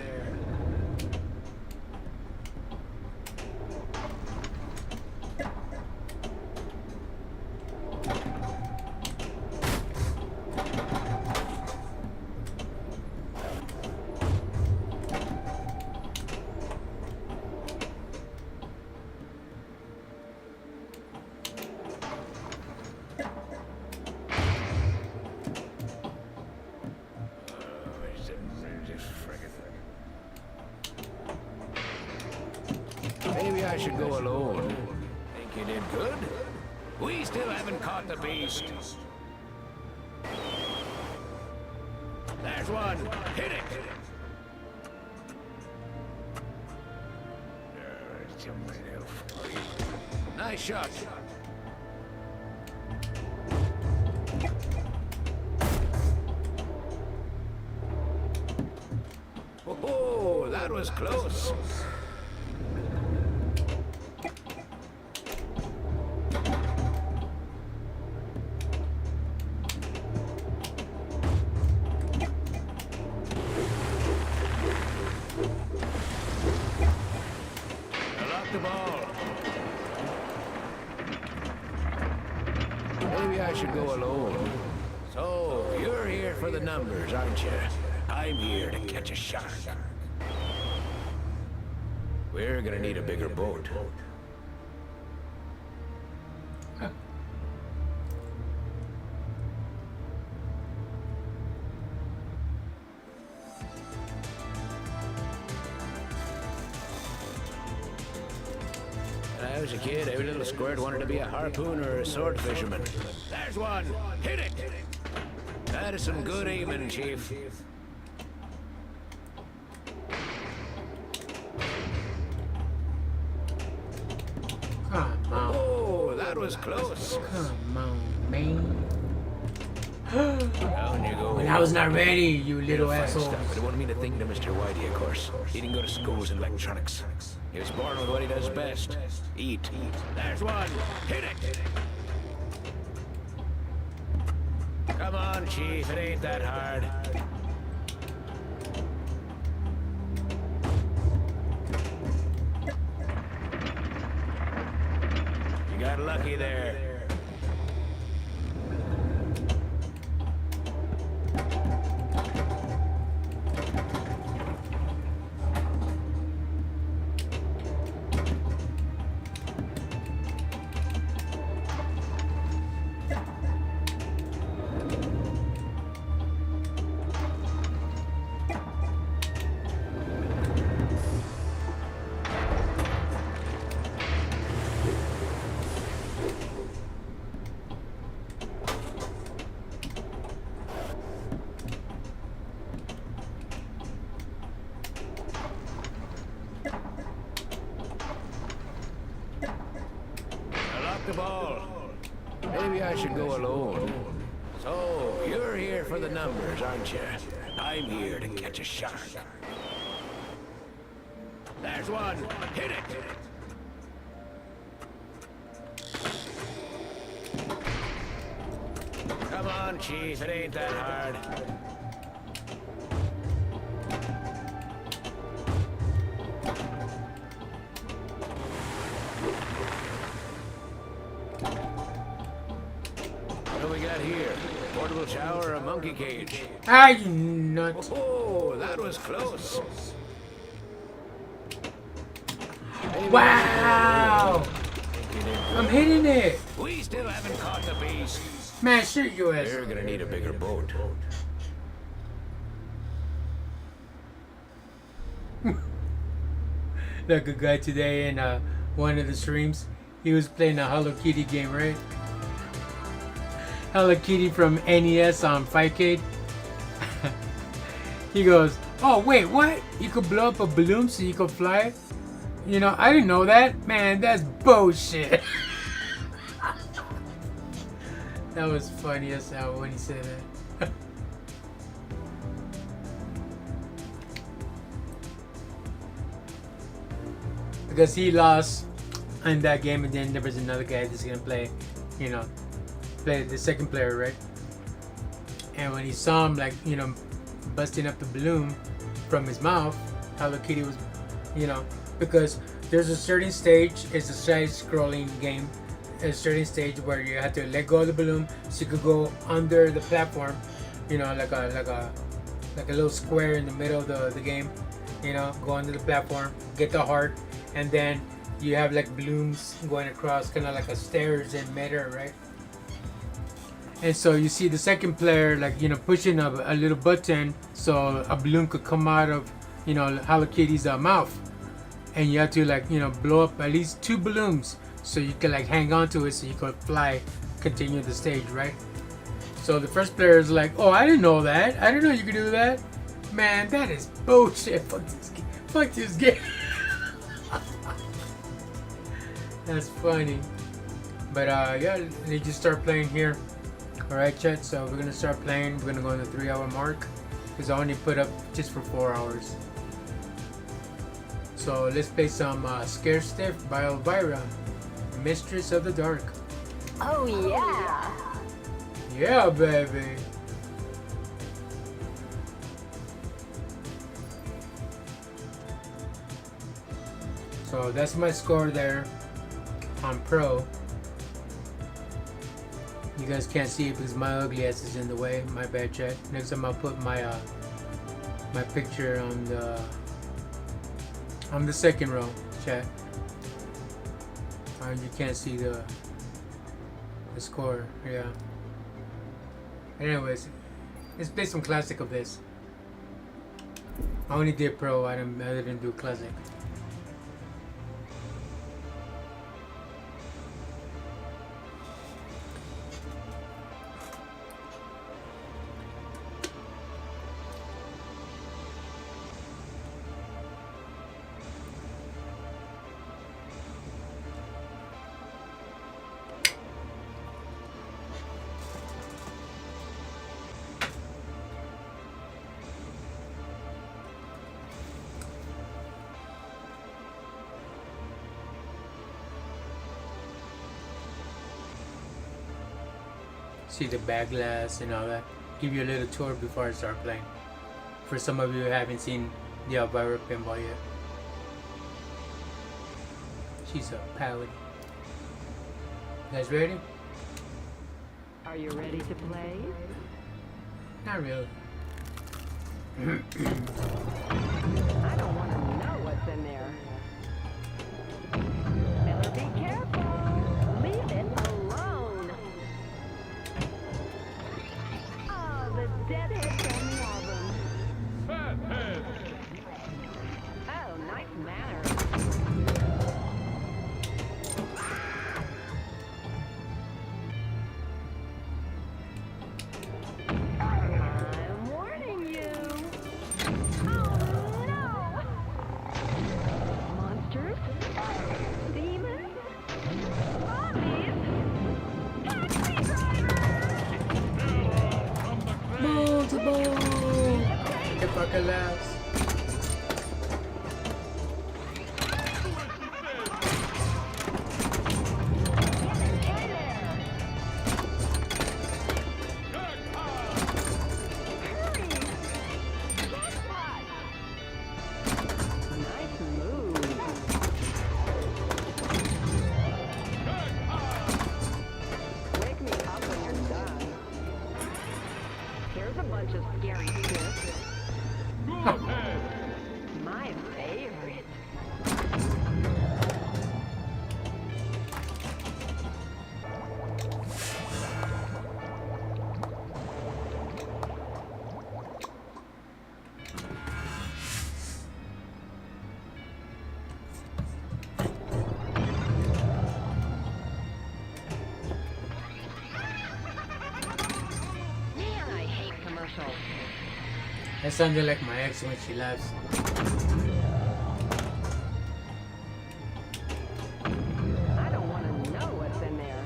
Maybe I should go alone. Think you did good? We still haven't caught the beast. There's one. Hit it. Nice shot. Oh, that was close. The ball. Maybe I should go alone. So, you're here for the numbers, aren't you? I'm here to catch a shark. We're gonna need a bigger boat. When I was a kid, every little squirt wanted to be a harpooner or a sword fisherman. There's one! Hit it! That is some good aiming, Chief. Come on. Oh, that was close. Come on, man. Down you go. When I was not ready, you little Fine asshole. stuff. I don't want me to think to Mr. Whitey, of course. He didn't go to schools in electronics. He was born with what he does best. Eat. There's one. Hit it. Come on, Chief. It ain't that hard. You got lucky there. took the ball. Maybe I should go alone. So, you're here for the numbers, aren't you? I'm here to catch a shark. There's one. Hit it. Come on, Chief. It ain't that hard. What do we got here? Portable shower or a monkey cage? Ah, you nut. Oh, that was close. Wow! I'm hitting it. We still haven't caught the beast. Man, shoot your ass. You're gonna need a bigger boat. Like a guy today in one of the streams, he was playing a Hello Kitty game, right? Hello Kitty from NES on 5K. He goes, oh wait, what? You could blow up a balloon so you could fly? You know, I didn't know that. Man, that's bullshit. That was funny as hell when he said that. Because he lost in that game, and then there was another guy that's gonna play, you know, play the second player, right? And when he saw him, like, you know, busting up the balloon from his mouth, Hello Kitty was, you know, because there's a certain stage, it's a side-scrolling game, a certain stage where you have to let go of the balloon so you could go under the platform, you know, like a little square in the middle of the game, you know, go under the platform, get the heart, and then you have like balloons going across, kind of like a stairs in midair, right? And so you see the second player, like, you know, pushing a little button so a balloon could come out of, you know, Hello Kitty's mouth, and you have to, like, you know, blow up at least 2 balloons so you can like hang on to it so you could fly, continue the stage, right? So the first player is like, oh, I didn't know that. I didn't know you could do that. Man, that is bullshit. Fuck this game. Fuck this game. That's funny. But yeah, they just start playing here. Alright, chat, so we're gonna start playing. We're gonna go on the 3-hour mark, because I only put up just for 4 hours. So let's play some Scare Stiff by Elvira, Mistress of the Dark. Oh yeah! Yeah, baby. So that's my score there on Pro. You guys can't see it because my ugly ass is in the way. My bad, chat. Next time I'll put my my picture on the second row, chat. You can't see the score. Yeah. Anyways, let's play some classic of this. I only did Pro. I didn't do classic. See the back glass and all that. Give you a little tour before I start playing. For some of you who haven't seen the Elvira pinball yet. She's a paladin. You guys ready? Are you ready to play? Not really. I don't want to know what's in there. Better be careful. Leave it alone. Oh, the deadhead from the album. Oh, nice manners. I'm warning you. Oh Alas. Nice move. Wake me up when you're done. Here's a bunch of scary shit. My favorite. Man, I hate commercials. That sounded like my ex when she laughs. I don't want to know what's in there.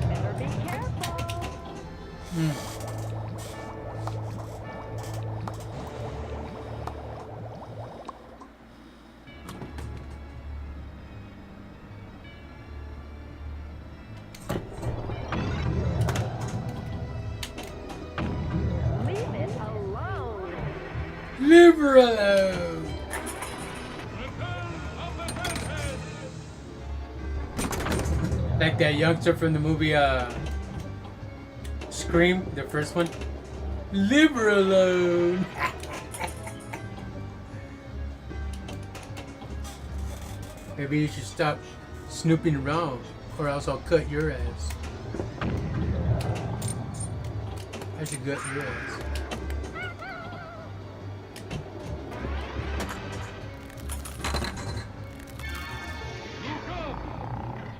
Better be careful. Leave it alone. Leave her alone. Like that youngster from the movie Scream, the first one. Leave her alone. Maybe you should stop snooping around, or else I'll cut your ass. I should gut your ass.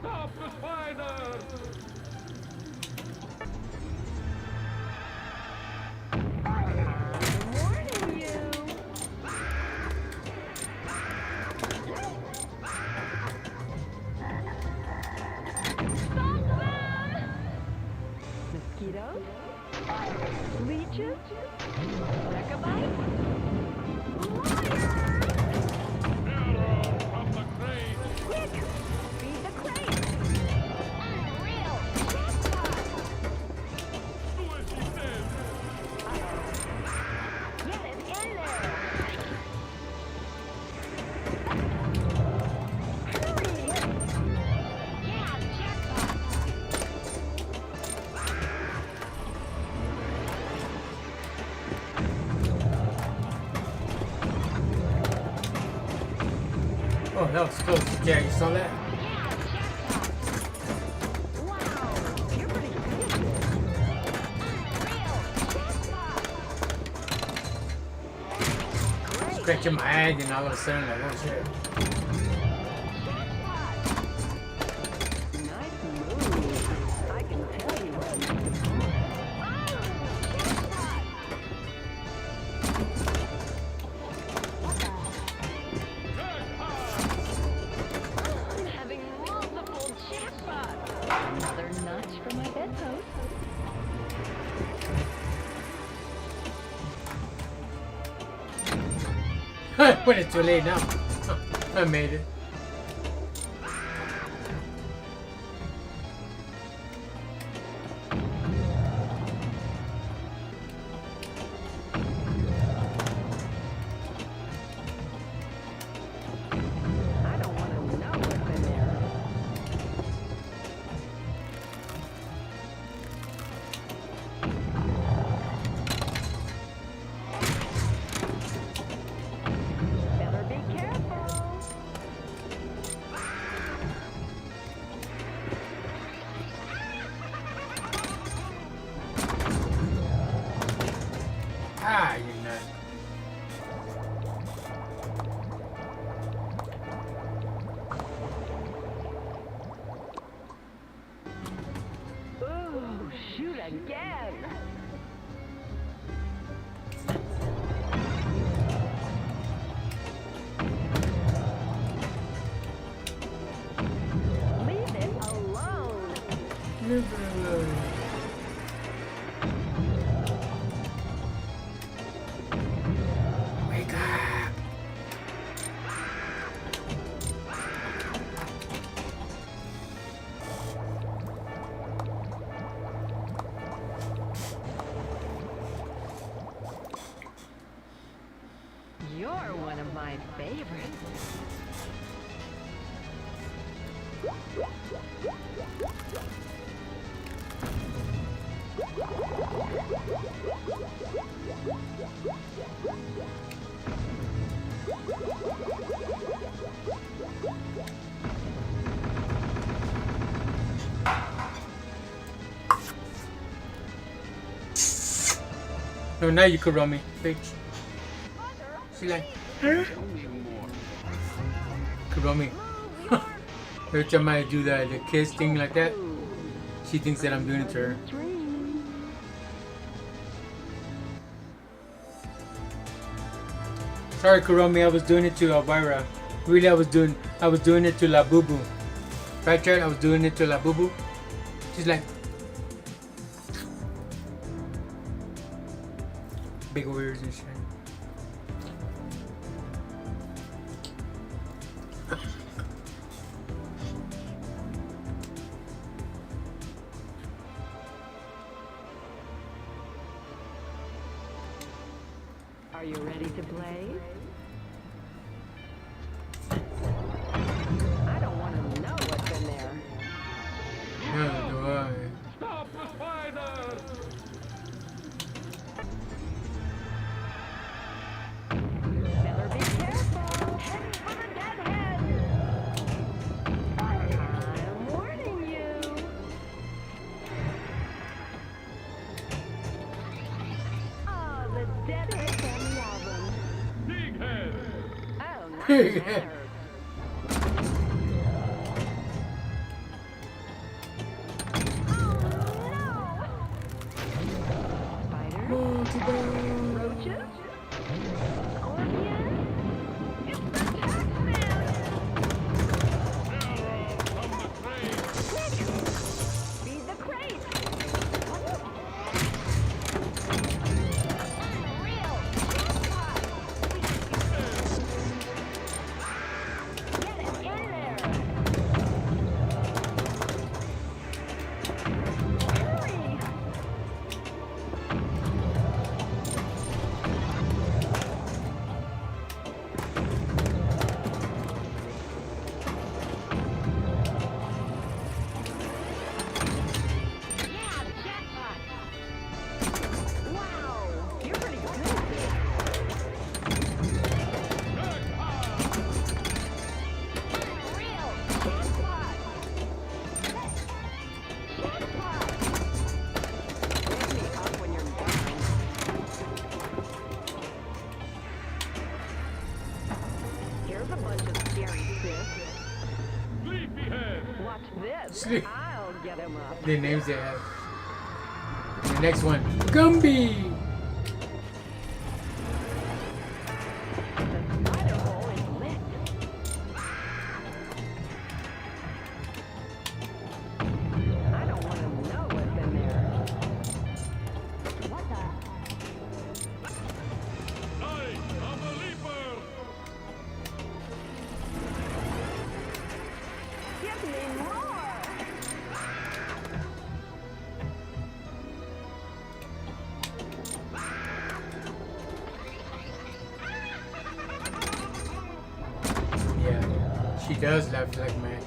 Stop the spider! Warning you. Mosquitoes? Leeches? Rechabite? From the crate! Quick! Feed the crate! Unreal! Jackpot! Do as he says! Get it in there! Hurry! Yeah, jackpot! Oh, that was close. Yeah, you saw that? Yeah, jackpot! Wow! You're pretty good at this. Unreal! Jackpot! Great! Scratching my head, and all of a sudden, like, oh shit. Nice move. I can tell you what. I'm having multiple jackpots. Another notch for my bedpost. When it's too late now. Huh, I made it. I don't want to know what's in there. Better be careful. Ah, you nut. Ooh, shoot again. Wake up! You're one of my favorites. No, now you can run me, bitch. She like, huh? Kurumi. Every time I do the kiss thing like that, she thinks that I'm doing it to her. Sorry, Kurumi, I was doing it to Elvira. Really, I was doing it to La Boo Boo. Right, Chad? I was doing it to La Boo Boo. She's like, big ears and shit. Are you ready to play? I don't want to know what's in there. Yeah, do I. Stop the spider! Better be careful. Head for the deadhead. I'm warning you. Oh, the deadhead family album. Big head! Oh, not Big matter. Roaches? Scorpions? It's the Taxman! From the crate! Feed the crate! Unreal! Get it in there! Hurry! Yeah, jackpot! Wow, you're pretty good at this. Unreal! Jackpot! Jackpot! Wake me up when you're done. Here's a bunch of scary fish. Sleepyhead! Watch this. Sleep. I'll get him up. The names they have. The next one, Gumby. The spider hole is lit. I don't want to know what's in there. What the? I am a leaper! Give me more! Yeah, she does laugh like Max.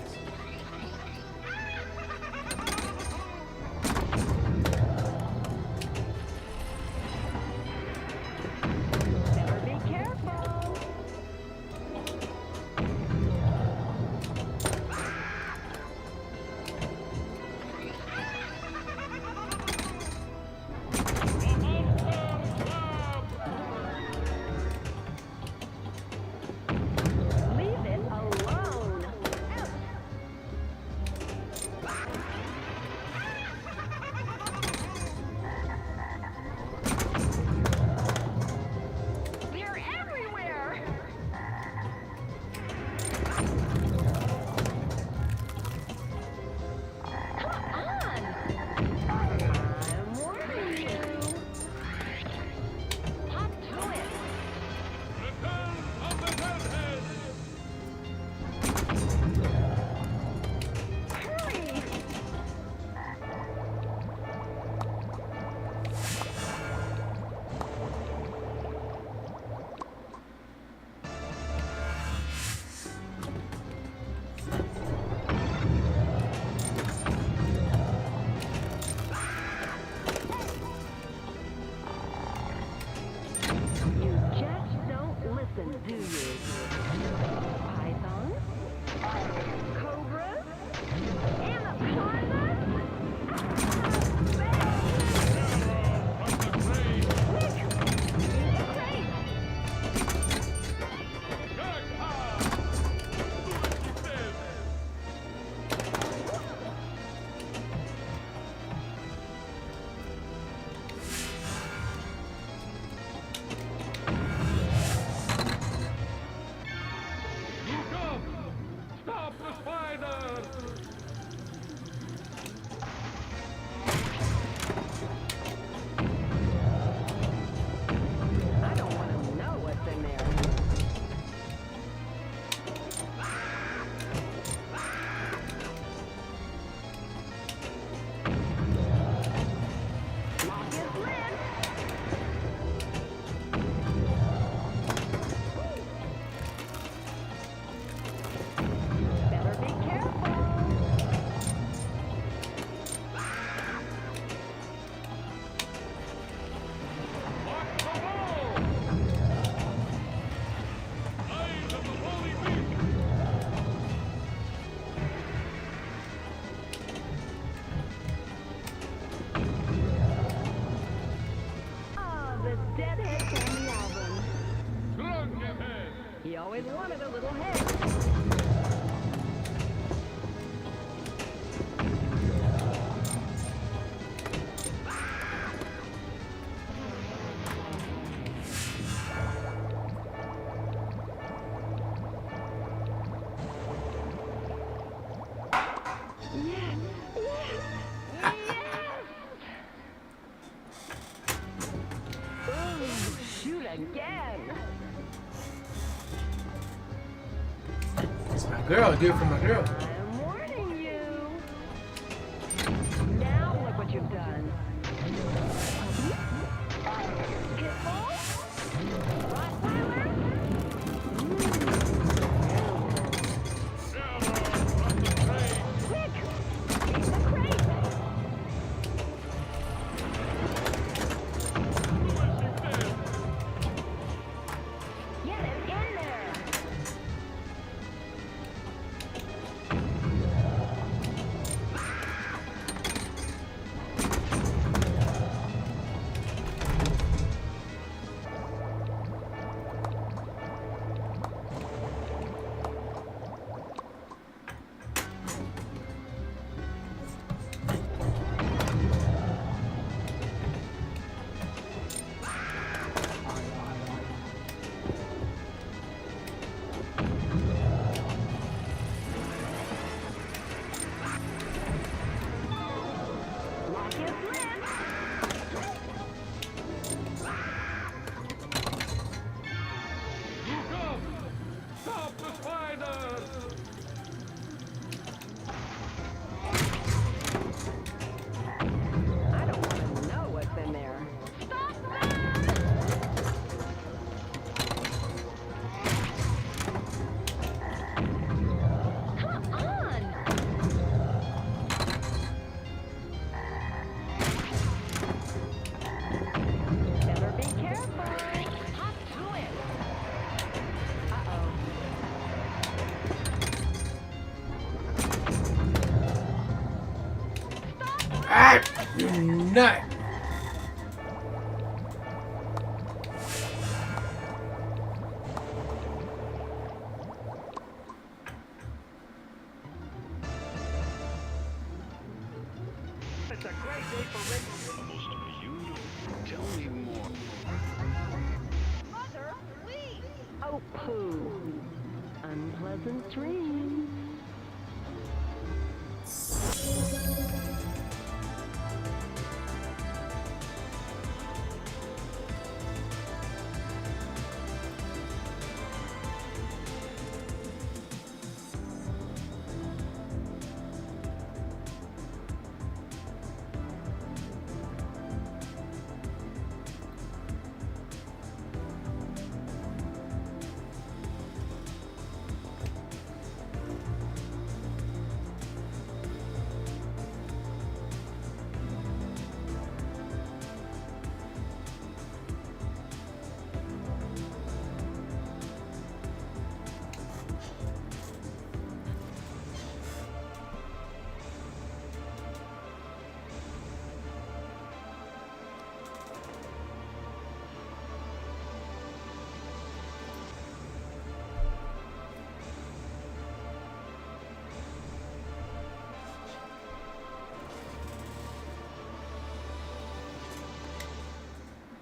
Better be careful. Leave it alone. always wanted a little hair. Shoot again. It's my girl. Do it for my girl. I'm warning you. Now look what you've done. Pitbull? Rottweiler? Quick! Beat the crate! Get it in there! Lock his lips! Stop the spider! I don't want to know what's in there. Stop them! Come on! Better be careful. Hop to it. Uh-oh. Ah, you nut. It's a great day for racing. Most beautiful. Tell me more. Mother, please. Oh, pooh. Unpleasant dreams.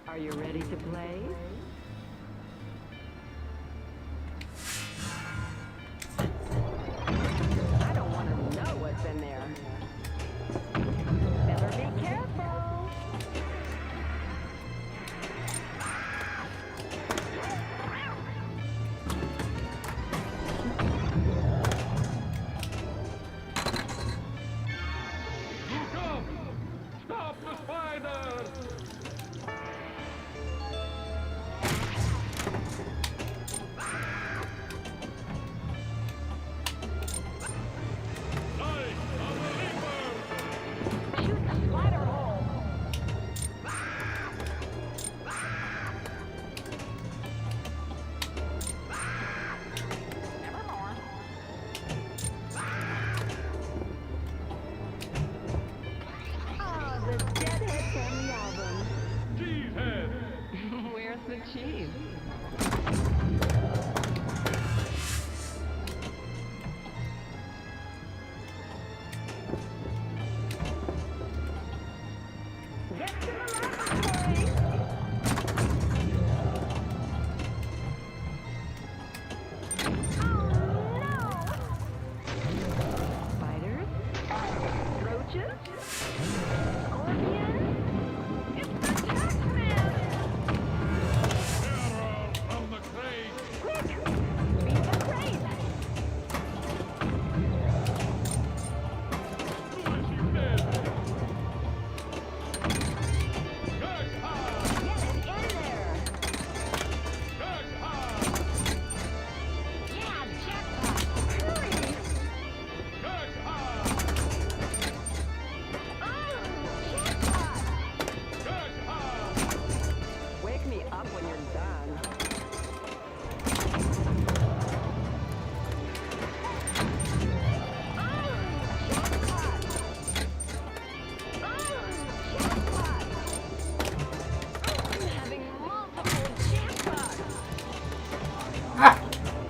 Are you ready to play? I don't want to know what's in there. Better be careful. Stop the spider!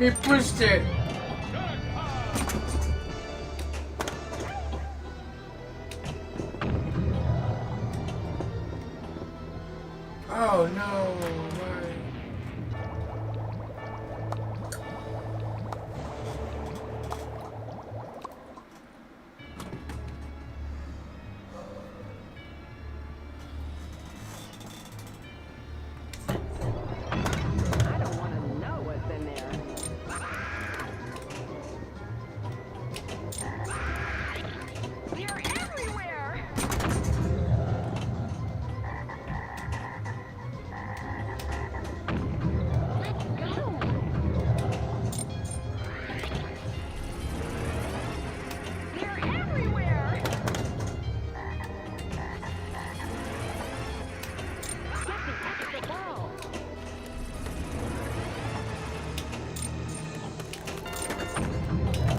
He pushed it. Oh no. Why? I don't want to know what's in there. You're everywhere! Let's go! You're everywhere! Get the extra ball!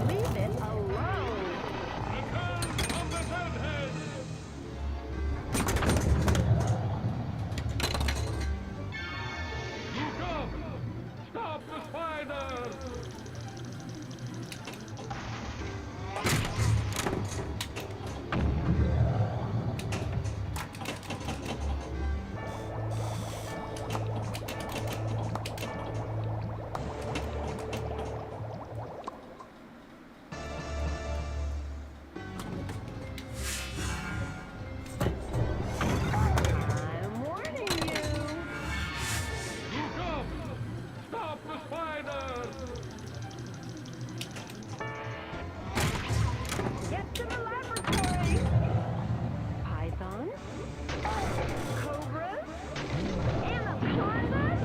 Leave it alone! Stop the spider! I'm warning you! Stop the spider! Get to the laboratory! Pythons? Cobras? Anacondas?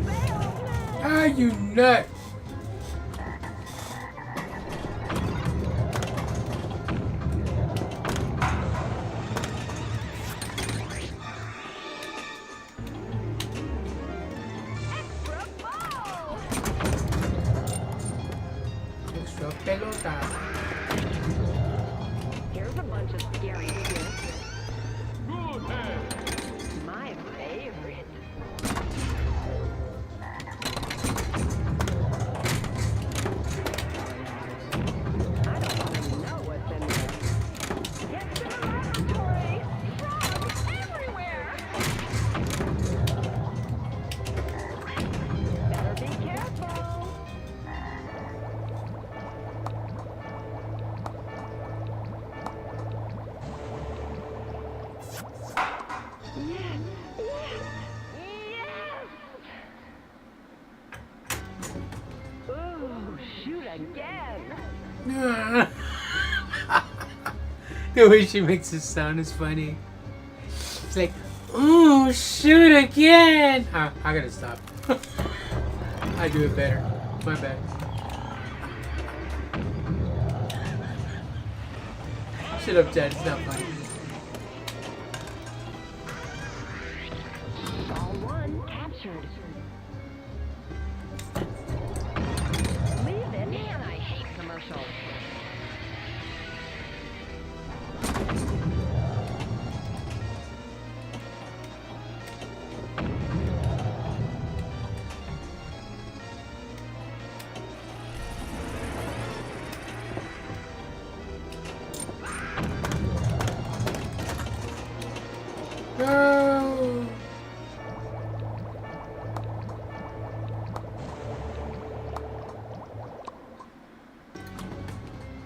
Sailmen! Ah, you nut. Extra ball! Extra pelota. Here's a bunch of scary shit. Good head! My favorite. I don't want to know what's in there. Get to the laboratory! Frogs everywhere! Better be careful! Yes! Yes! Yes! Ooh, shoot again! The way she makes it sound is funny. It's like, ooh, shoot again. I gotta stop. I do it better. My bad. Shut up, Chad. It's not funny. All one captured. Leave it. Man, I hate commercials. No.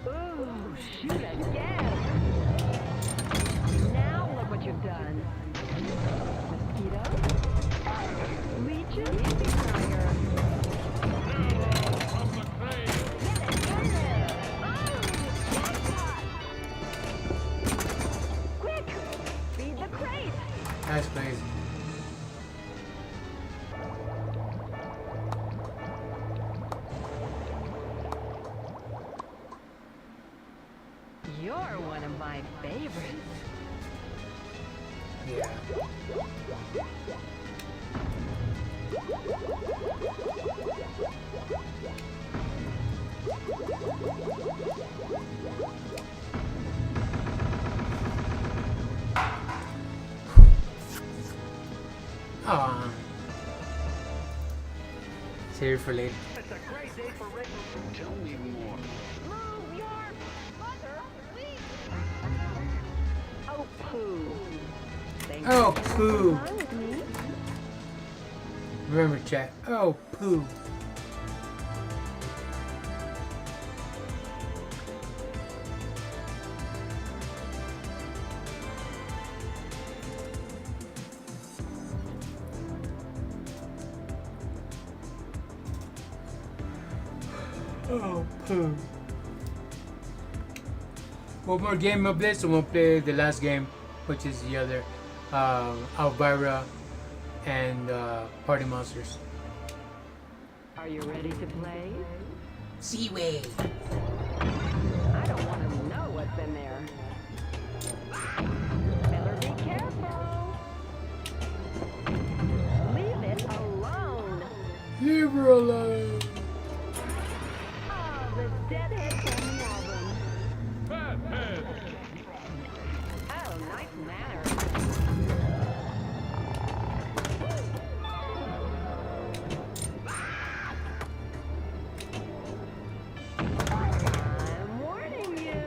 Ooh, shoot again. Now look what you've done. Mosquitoes? Leeches? Fire. From the crane! Get it in there. Oh, jackpot. Quick, feed the crate. That's crazy. You're one of my favorites. Yeah. Aw. Save it for later. It's a great day for Rick. Tell me more. Move your mother, please. Oh, poo. Thank Oh, you for poo. having fun with me. Remember, chat. Oh, poo. Oh, poo. One more game of this, and we'll play the last game, which is the other Elvira and Party Monsters. Are you ready to play? Seaway. I don't want to know what's in there. Better be careful. Leave it alone. Leave her alone. Oh, the deadhead from the album. Oh, nice manners. I'm warning you.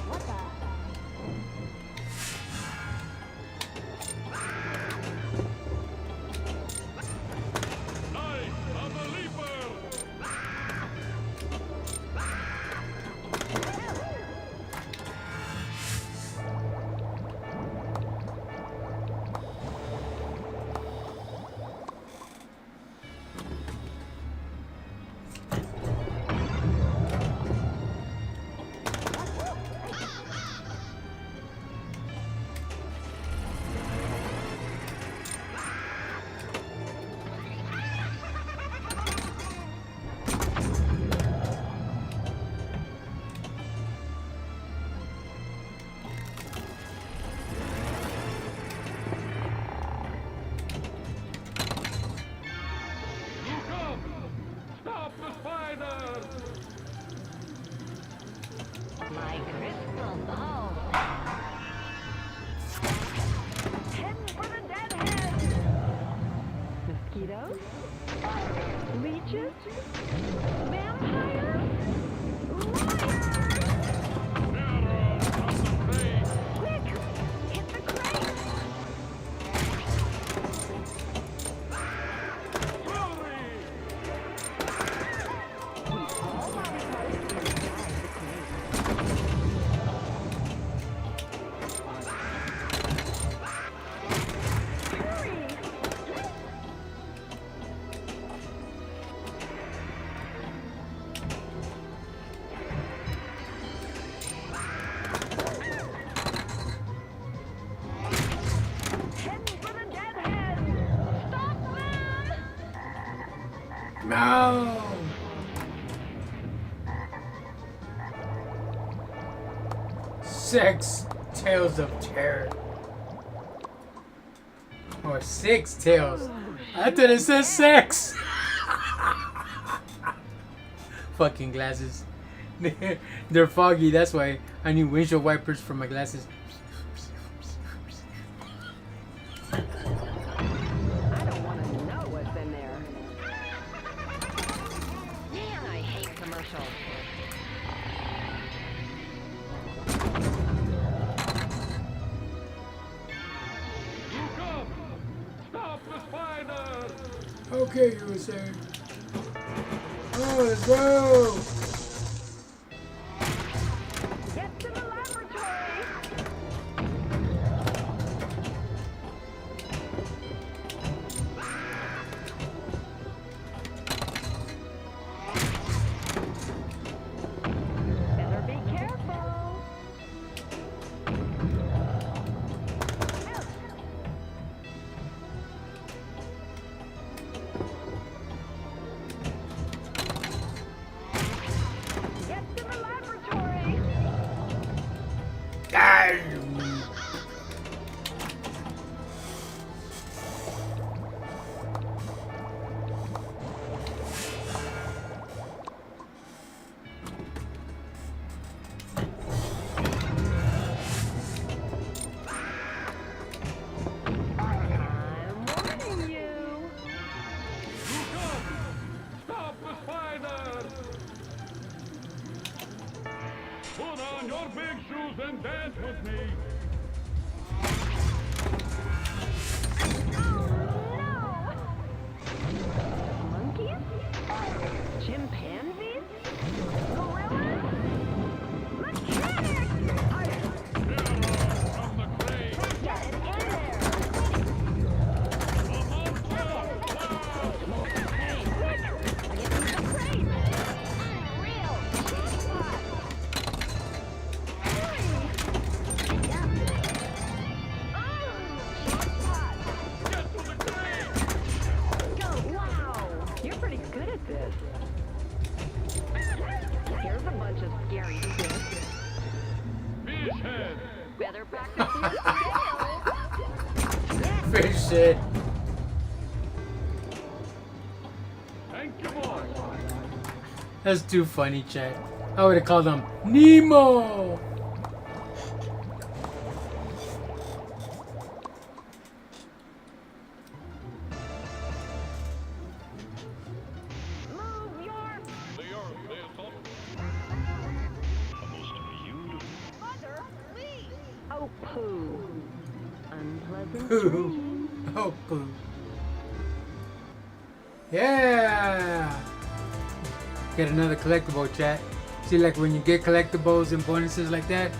What the? I am a leaper. Stop the spider! My crystal ball. Heading for the deadhead. Mosquitoes? Leeches? Vampires? Arrows from the face! Quick! Hit the crate! Glory! All body parts inside the crate. Hurry! Heading for the deadhead! Stop them! No. Six Tales of Terror. Or 6 Tales. I thought it said 6. Fucking glasses. They're foggy, that's why I need windshield wipers for my glasses. I don't want to know what's in there. Man, I hate commercials. You come! Stop the spider! Okay, you were saying. Oh, let's go! Get to the laboratory! Better be careful! Put on your big shoes and dance with me. Monkeys? Chimpanzees? Gorillas? Mechanics! From the grave. Get it in there! You're pretty good at this. Here's a bunch of scary fish. Fish head. Better practice your skills. Fish shit. Thank you, boy. That's too funny, chat. I would have called him Nemo. Move your mother, please. Oh, poo. Unpleasant Poo. dreams. Oh, poo. Yeah. Get another collectible, chat. See, like when you get collectibles and bonuses like that,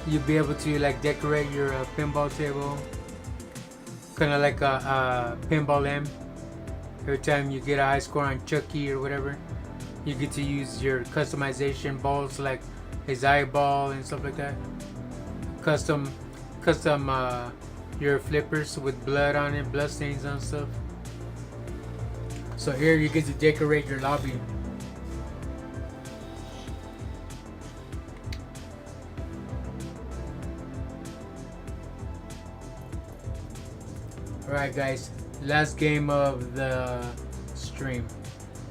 you'll be able to like decorate your pinball table, kind of like a pinball M. Every time you get a high score on Chucky or whatever, you get to use your customization balls, like his eyeball and stuff like that. Custom your flippers with blood on it, blood stains on stuff. So here you get to decorate your lobby. Alright guys, last game of the stream.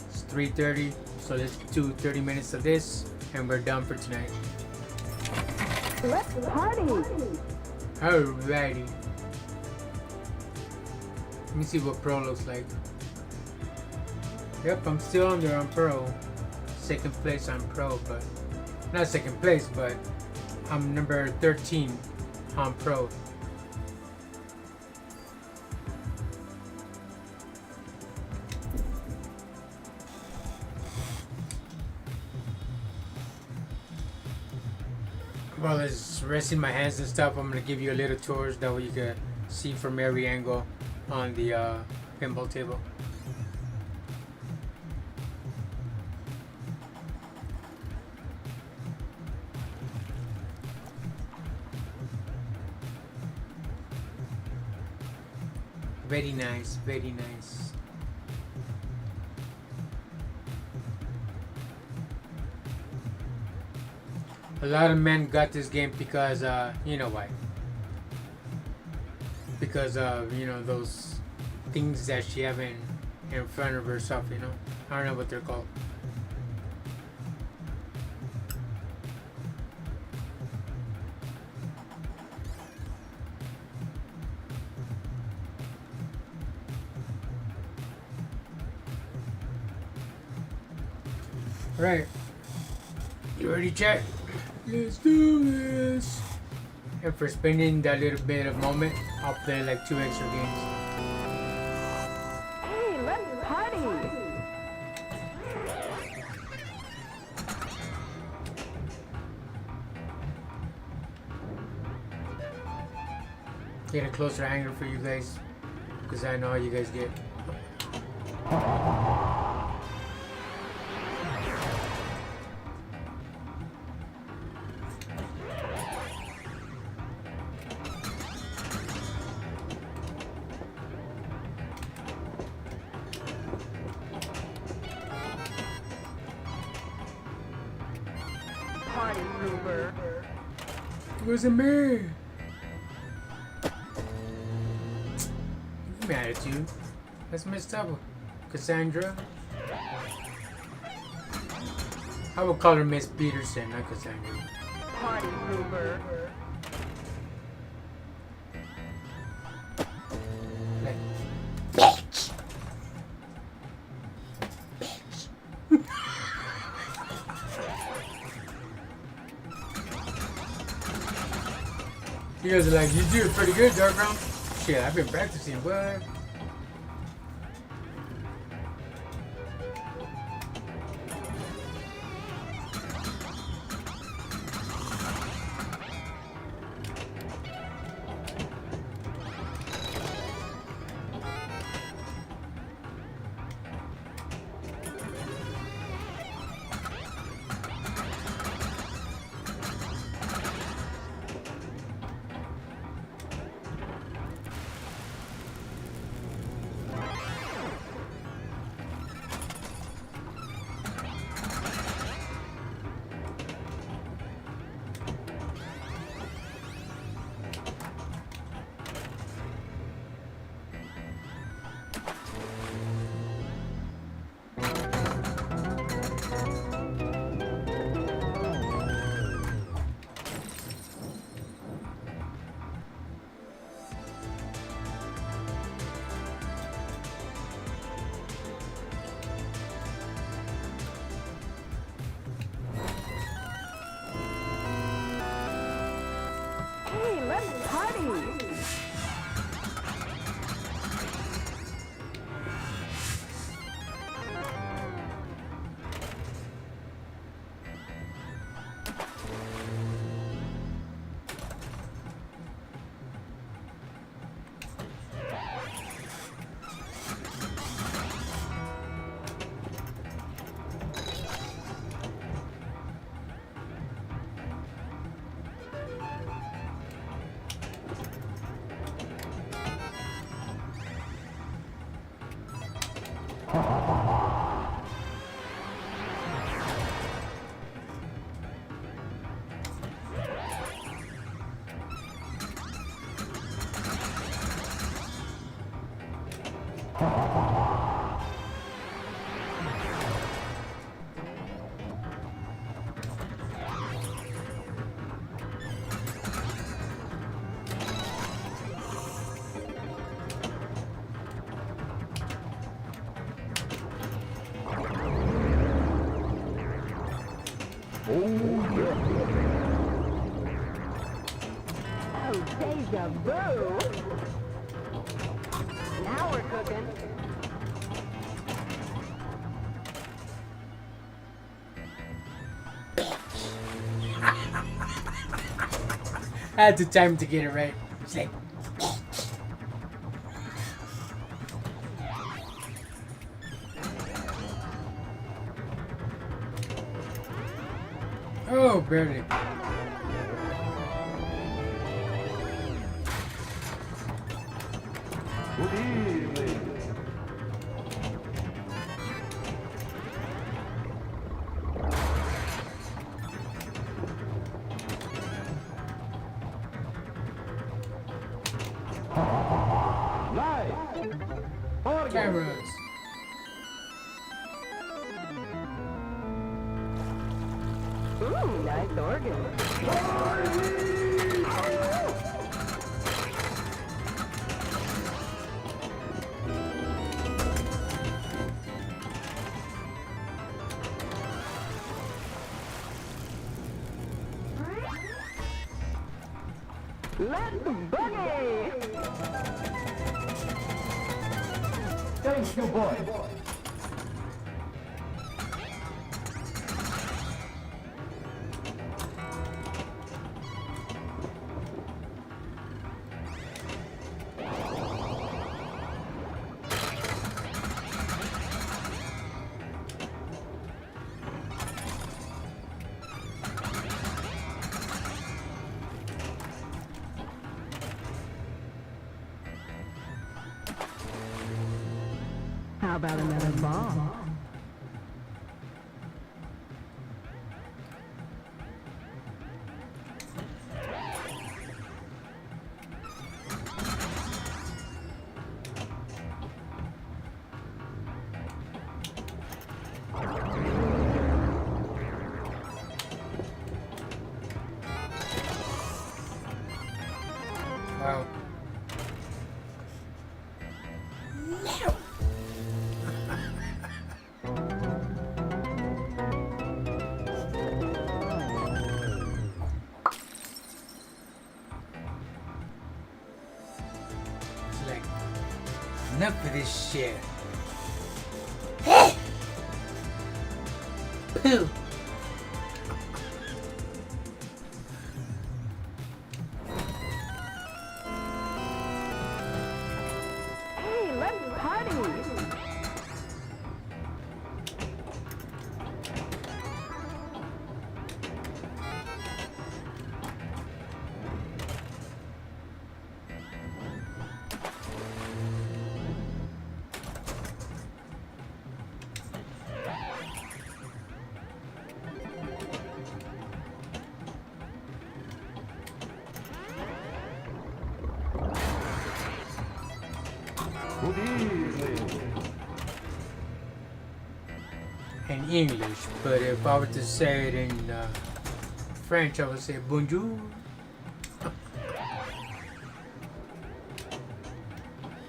It's 3:30, so let's do 30 minutes of this and we're done for tonight. Let's party. Alrighty. Let me see what Pro looks like. Yep, I'm still under on Pro. Second place on Pro, but not second place, but I'm number 13 on Pro. While it's resting my hands and stuff, I'm gonna give you a little tours that way you can see from every angle on the pinball table. Very nice, very nice. A lot of men got this game because, you know why? Because of, you know, those things that she have in front of herself, you know? I don't know what they're called. Right. You ready, chat? Let's do this. And for spending that little bit of moment, I'll play like 2 extra games. Hey, let's party. Get a closer angle for you guys, because I know how you guys get. Party pooper. It wasn't me. I'm mad at you. That's Miss Double. Cassandra. I would call her Miss Peterson, not Cassandra. Party pooper. Like, bitch. Bitch. You guys are like, you do it pretty good, DarkRealm. Shit, I've been practicing, but. Hey, let's party! Oh, deja vu! Now we're cooking. I had the time to get it right. It's like. Oh, barely. Good evening. Light. Organ. Cameras. Ooh, nice organ. Let's boogie! Thank you, boy. How about another ball? Wow. Enough of this shit. Pooh. Hey, let's party. In English, but if I were to say it in French, I would say bonjour.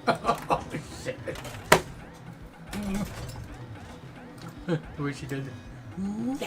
Oh shit! The way she does it. No.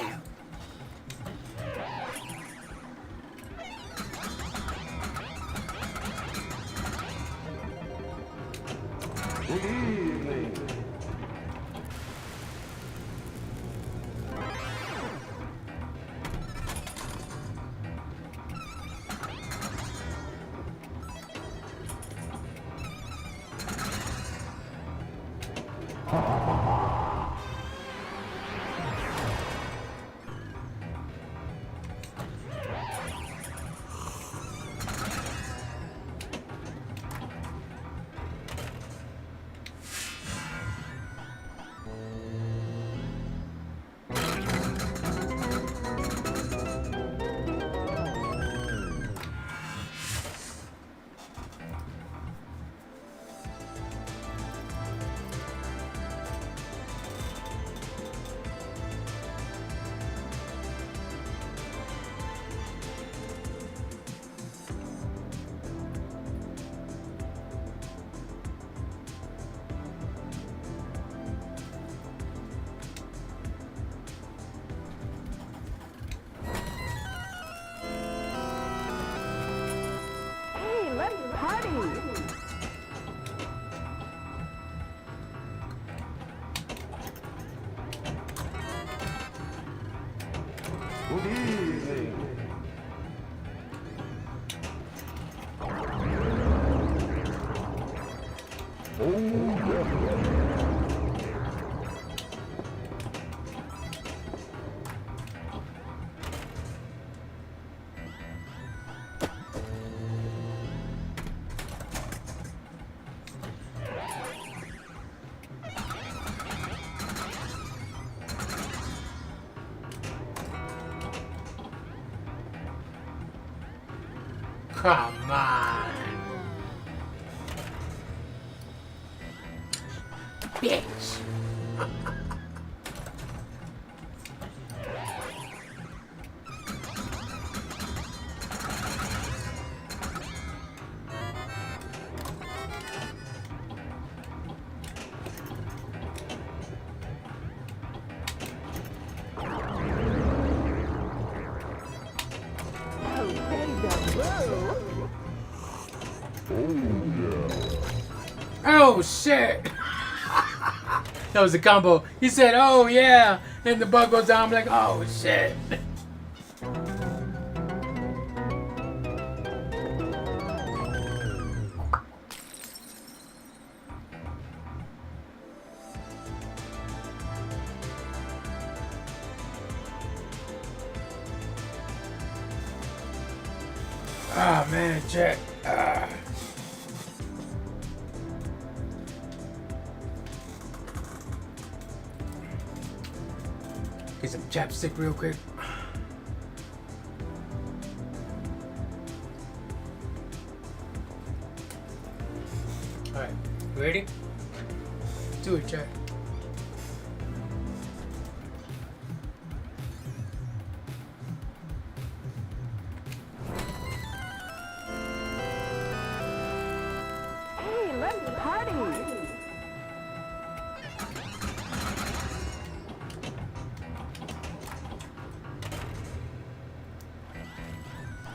Hey, let's party. Come on. Bitch. Oh shit! That was a combo. He said, "Oh yeah," and the bug goes down. I'm like, "Oh shit!" Ah man, Jack. Get some chapstick real quick. Alright, ready? Do it, Jack. Hey, let's party.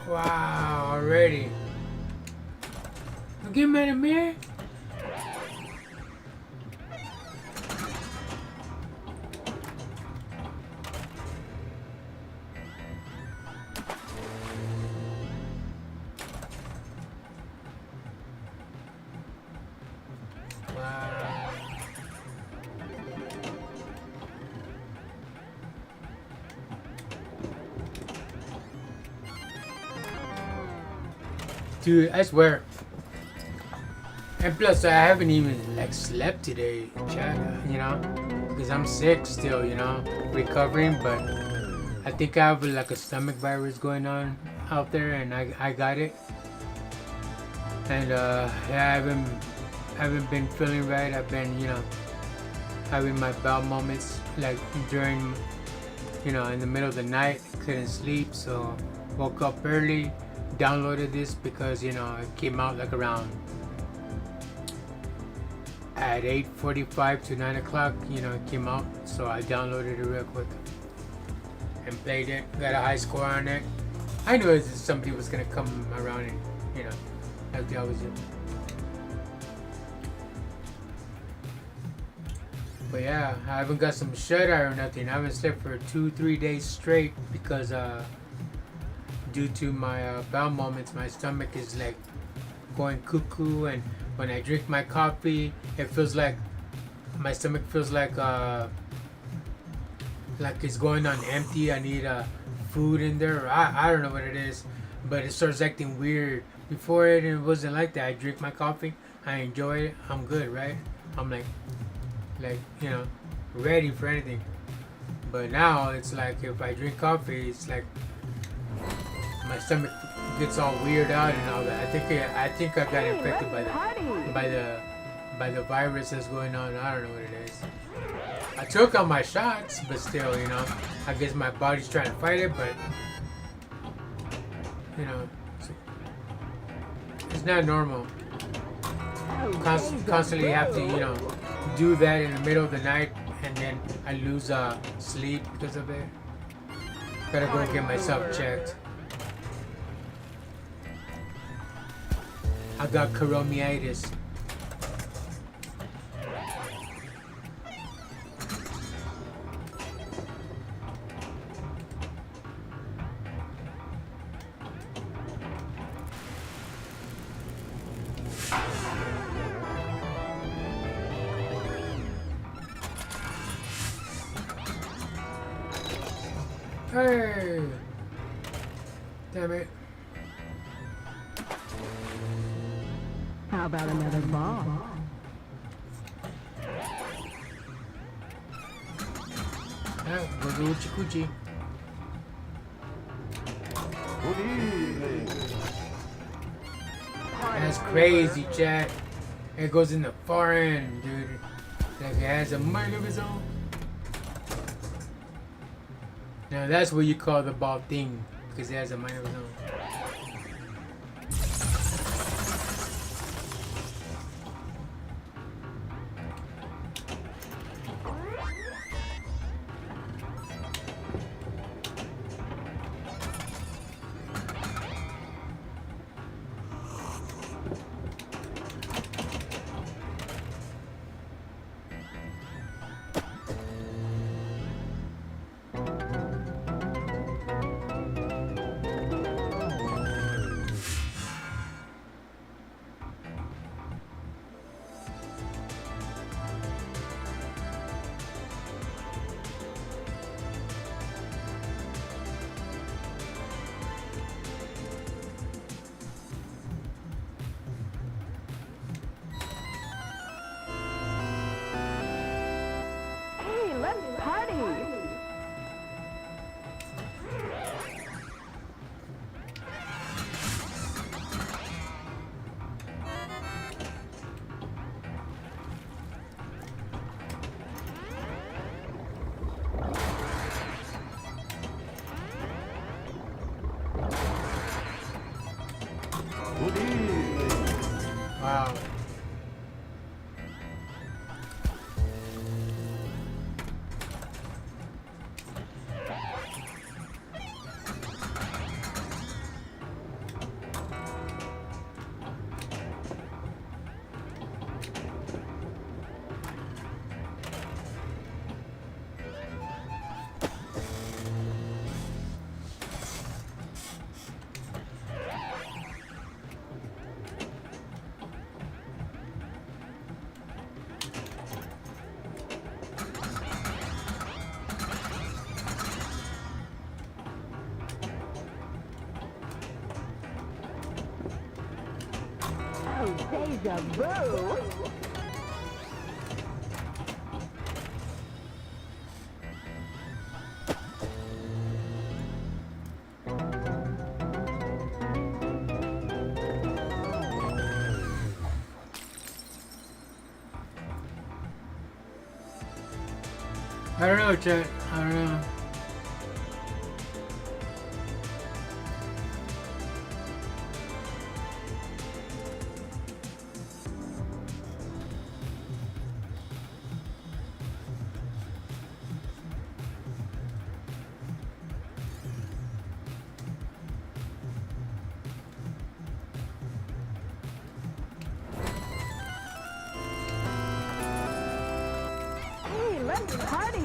Wow, already. You get mad at me? Dude, I swear. And plus, I haven't even like slept today, chat. You know, because I'm sick still. You know, recovering. But I think I have like a stomach virus going on out there, and I got it. And yeah, I haven't been feeling right. I've been, you know, having my bowel moments like during, you know, in the middle of the night. Couldn't sleep, so woke up early. Downloaded this because, you know, it came out like around at 8:45 to 9 o'clock. You know, it came out, so I downloaded it real quick and played it. Got a high score on it. I knew somebody was gonna come around and, you know, like they always do. But yeah, I haven't got some shut eye or nothing. I haven't slept for 2-3 days straight because due to my bowel moments, my stomach is like going cuckoo, and when I drink my coffee, it feels like my stomach feels like it's going on empty. I need food in there. I don't know what it is, but it starts acting weird. Before it wasn't like that. I drink my coffee, I enjoy it, I'm good, right? I'm like you know, ready for anything. But now it's like if I drink coffee, it's like my stomach gets all weird out and all that. I think I got infected by the virus that's going on. I don't know what it is. I took all my shots, but still, you know, I guess my body's trying to fight it, but you know, it's not normal. Constantly have to, you know, do that in the middle of the night, and then I lose sleep because of it. Gotta go get myself checked. I got choromitis. Hey! Damn it. How about another ball? Yeah, go do Uchi Coochie. Good evening. That's crazy, chat. It goes in the far end, dude. Like it has a mind of its own. Now that's what you call the ball thing, because it has a mind of its own. Hey, let's party! Good evening. Wow. deja vu. I don't know, chat. I don't know. Hey, let's party.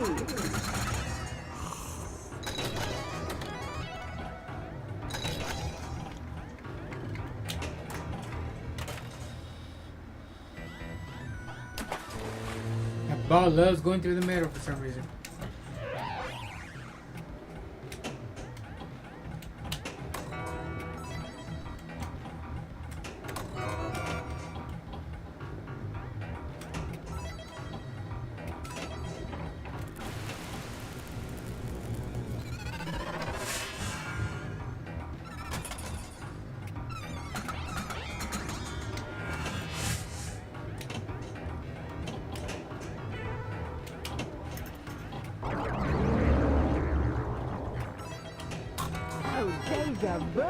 That ball loves going through the middle for some reason. Oh, deja vu.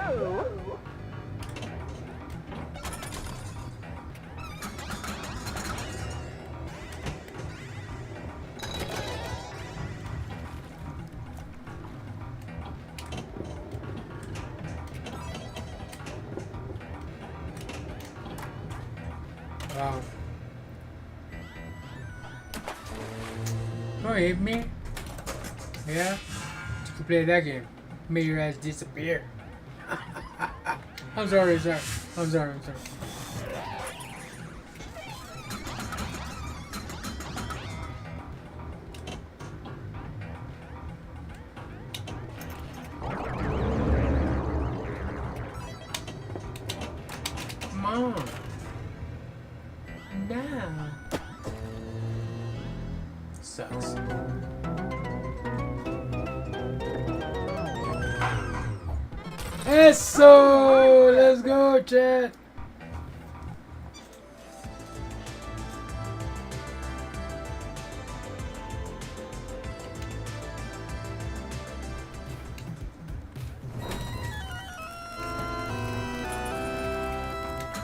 Wow. Oh, hit me? Yeah? You can play that game. Made your ass disappear. I'm sorry. I'm sorry. Come on. No. Sucks. Eso! Let's go, chat.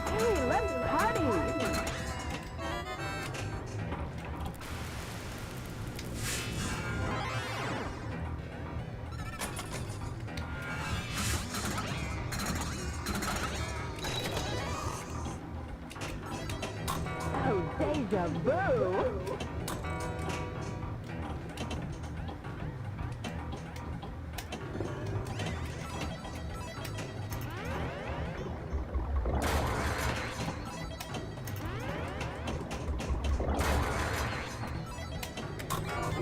Hey, let's party. Oh, deja vu.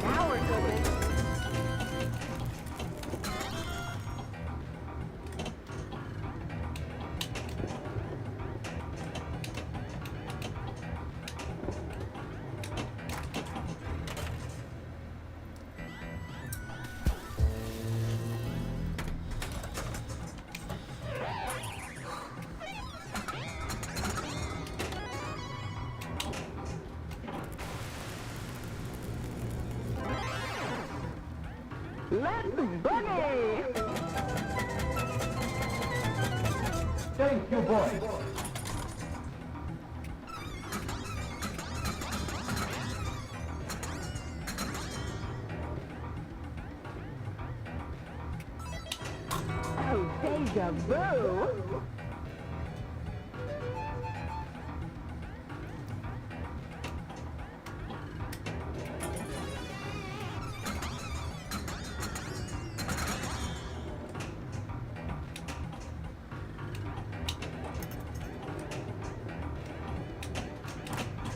Now we're cooking. Let's boogie! Thank you, boy. Oh, deja vu.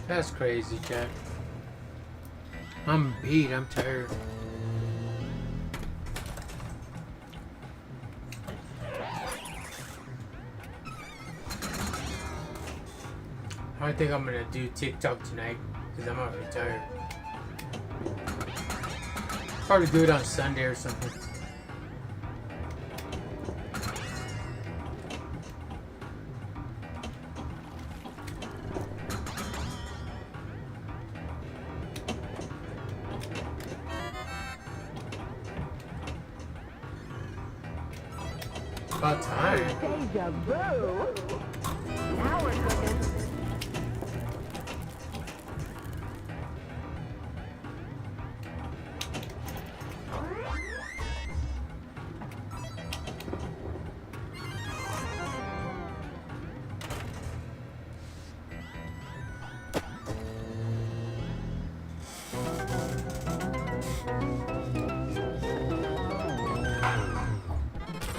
That's crazy, chat. I'm beat. I'm tired. I think I'm gonna do TikTok tonight because I'm already tired. Probably do it on Sunday or something. About time. Deja vu. Now we're cooking.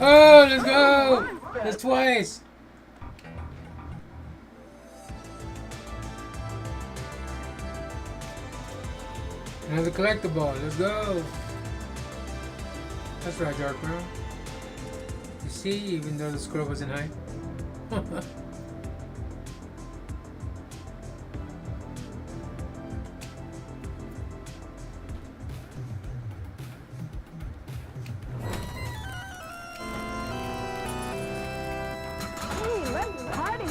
Oh, let's go! That's twice. Another collectible. Let's go. That's right, Dark Realm. You see, even though the score wasn't high. Hey, let's party.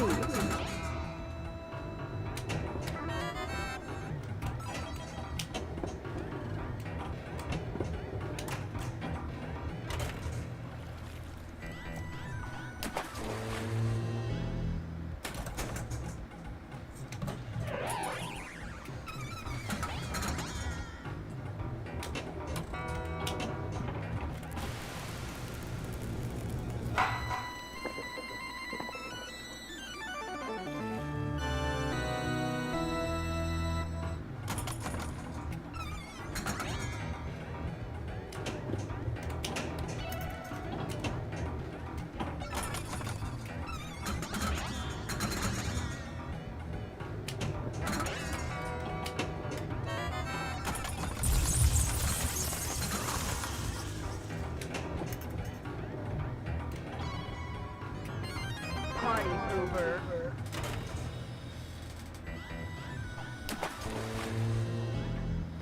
Party over.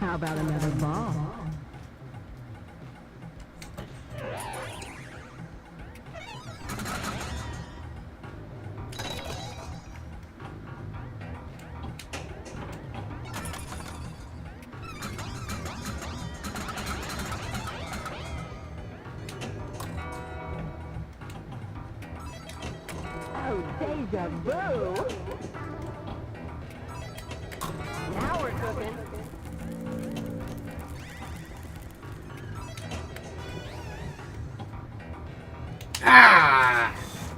How about another ball? Oh, deja vu. Now we're cooking. Ah!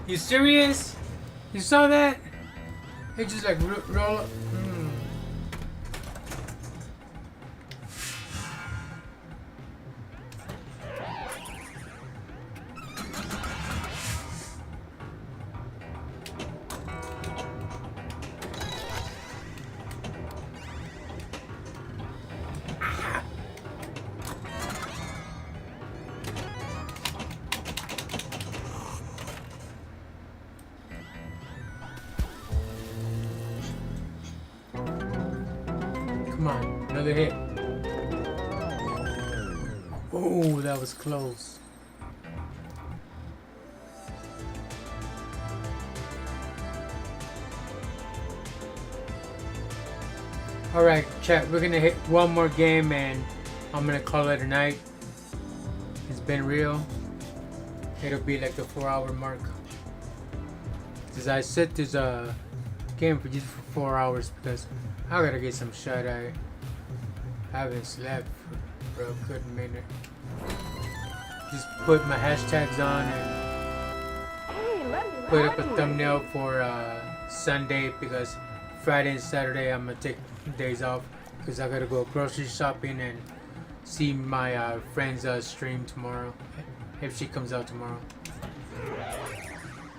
You serious? You saw that? It just like roll up. Come on, another hit. Oh, that was close. Alright, chat, we're gonna hit one more game and I'm gonna call it a night. It's been real. It'll be like the 4-hour mark. As I set this game for just for 4 hours because I gotta get some shut eye. I haven't slept for a good minute. Just put my hashtags on and Hey, let's put up a party. thumbnail for Sunday because Friday and Saturday I'm gonna take days off because I gotta go grocery shopping and see my friend's stream tomorrow if she comes out tomorrow.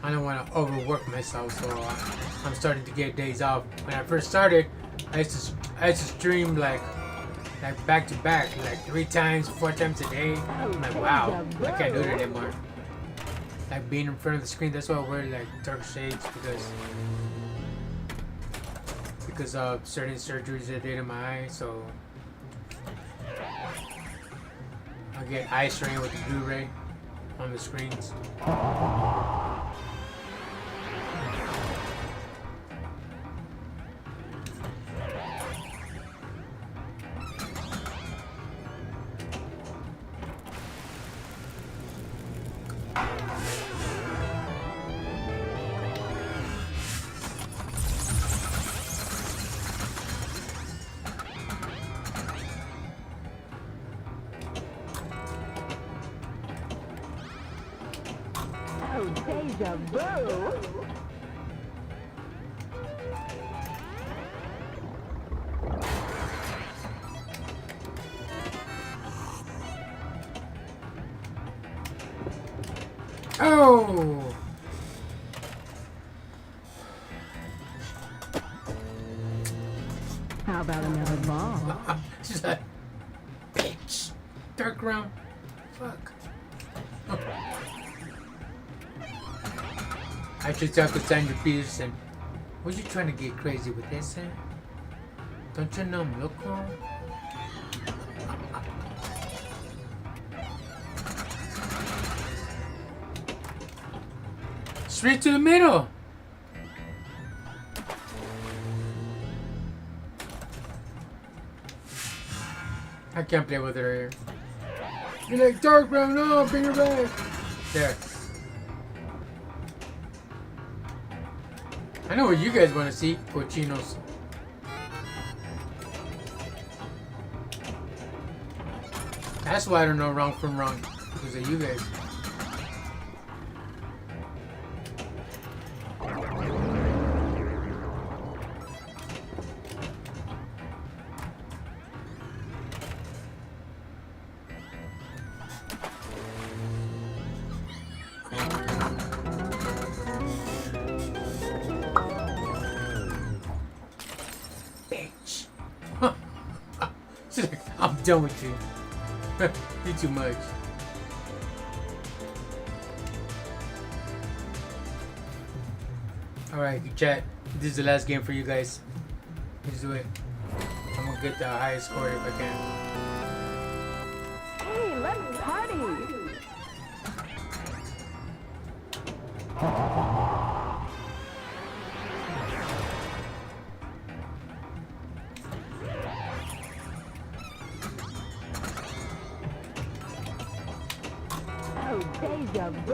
I don't want to overwork myself, so I'm starting to get days off. When I first started, I used to stream like back to back, like 3 times, 4 times a day. I'm like, wow, I can't do it anymore. Like being in front of the screen, that's why I wear like dark shades because because of certain surgeries I did in my eye, so I get eye strain with the Blu-ray on the screens. Oh, deja vu. Oh! How about another ball? She's like, bitch. Dark Realm. Fuck. I should talk to Sandra Peterson. Was you trying to get crazy with this, eh? Don't you know I'm local? Straight to the middle. I can't play with her here. You're like, Dark Realm, no, bring her back. There. I know what you guys want to see, cochinos. That's why I don't know wrong from wrong, because of you guys. Bitch. She's like, I'm done with you. You too much. Alright, chat. This is the last game for you guys. Let's do it. I'm gonna get the highest score if I can. Hey, let's party. Oh, deja vu.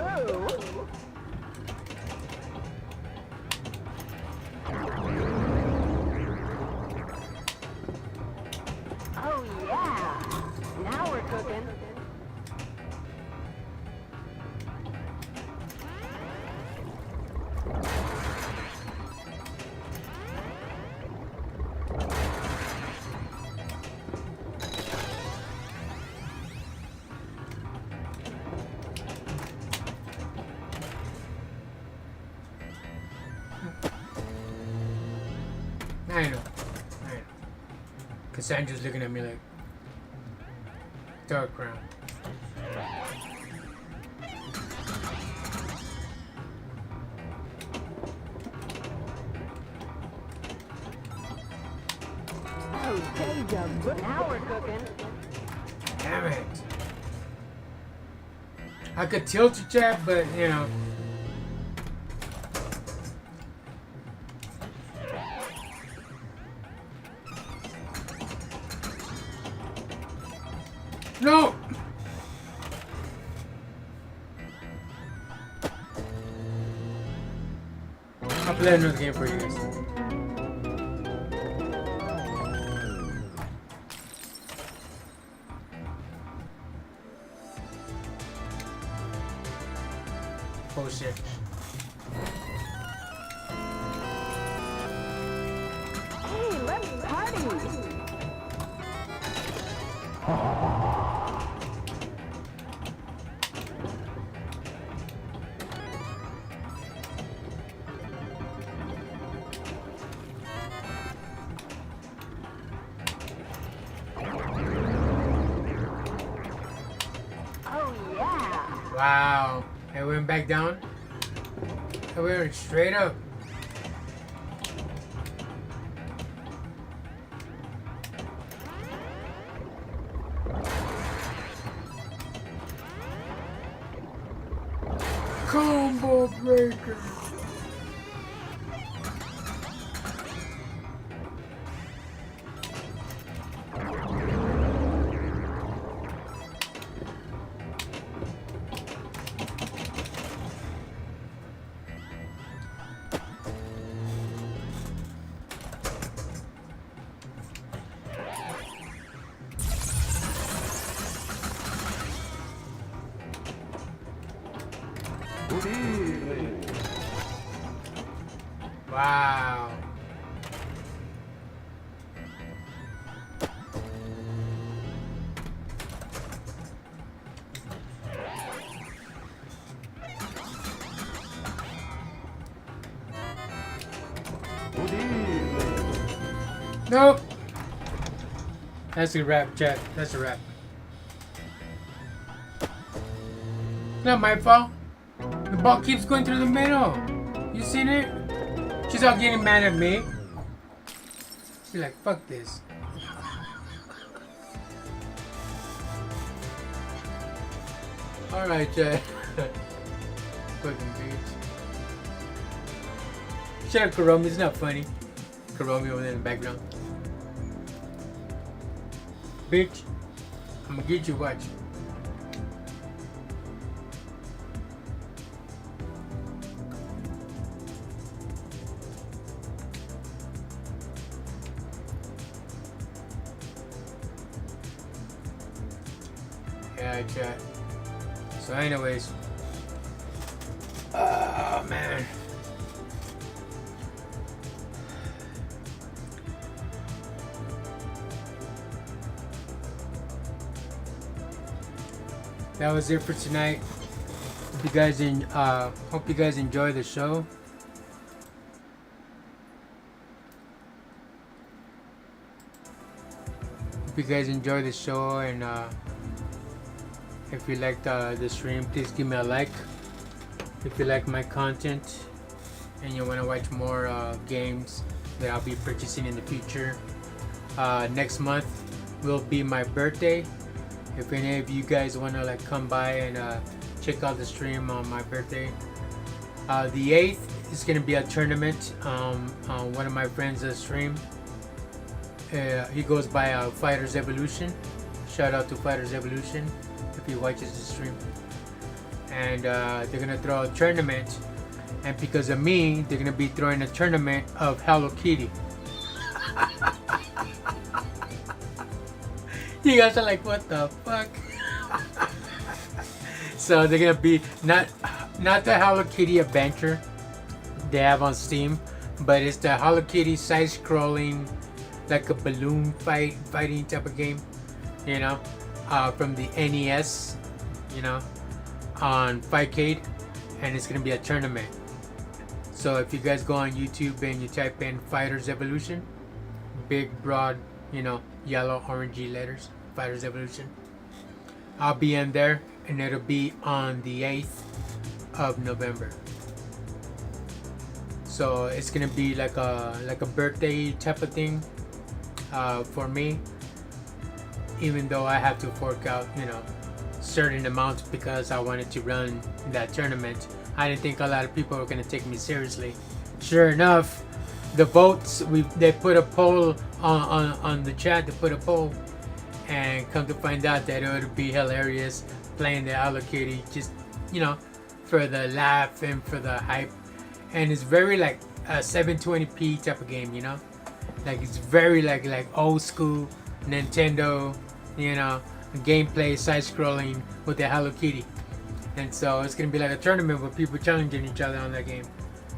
Oh, yeah. Now we're cooking. I know. Cassandra's looking at me like, Dark Crown. Oh, deja vu. Now we're cooking. Damn it. I could tilt your chat, but you know. No! I'll play another game for you guys. Oh shit. Hey, let's party. Oh, yeah. Wow. And we went back down. And we went straight up. Combo breaker. Wow. Nope. That's a wrap, chat. That's a wrap. Not my fault. The ball keeps going through the middle. You seen it? She's all getting mad at me. She's like, fuck this. Alright, chat. Fucking bitch. Shut up, Karomi. It's not funny. Karomi over there in the background. Bitch. I'm gonna get you, watch. Yeah, chat. So anyways. Oh, man. That was it for tonight. Hope you guys enjoy the show. Hope you guys enjoy the show, and if you liked the stream, please give me a like. If you like my content and you want to watch more games that I'll be purchasing in the future, next month will be my birthday. If any of you guys want to like come by and check out the stream on my birthday, the 8th is going to be a tournament on one of my friends' stream. He goes by Fighters Evolution. Shout out to Fighters Evolution if he watches the stream. And they're going to throw a tournament, and because of me, they're going to be throwing a tournament of Hello Kitty. You guys are like, what the fuck? So they're gonna be not the Hello Kitty adventure they have on Steam, but it's the Hello Kitty side-scrolling, like a balloon fighting type of game, you know, from the NES, you know, on Fightcade, and it's gonna be a tournament. So if you guys go on YouTube and you type in Fighters Evolution, big broad, you know, yellow orangey letters, Fighters Evolution, I'll be in there, and it'll be on the 8th of November. So it's gonna be like a birthday type of thing for me, even though I have to fork out, you know, certain amounts because I wanted to run that tournament. I didn't think a lot of people were gonna take me seriously. Sure enough, the votes, they put a poll on the chat. They put a poll, and come to find out that it would be hilarious playing the Hello Kitty, just, you know, for the laugh and for the hype. And it's very like a 720p type of game, you know, like it's very like old school Nintendo, you know, gameplay, side scrolling with the Hello Kitty. And so it's gonna be like a tournament with people challenging each other on that game,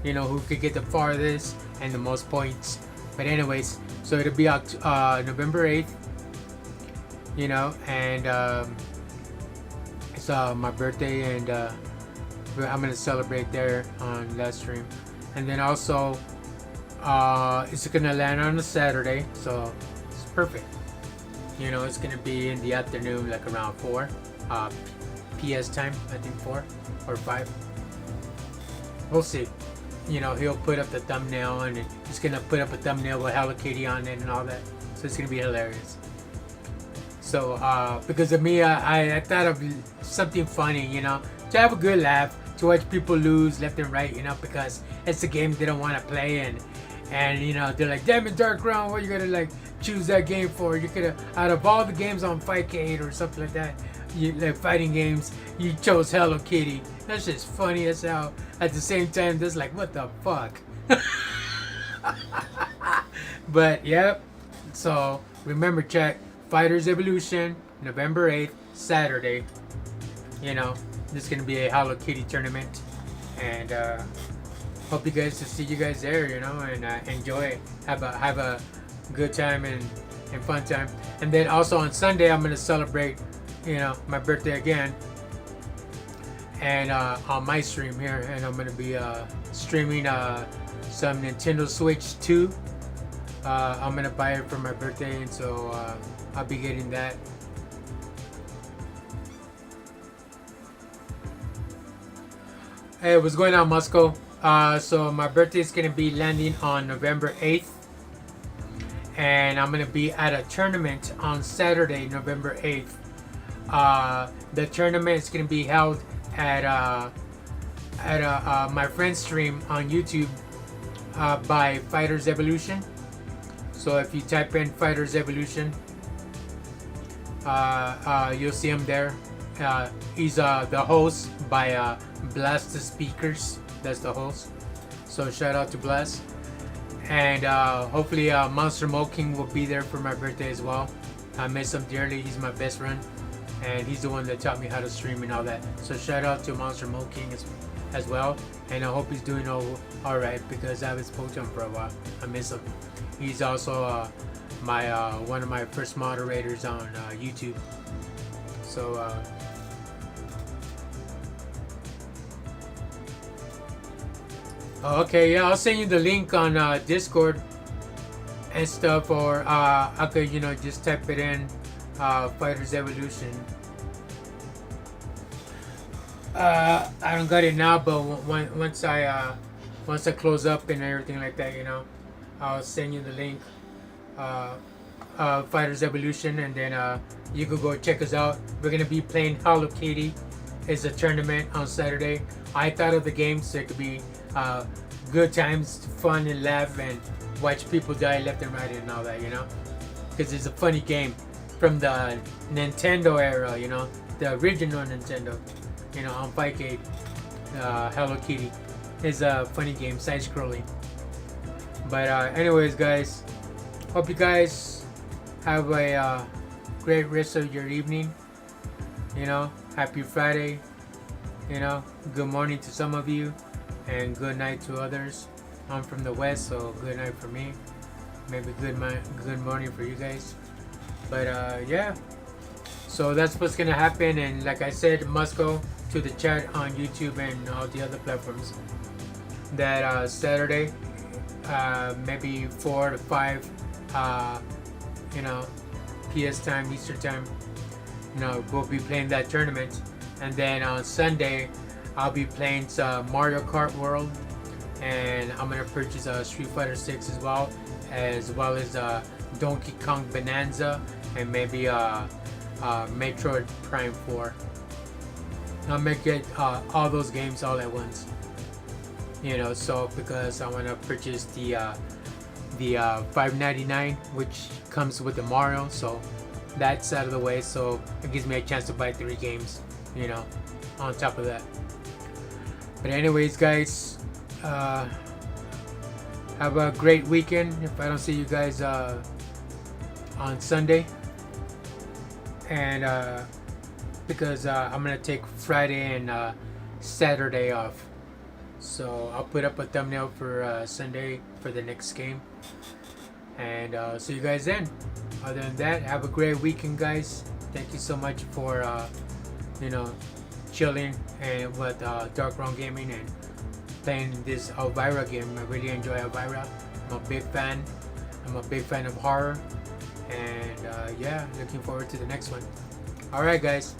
you know, who could get the farthest and the most points. But anyways, so it'll be November 8th, you know, and it's my birthday, and I'm gonna celebrate there on that stream. And then also it's gonna land on a Saturday, so it's perfect. You know, it's gonna be in the afternoon, like around 4 PS time, I think 4 or 5. We'll see. You know, he'll put up the thumbnail, and he's gonna put up a thumbnail with Hello Kitty on it and all that. So it's gonna be hilarious. So because of me, I thought of something funny, you know, to have a good laugh, to watch people lose left and right, you know, because it's a game they don't want to play, and you know, they're like, damn it, Dark Realm, what you gotta like choose that game for? You could have, out of all the games on Fightcade or something like that, you like fighting games, you chose Hello Kitty. That's just funny as hell. At the same time, that's like, what the fuck? But yep. So remember, chat, Fighters Evolution, November 8th, Saturday. You know, this is gonna be a Hello Kitty tournament, and hope you guys to see you guys there. You know, and enjoy it. Have a good time and fun time. And then also on Sunday, I'm gonna celebrate, you know, my birthday again. And on my stream here, and I'm gonna be streaming some Nintendo Switch 2. I'm gonna buy it for my birthday, and so I'll be getting that. Hey, what's going on, Moscow? So my birthday is gonna be landing on November 8th, and I'm gonna be at a tournament on Saturday, November 8th. The tournament is gonna be held at my friend's stream on YouTube by Fighters Evolution. So if you type in Fighters Evolution, you'll see him there. He's the host by Blast the Speakers. That's the host. So shout out to Blast. And hopefully Monster Mo King will be there for my birthday as well. I miss him dearly. He's my best friend, and he's the one that taught me how to stream and all that. So shout out to Monster Mo King as well. And I hope he's doing all right, because I haven't spoken to him for a while. I miss him. He's also my one of my first moderators on YouTube. So okay, yeah, I'll send you the link on Discord and stuff, or I could, you know, just type it in, Fighters Evolution. I don't got it now, but once I close up and everything like that, you know, I'll send you the link, Fighters Evolution, and then you could go check us out. We're gonna be playing Hello Kitty. It's a tournament on Saturday. I thought of the game so it could be good times, fun and laugh, and watch people die left and right and all that, you know, because it's a funny game from the Nintendo era, you know, the original Nintendo, you know, on Fightcade. Hello Kitty is a funny game, side-scrolling. But anyways, guys, hope you guys have a great rest of your evening. You know, happy Friday. You know, good morning to some of you, and good night to others. I'm from the West, so good night for me. Maybe good morning for you guys. But yeah, so that's what's gonna happen. And like I said, must go to the chat on YouTube and all the other platforms. That Saturday, maybe 4 to 5, you know, PS time, Eastern time. You know, we'll be playing that tournament. And then on Sunday, I'll be playing some Mario Kart World, and I'm gonna purchase a Street Fighter 6 as well as Donkey Kong Bonanza, and maybe Metroid Prime 4. I'll make it all those games all at once. You know, so because I want to purchase the $5.99, which comes with the Mario, so that's out of the way. So it gives me a chance to buy 3 games, you know, on top of that. But anyways, guys, have a great weekend. If I don't see you guys on Sunday, and because I'm gonna take Friday and Saturday off, so I'll put up a thumbnail for Sunday for the next game, and see you guys then. Other than that, have a great weekend, guys. Thank you so much for you know, chilling and with DarkRealmGm and playing this Elvira game. I really enjoy Elvira. I'm a big fan. I'm a big fan of horror, and yeah, looking forward to the next one. Alright, guys,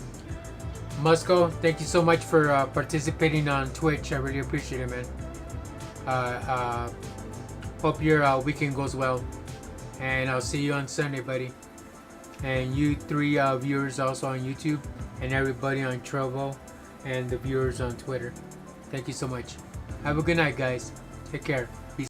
must go. Thank you so much for participating on Twitch. I really appreciate it, man. Hope your weekend goes well, and I'll see you on Sunday, buddy. And you 3 viewers also on YouTube, and everybody on Trovo, and the viewers on Twitter. Thank you so much. Have a good night, guys. Take care.